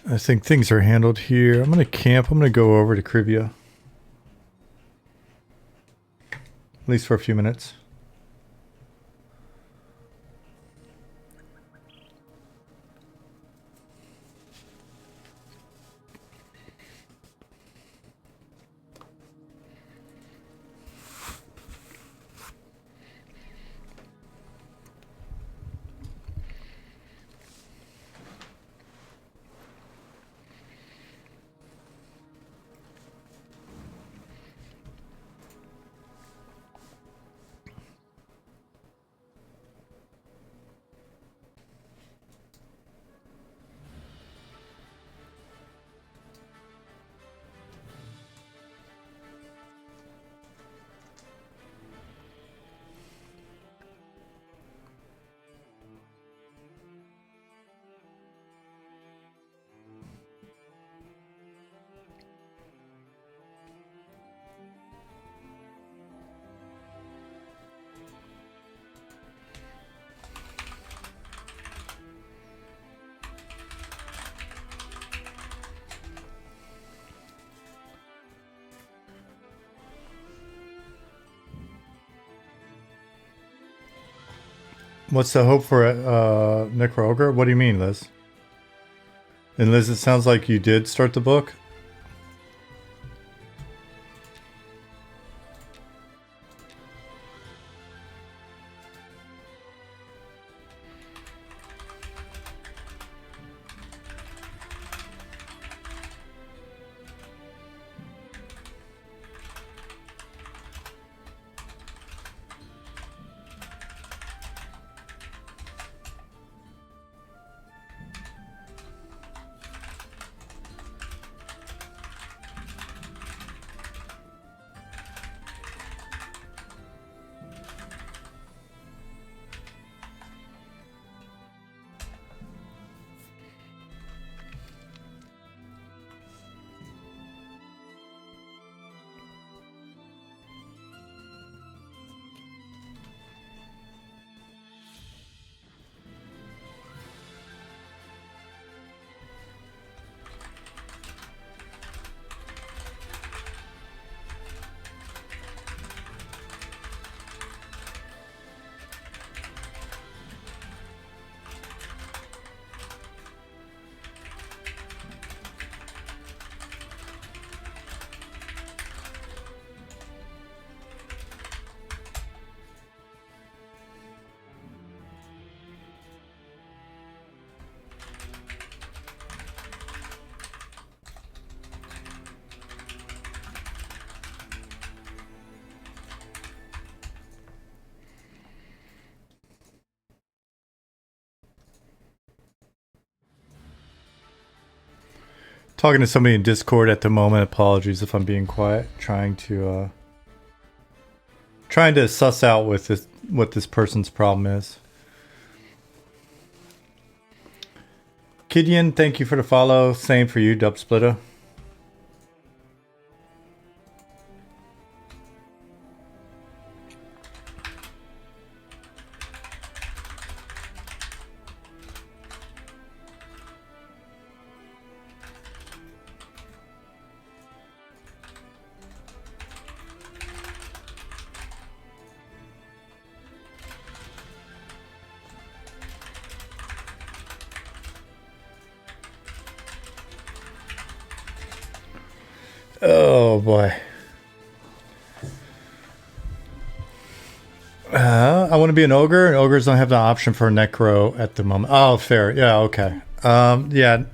I think things are handled here. I'm gonna camp. I'm gonna go over to Krivia. At least for a few minutes. What's the hope for Necro Ogre? What do you mean, Liz? And Liz, it sounds like you did start the book. Talking to somebody in Discord at the moment. Apologies if I'm being quiet. Trying to suss out with this what this person's problem is. Kidian, thank you for the follow. Same for you, Dub Splitter. Oh boy. I want to be an ogre, and ogres don't have the option for a necro at the moment. Oh, fair. Yeah, okay. Yeah.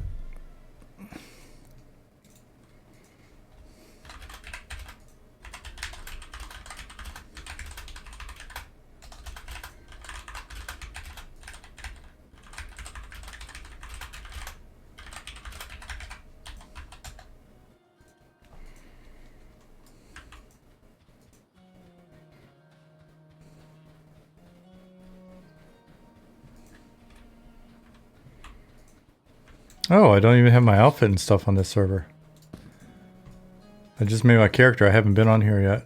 Oh, I don't even have my outfit and stuff on this server. I just made my character. I haven't been on here yet.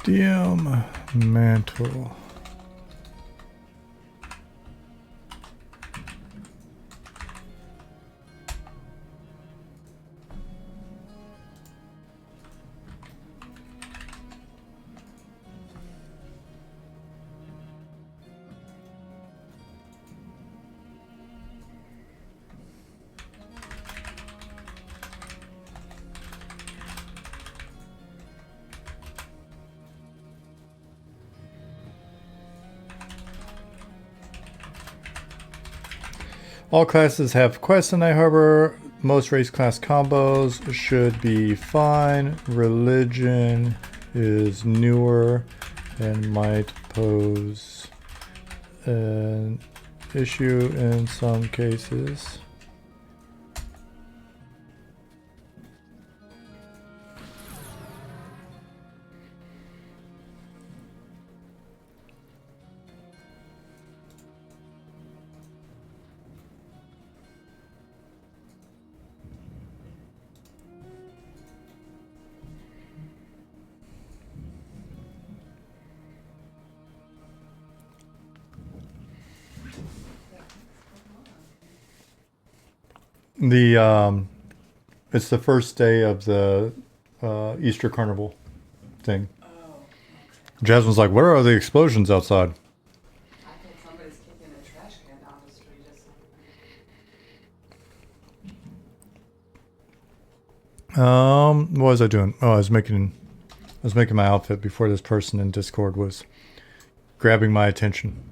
DM mantle. All classes have quests in Night Harbor. Most race class combos should be fine. Religion is newer and might pose an issue in some cases. It's the first day of the Easter Carnival thing. Oh, okay. Jasmine's like, "Where are the explosions outside?" I think somebody's kicking a trash can down the street or something. What was I doing? Oh, I was making my outfit before this person in Discord was grabbing my attention.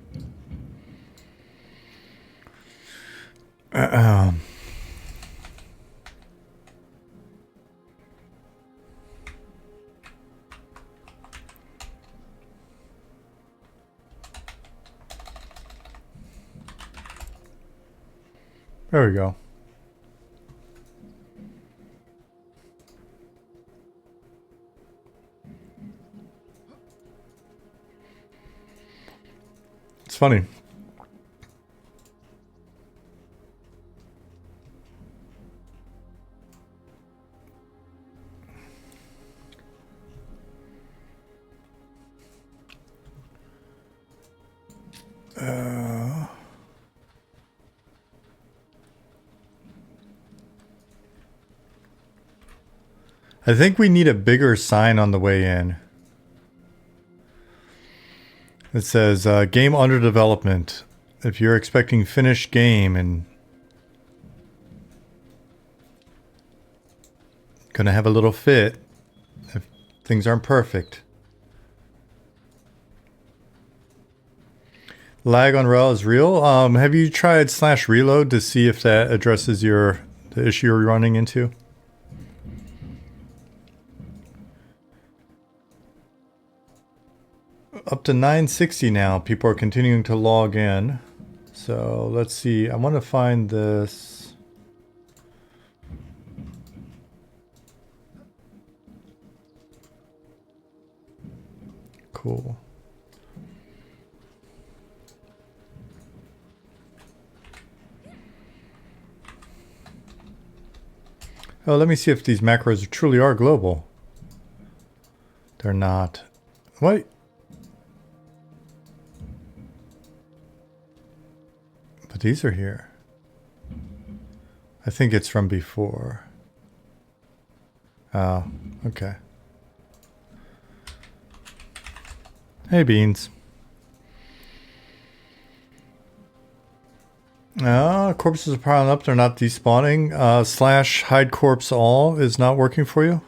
There we go. It's funny. I think we need a bigger sign on the way in. It says game under development. If you're expecting finished game and gonna have a little fit if things aren't perfect. Lag on rel is real. Have you tried /reload to see if that addresses the issue you're running into? Up to 960 now. People are continuing to log in. So let's see. I want to find this. Cool. Oh, let me see if these macros truly are global. They're not. What? But these are here. I think it's from before. Oh, okay. Hey, Beans. Corpses are piling up. They're not despawning. / hide corpse all is not working for you.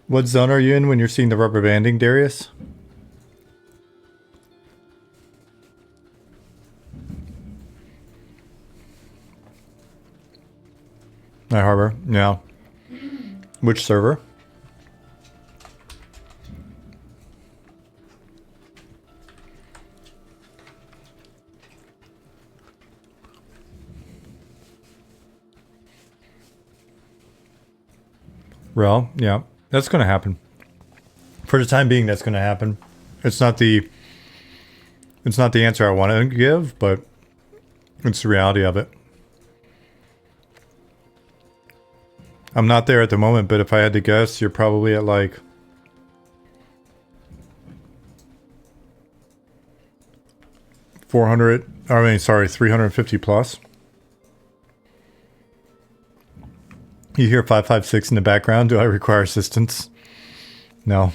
What zone are you in when you're seeing the rubber banding, Darius? Night Harbor, yeah. Which server? Rel, yeah. That's going to happen. For the time being, that's going to happen. It's not the answer I want to give, but it's the reality of it. I'm not there at the moment, but if I had to guess, you're probably at like 350 plus. You hear 556 in the background. Do I require assistance? No.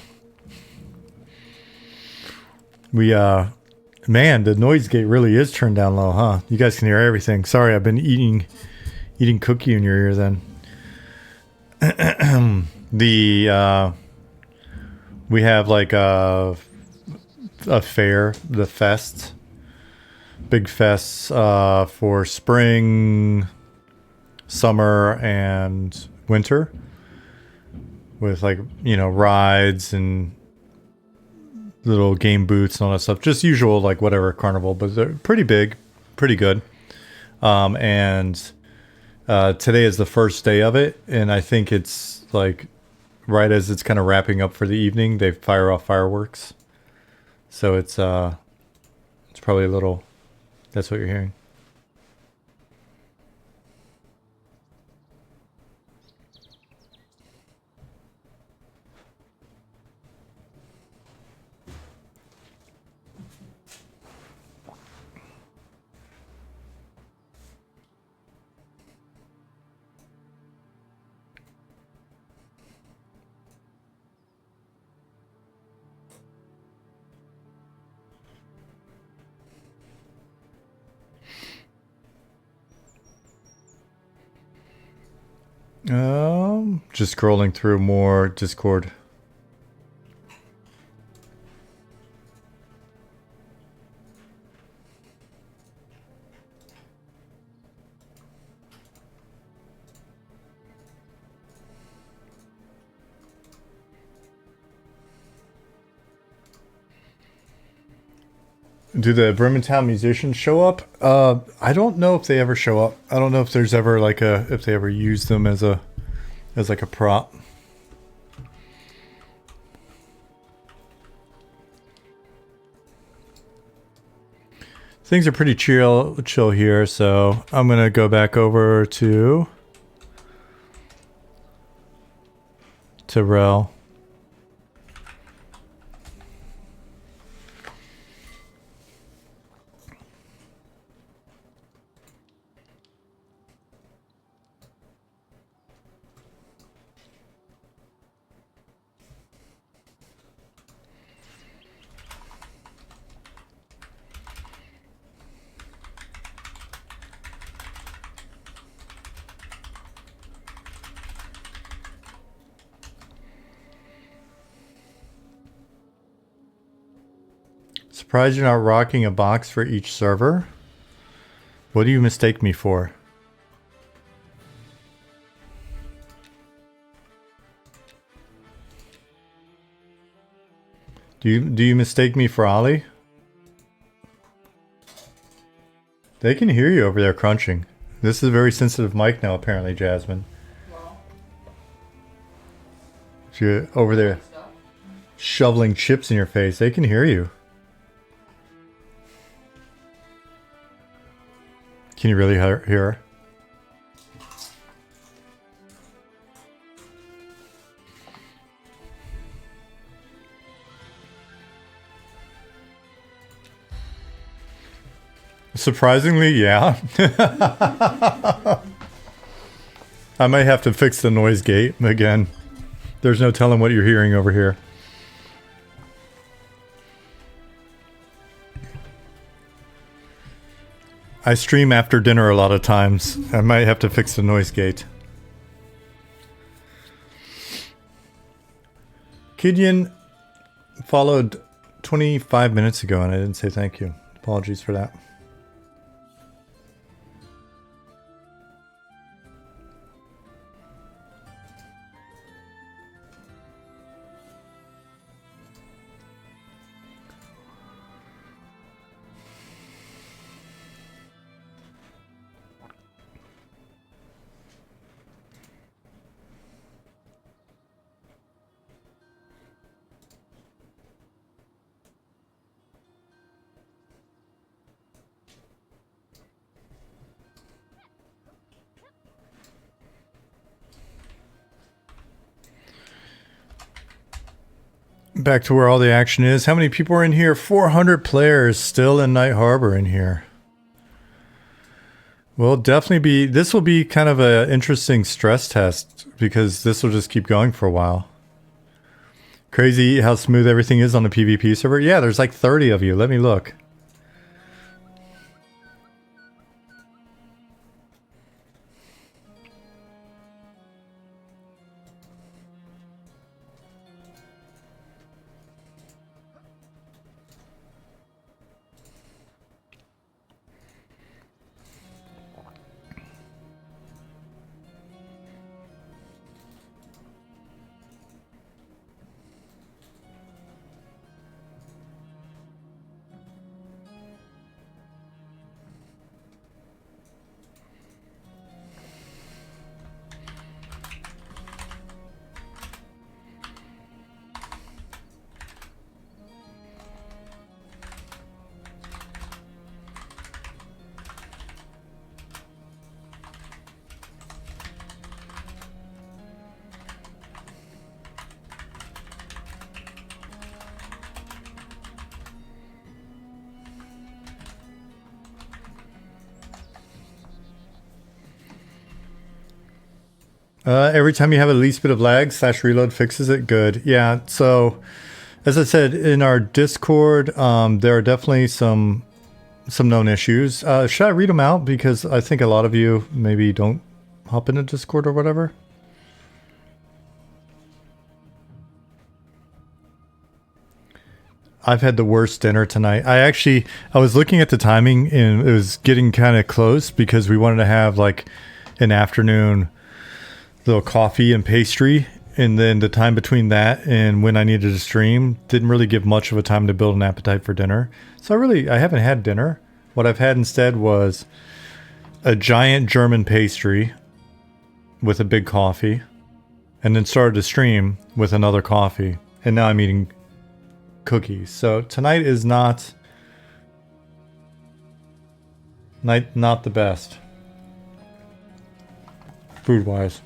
Man, the noise gate really is turned down low, huh? You guys can hear everything. Sorry, I've been eating cookie in your ear then. We have like a fair, the fest, big fests for spring, summer, and winter, with like, you know, rides and little game booths and all that stuff. Just usual, like whatever carnival, but they're pretty big, pretty good. And today is the first day of it, and I think it's like right as it's kind of wrapping up for the evening, they fire off fireworks. So it's probably a little. That's what you're hearing. Just scrolling through more Discord. Do the Birmingham musicians show up? I don't know if they ever show up. I don't know if there's ever like if they ever use them as like a prop. Things are pretty chill here, so I'm gonna go back over to Rel. Surprised you're not rocking a box for each server? What do you mistake me for? Do you mistake me for Ollie? They can hear you over there crunching. This is a very sensitive mic now, apparently, Jasmine. Well, If you're over there stuff. shoveling chips in your face, they can hear you. Can you really hear her? Surprisingly, yeah. I might have to fix the noise gate again. There's no telling what you're hearing over here. I stream after dinner a lot of times. I might have to fix the noise gate. Kidian followed 25 minutes ago and I didn't say thank you. Apologies for that. Back to where all the action is. How many people are in here? 400 players still in Night Harbor in here. Well, definitely be... This will be kind of an interesting stress test because this will just keep going for a while. Crazy how smooth everything is on the PvP server. Yeah, there's like 30 of you. Let me look. Every time you have a least bit of lag, /reload fixes it. Good. Yeah. So, as I said in our Discord, there are definitely some known issues. Should I read them out? Because I think a lot of you maybe don't hop into Discord or whatever. I've had the worst dinner tonight. I was looking at the timing and it was getting kind of close because we wanted to have like an afternoon little coffee and pastry. And then the time between that and when I needed to stream didn't really give much of a time to build an appetite for dinner. So I haven't had dinner. What I've had instead was a giant German pastry with a big coffee, and then started to stream with another coffee. And now I'm eating cookies. So tonight is not the best food wise.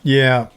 Yeah.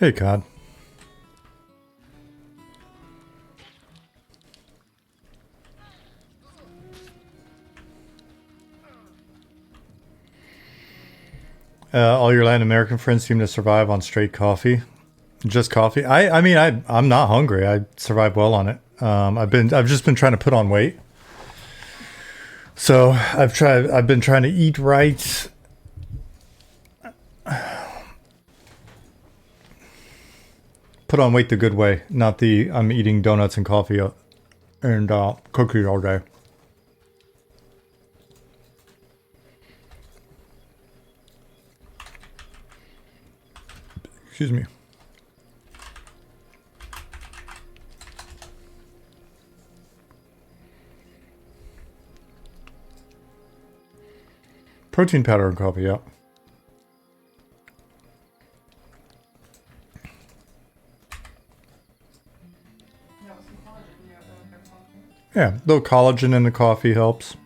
Hey, God. All your Latin American friends seem to survive on straight coffee. Just coffee. I'm not hungry. I survive well on it. I've just been trying to put on weight. So I've been trying to eat right. Put on weight the good way, not the I'm eating donuts and coffee and cookies all day. Excuse me. Protein powder and coffee, yeah. Yeah, a little collagen in the coffee helps.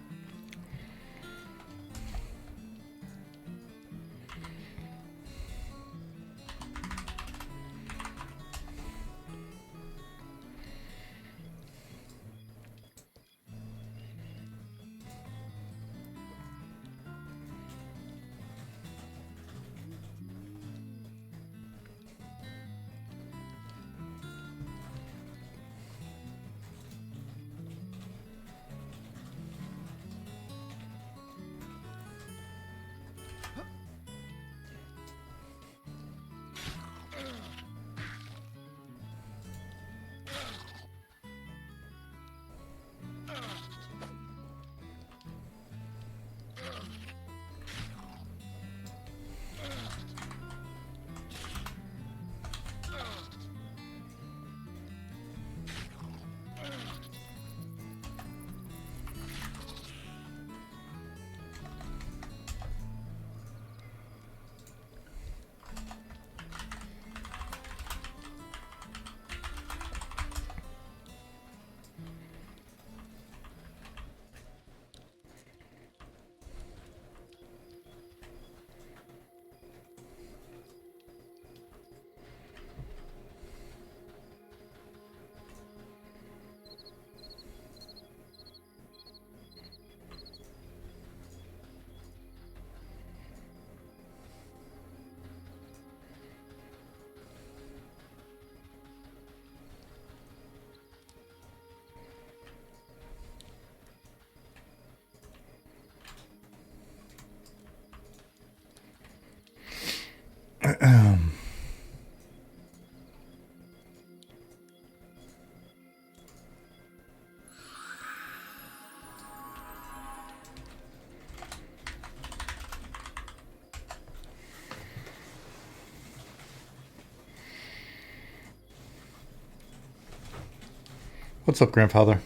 What's up, grandfather?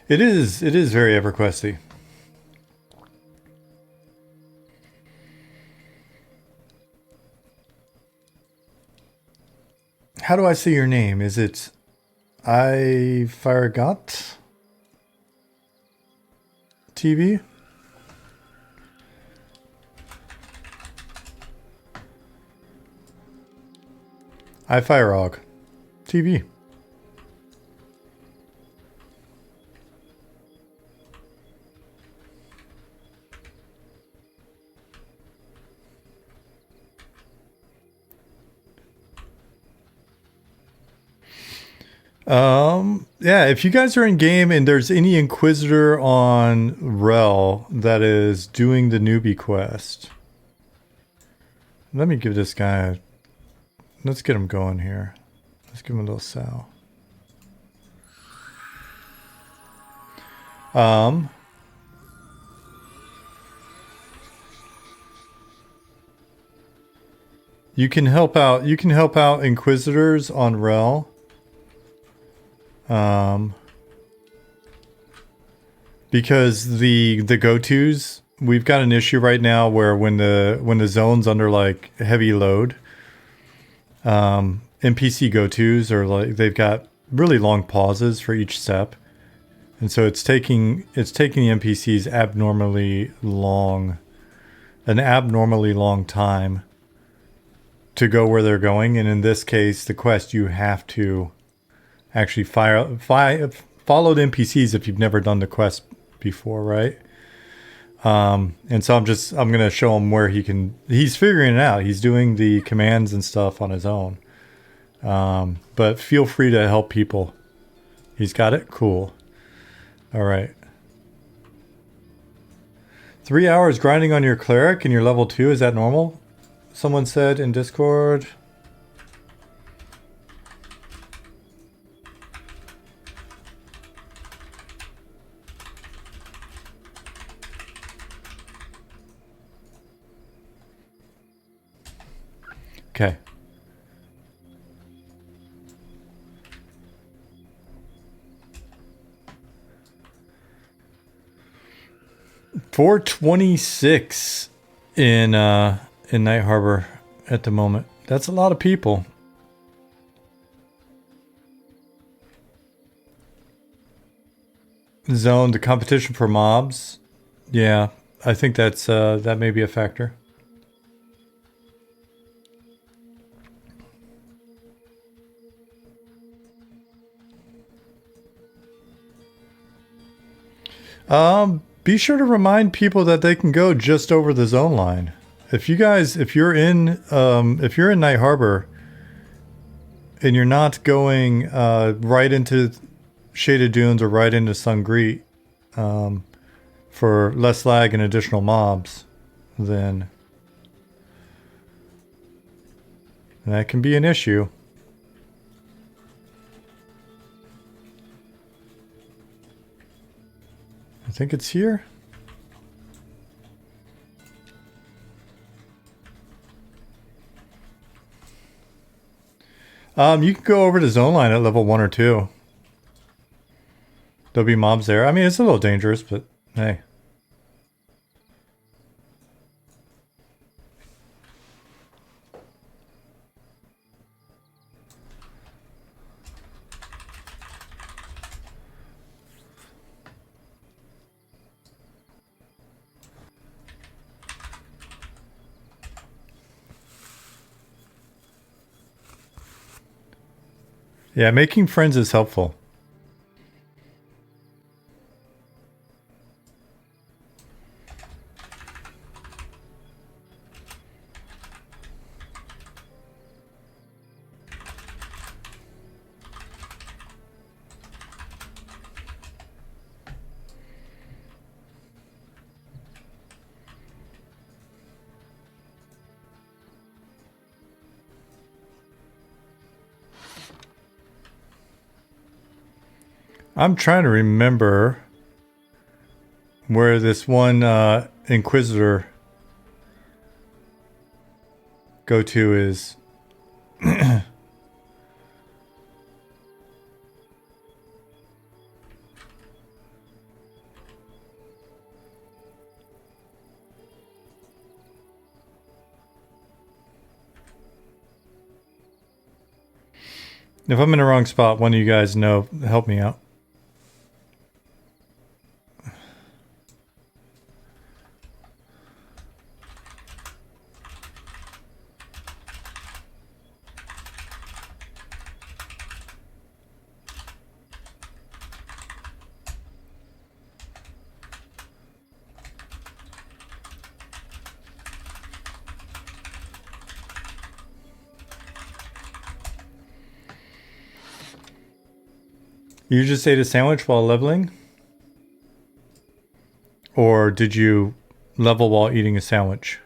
It is very EverQuesty. How do I say your name? Is it I Firegot TV? I Firog TV. Yeah, if you guys are in game and there's any Inquisitor on Rel that is doing the newbie quest, let me give this guy let's get him going here. Let's give him a little sow. You can help out Inquisitors on Rel. Because the go-tos, we've got an issue right now where when the zone's under like heavy load, NPC go-tos are like they've got really long pauses for each step, and so it's taking the NPCs an abnormally long time to go where they're going. And in this case, the quest, you have to actually follow the NPCs if you've never done the quest before, right? And so I'm going to show him where he's figuring it out. He's doing the commands and stuff on his own. But feel free to help people. He's got it? Cool. All right. 3 hours grinding on your cleric and you're level 2. Is that normal? Someone said in Discord. Okay. $426 in Night Harbor at the moment. That's a lot of people. Zone, the competition for mobs. Yeah, I think that's that may be a factor. Be sure to remind people that they can go just over the zone line. If you're in Night Harbor and you're not going right into Shaded Dunes or right into Sungreet for less lag and additional mobs, then that can be an issue. I think it's here. You can go over to zone line at level 1 or 2. There'll be mobs there. I mean, it's a little dangerous, but hey. Yeah, making friends is helpful. I'm trying to remember where this one Inquisitor go-to is. If I'm in the wrong spot, one of you guys know, help me out. You just ate a sandwich while leveling? Or did you level while eating a sandwich?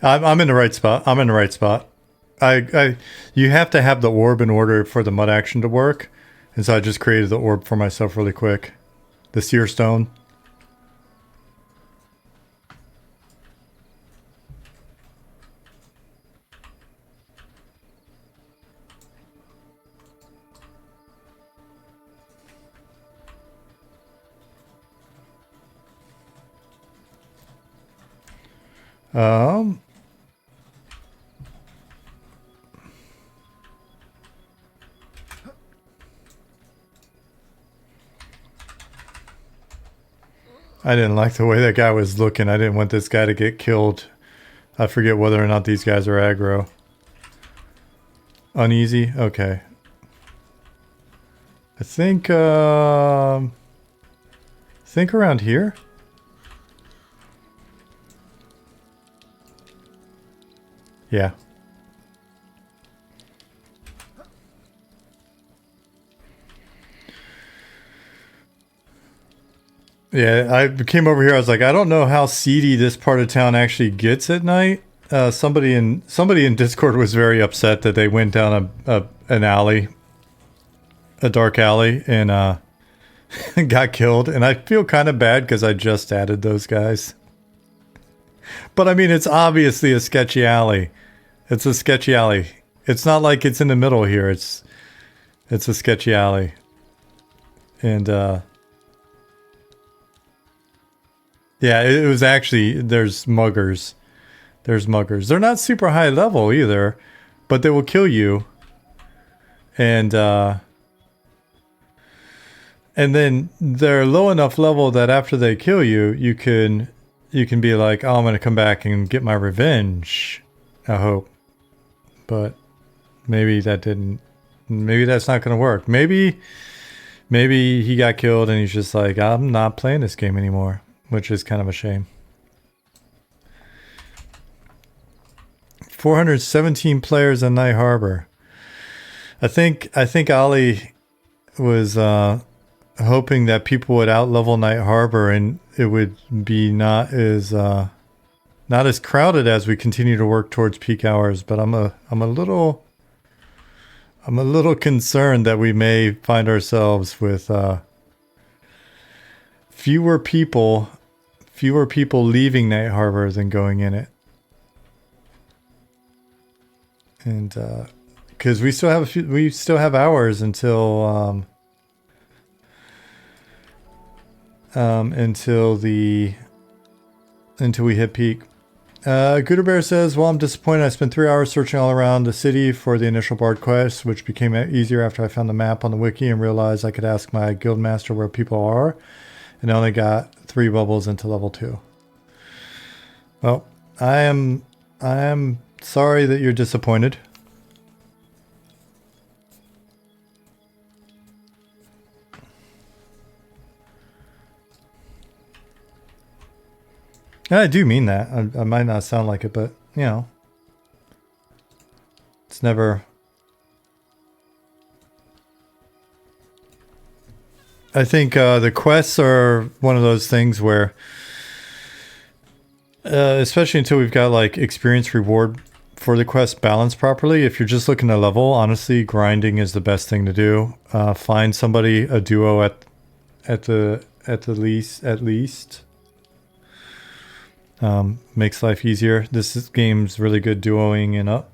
I'm in the right spot. I'm in the right spot. You have to have the orb in order for the mud action to work. And so I just created the orb for myself really quick. The seer stone. I didn't like the way that guy was looking. I didn't want this guy to get killed. I forget whether or not these guys are aggro. Uneasy? Okay. I think around here? Yeah. Yeah, I came over here. I was like, I don't know how seedy this part of town actually gets at night. Somebody in Discord was very upset that they went down an alley, a dark alley, and got killed. And I feel kind of bad because I just added those guys. But I mean, it's obviously a sketchy alley. It's a sketchy alley. It's not like it's in the middle here. It's a sketchy alley, and yeah, it was actually, there's muggers. There's muggers. They're not super high level either, but they will kill you. And then they're low enough level that after they kill you, you can be like, oh, I'm going to come back and get my revenge. I hope. But maybe that's not going to work. Maybe he got killed and he's just like, I'm not playing this game anymore. Which is kind of a shame. 417 players in Night Harbor. I think Ali was hoping that people would outlevel Night Harbor and it would be not as crowded as we continue to work towards peak hours. But I'm a little concerned that we may find ourselves with fewer people leaving Night Harbor than going in it. And because we still have hours until the until we hit peak. Gooder Bear says, well, I'm disappointed. I spent 3 hours searching all around the city for the initial Bard quest, which became easier after I found the map on the wiki and realized I could ask my guild master where people are, and I only got 3 bubbles into level 2. Well, I am sorry that you're disappointed. I do mean that. I might not sound like it, but, you know. It's never... I think the quests are one of those things where... especially until we've got, like, experience reward for the quest balanced properly. If you're just looking to level, honestly, grinding is the best thing to do. Find somebody, a duo at the least. Makes life easier. This game's really good duoing and up.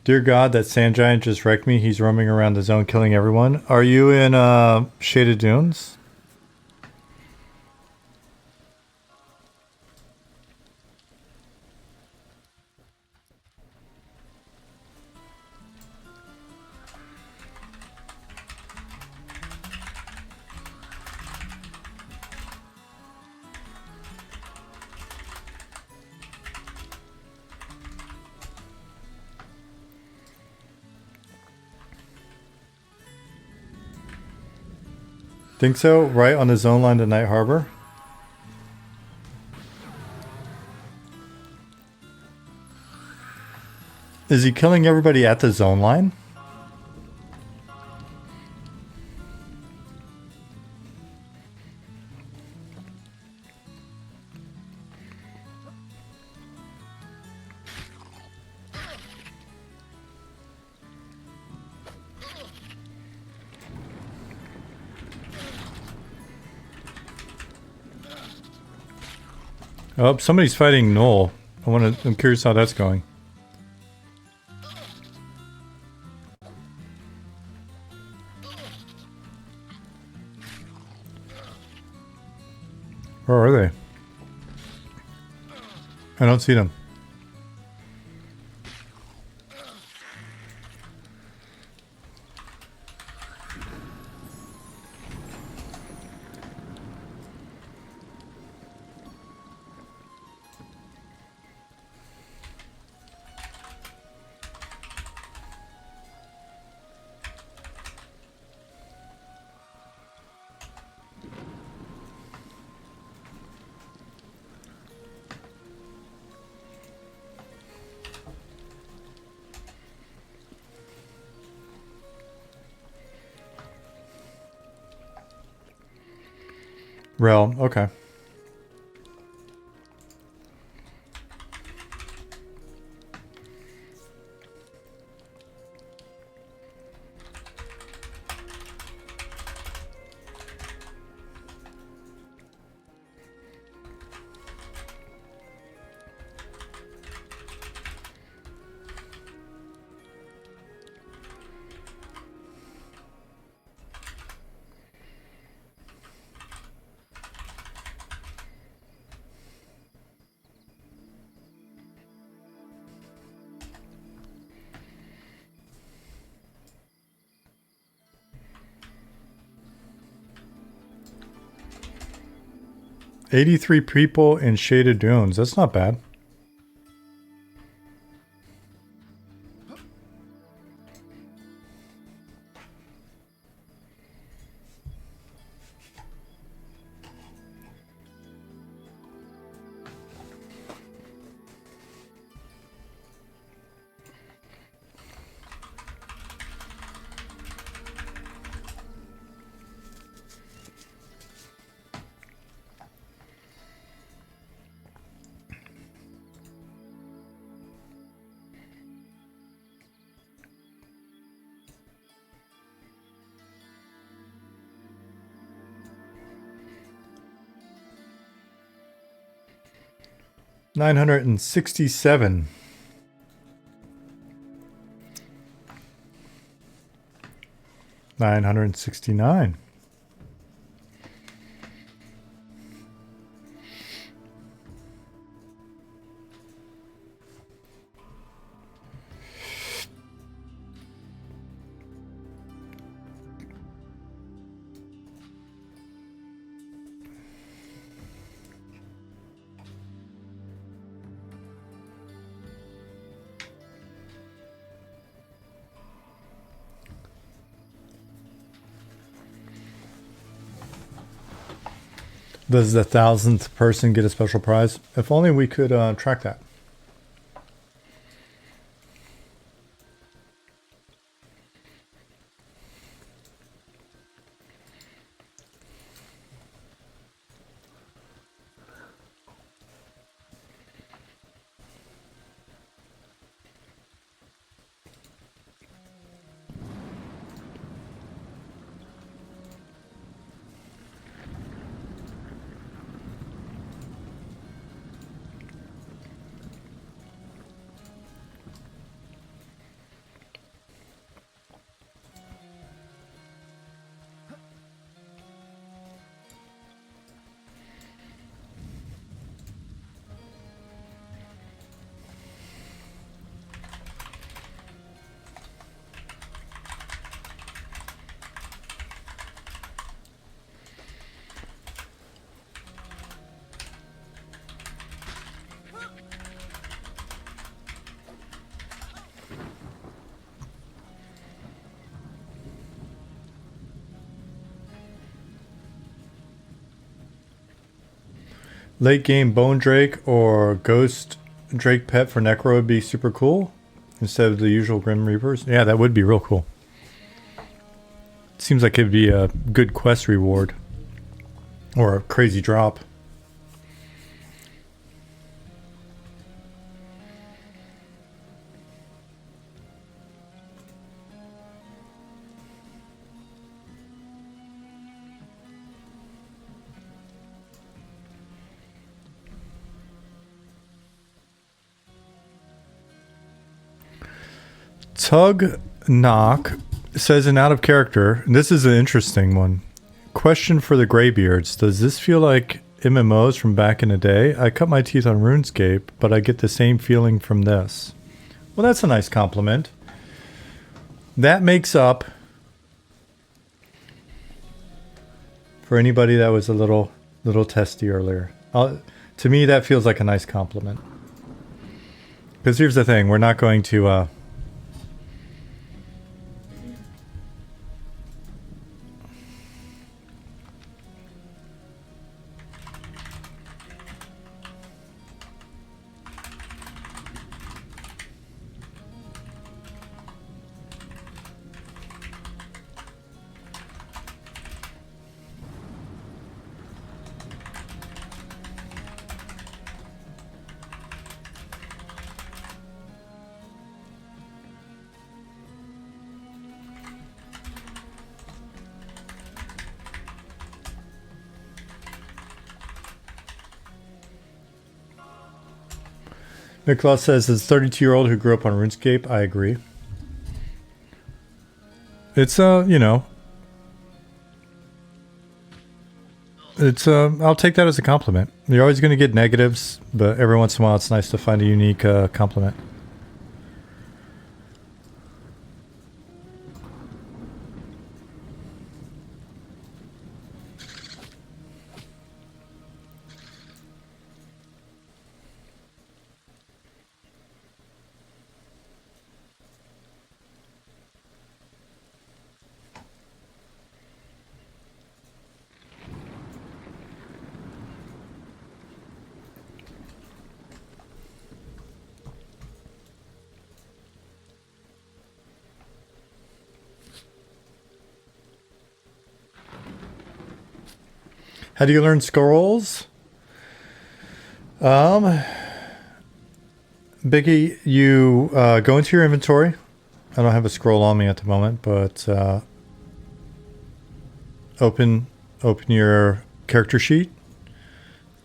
Dear God, that sand giant just wrecked me. He's roaming around the zone killing everyone. Are you in Shaded Dunes? Think so? Right on the zone line to Night Harbor? Is he killing everybody at the zone line? Oh, somebody's fighting Noel. I'm curious how that's going. Where are they? I don't see them. Rel, okay. 83 people in shaded dunes. That's not bad. $967. $969. Does the 1,000th person get a special prize? If only we could track that. Late game Bone Drake or Ghost Drake pet for Necro would be super cool instead of the usual Grim Reapers. Yeah, that would be real cool. Seems like it'd be a good quest reward or a crazy drop. Tug Knock says an out of character. This is an interesting one. Question for the Greybeards. Does this feel like MMOs from back in the day? I cut my teeth on RuneScape, but I get the same feeling from this. Well, that's a nice compliment. That makes up for anybody that was a little testy earlier. To me, that feels like a nice compliment. Because here's the thing. We're not going to... Nicholas says, as a 32-year-old who grew up on RuneScape, I agree. It's, you know... It's, I'll take that as a compliment. You're always going to get negatives, but every once in a while it's nice to find a unique compliment. How do you learn scrolls? Biggie, you go into your inventory. I don't have a scroll on me at the moment, but open your character sheet.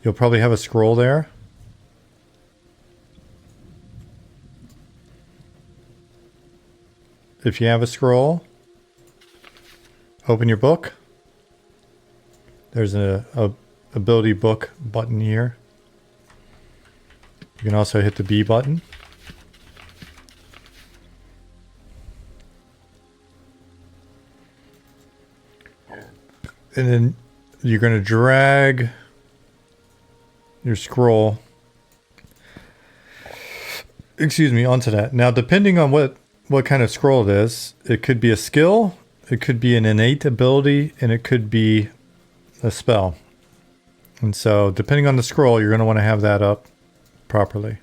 You'll probably have a scroll there. If you have a scroll, open your book. There's a ability book button here. You can also hit the B button. And then you're going to drag your scroll, onto that. Now, depending on what kind of scroll it is, it could be a skill, it could be an innate ability, and it could be a spell. And so, depending on the scroll, you're going to want to have that up properly.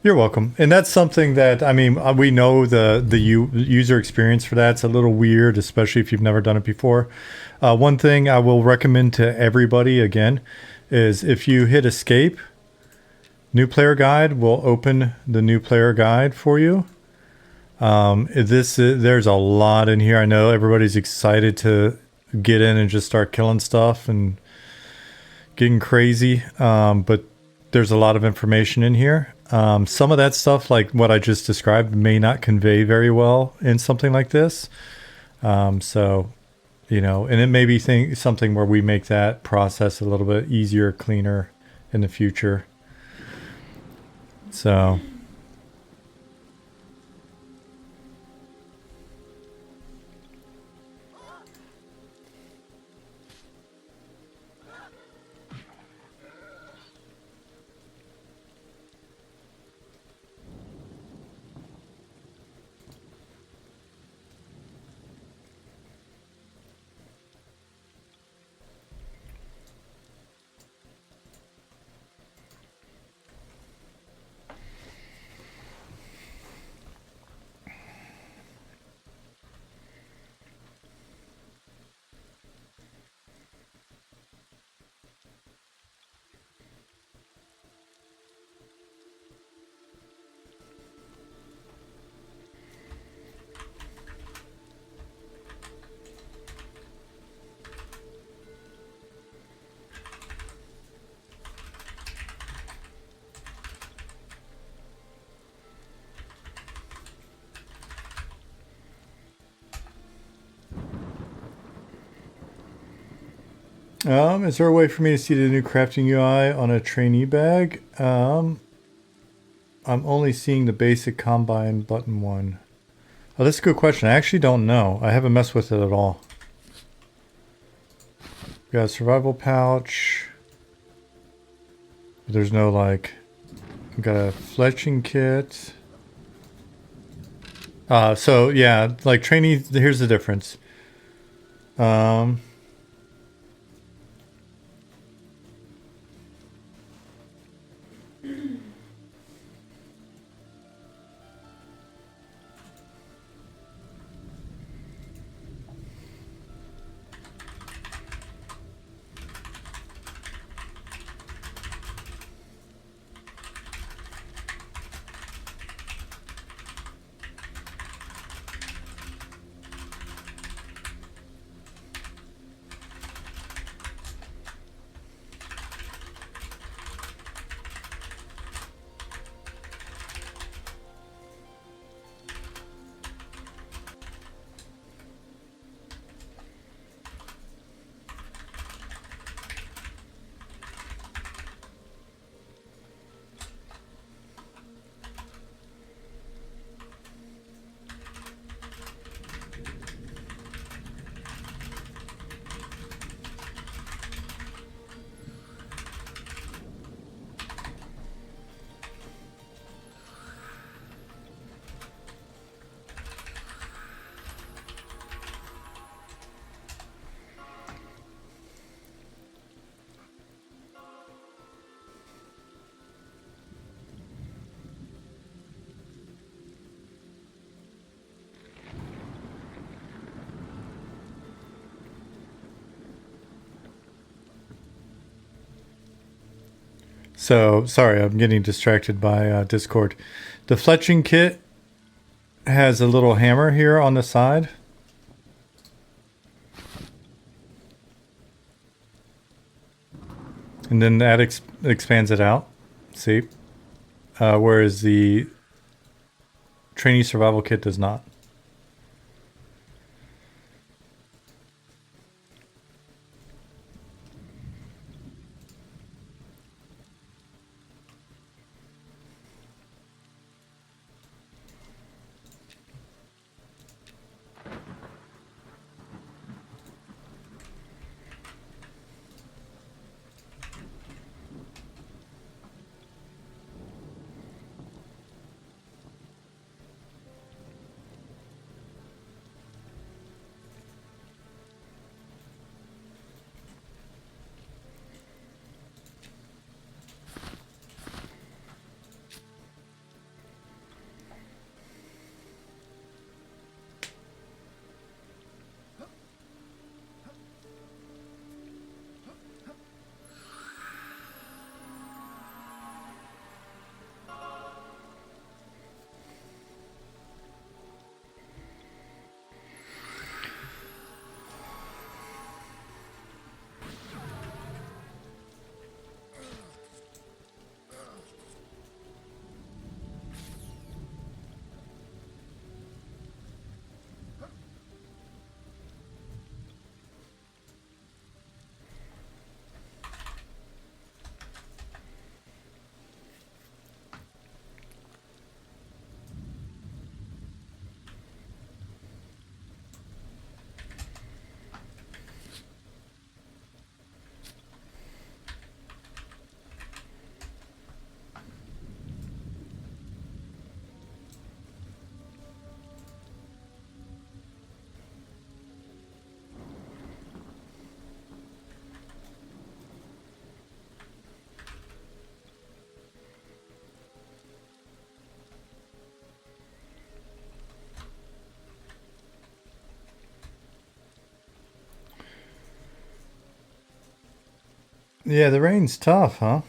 You're welcome. And that's something that, I mean, we know the user experience for that's a little weird, especially if you've never done it before. One thing I will recommend to everybody, again, is if you hit escape, new player guide will open the new player guide for you. There's a lot in here. I know everybody's excited to get in and just start killing stuff and getting crazy. But there's a lot of information in here. Some of that stuff, like what I just described, may not convey very well in something like this. So, you know, and it may be something where we make that process a little bit easier, cleaner in the future. So... is there a way for me to see the new crafting UI on a trainee bag? I'm only seeing the basic combine button one. Oh, that's a good question. I actually don't know. I haven't messed with it at all. Got a survival pouch. There's no like... Got a fletching kit. So yeah, like trainee, here's the difference. So, sorry, I'm getting distracted by Discord. The fletching kit has a little hammer here on the side. And then that expands it out. See? Whereas the trainee survival kit does not. Yeah, the rain's tough, huh?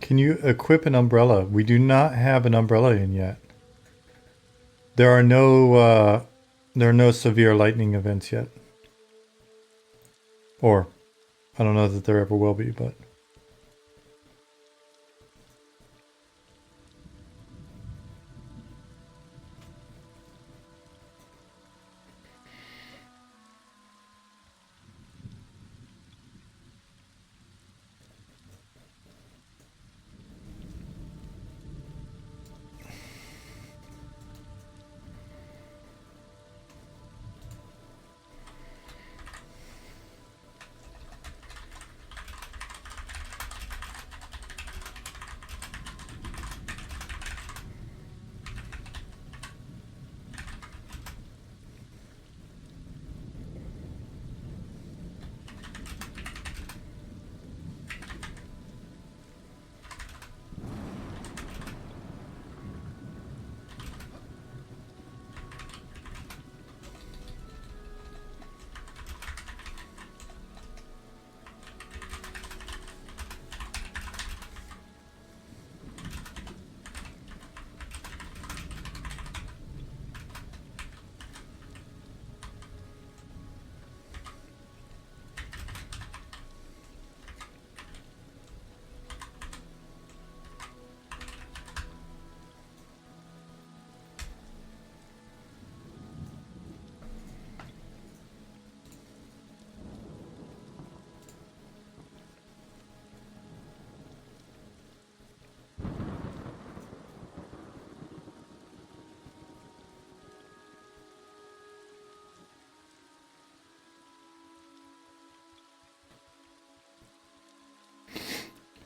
Can you equip an umbrella? We do not have an umbrella in yet. There are no severe lightning events yet. Or, I don't know that there ever will be, but...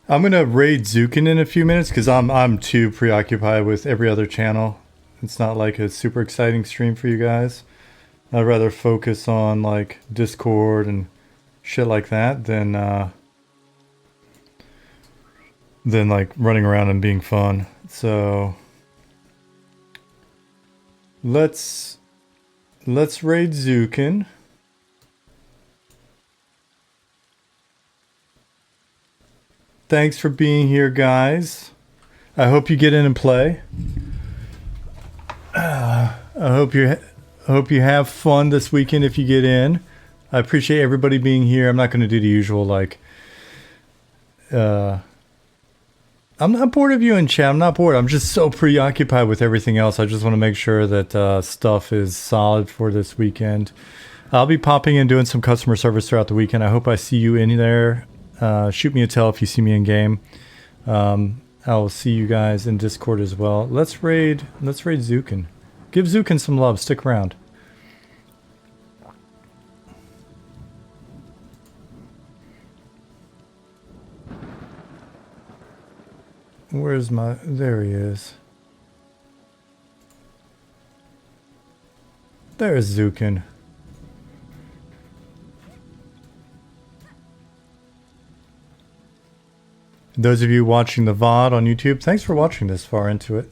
I'm gonna raid Zukin in a few minutes because I'm too preoccupied with every other channel. It's not like a super exciting stream for you guys. I'd rather focus on like Discord and shit like that than like running around and being fun. So let's raid Zukin. Thanks for being here, guys. I hope you get in and play. I hope you have fun this weekend if you get in. I appreciate everybody being here. I'm not going to do the usual like. I'm not bored of you in chat. I'm not bored. I'm just so preoccupied with everything else. I just want to make sure that stuff is solid for this weekend. I'll be popping in doing some customer service throughout the weekend. I hope I see you in there. Shoot me a tell if you see me in game. I'll see you guys in Discord as well. Let's raid Zukin. Give Zukin some love. Stick around. Where's my... There he is. There's Zukin. Those of you watching the VOD on YouTube, thanks for watching this far into it.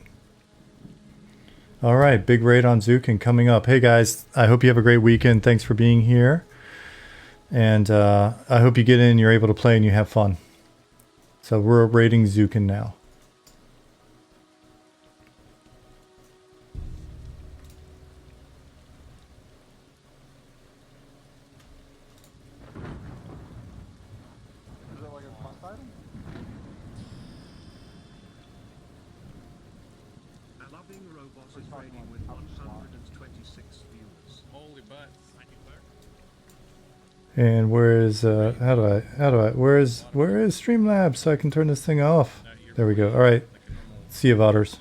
All right, big raid on Zukin coming up. Hey guys, I hope you have a great weekend. Thanks for being here. And I hope you get in, you're able to play, and you have fun. So we're raiding Zukin now. And where is where is Streamlabs so I can turn this thing off? There we go. All right. See you, VODers.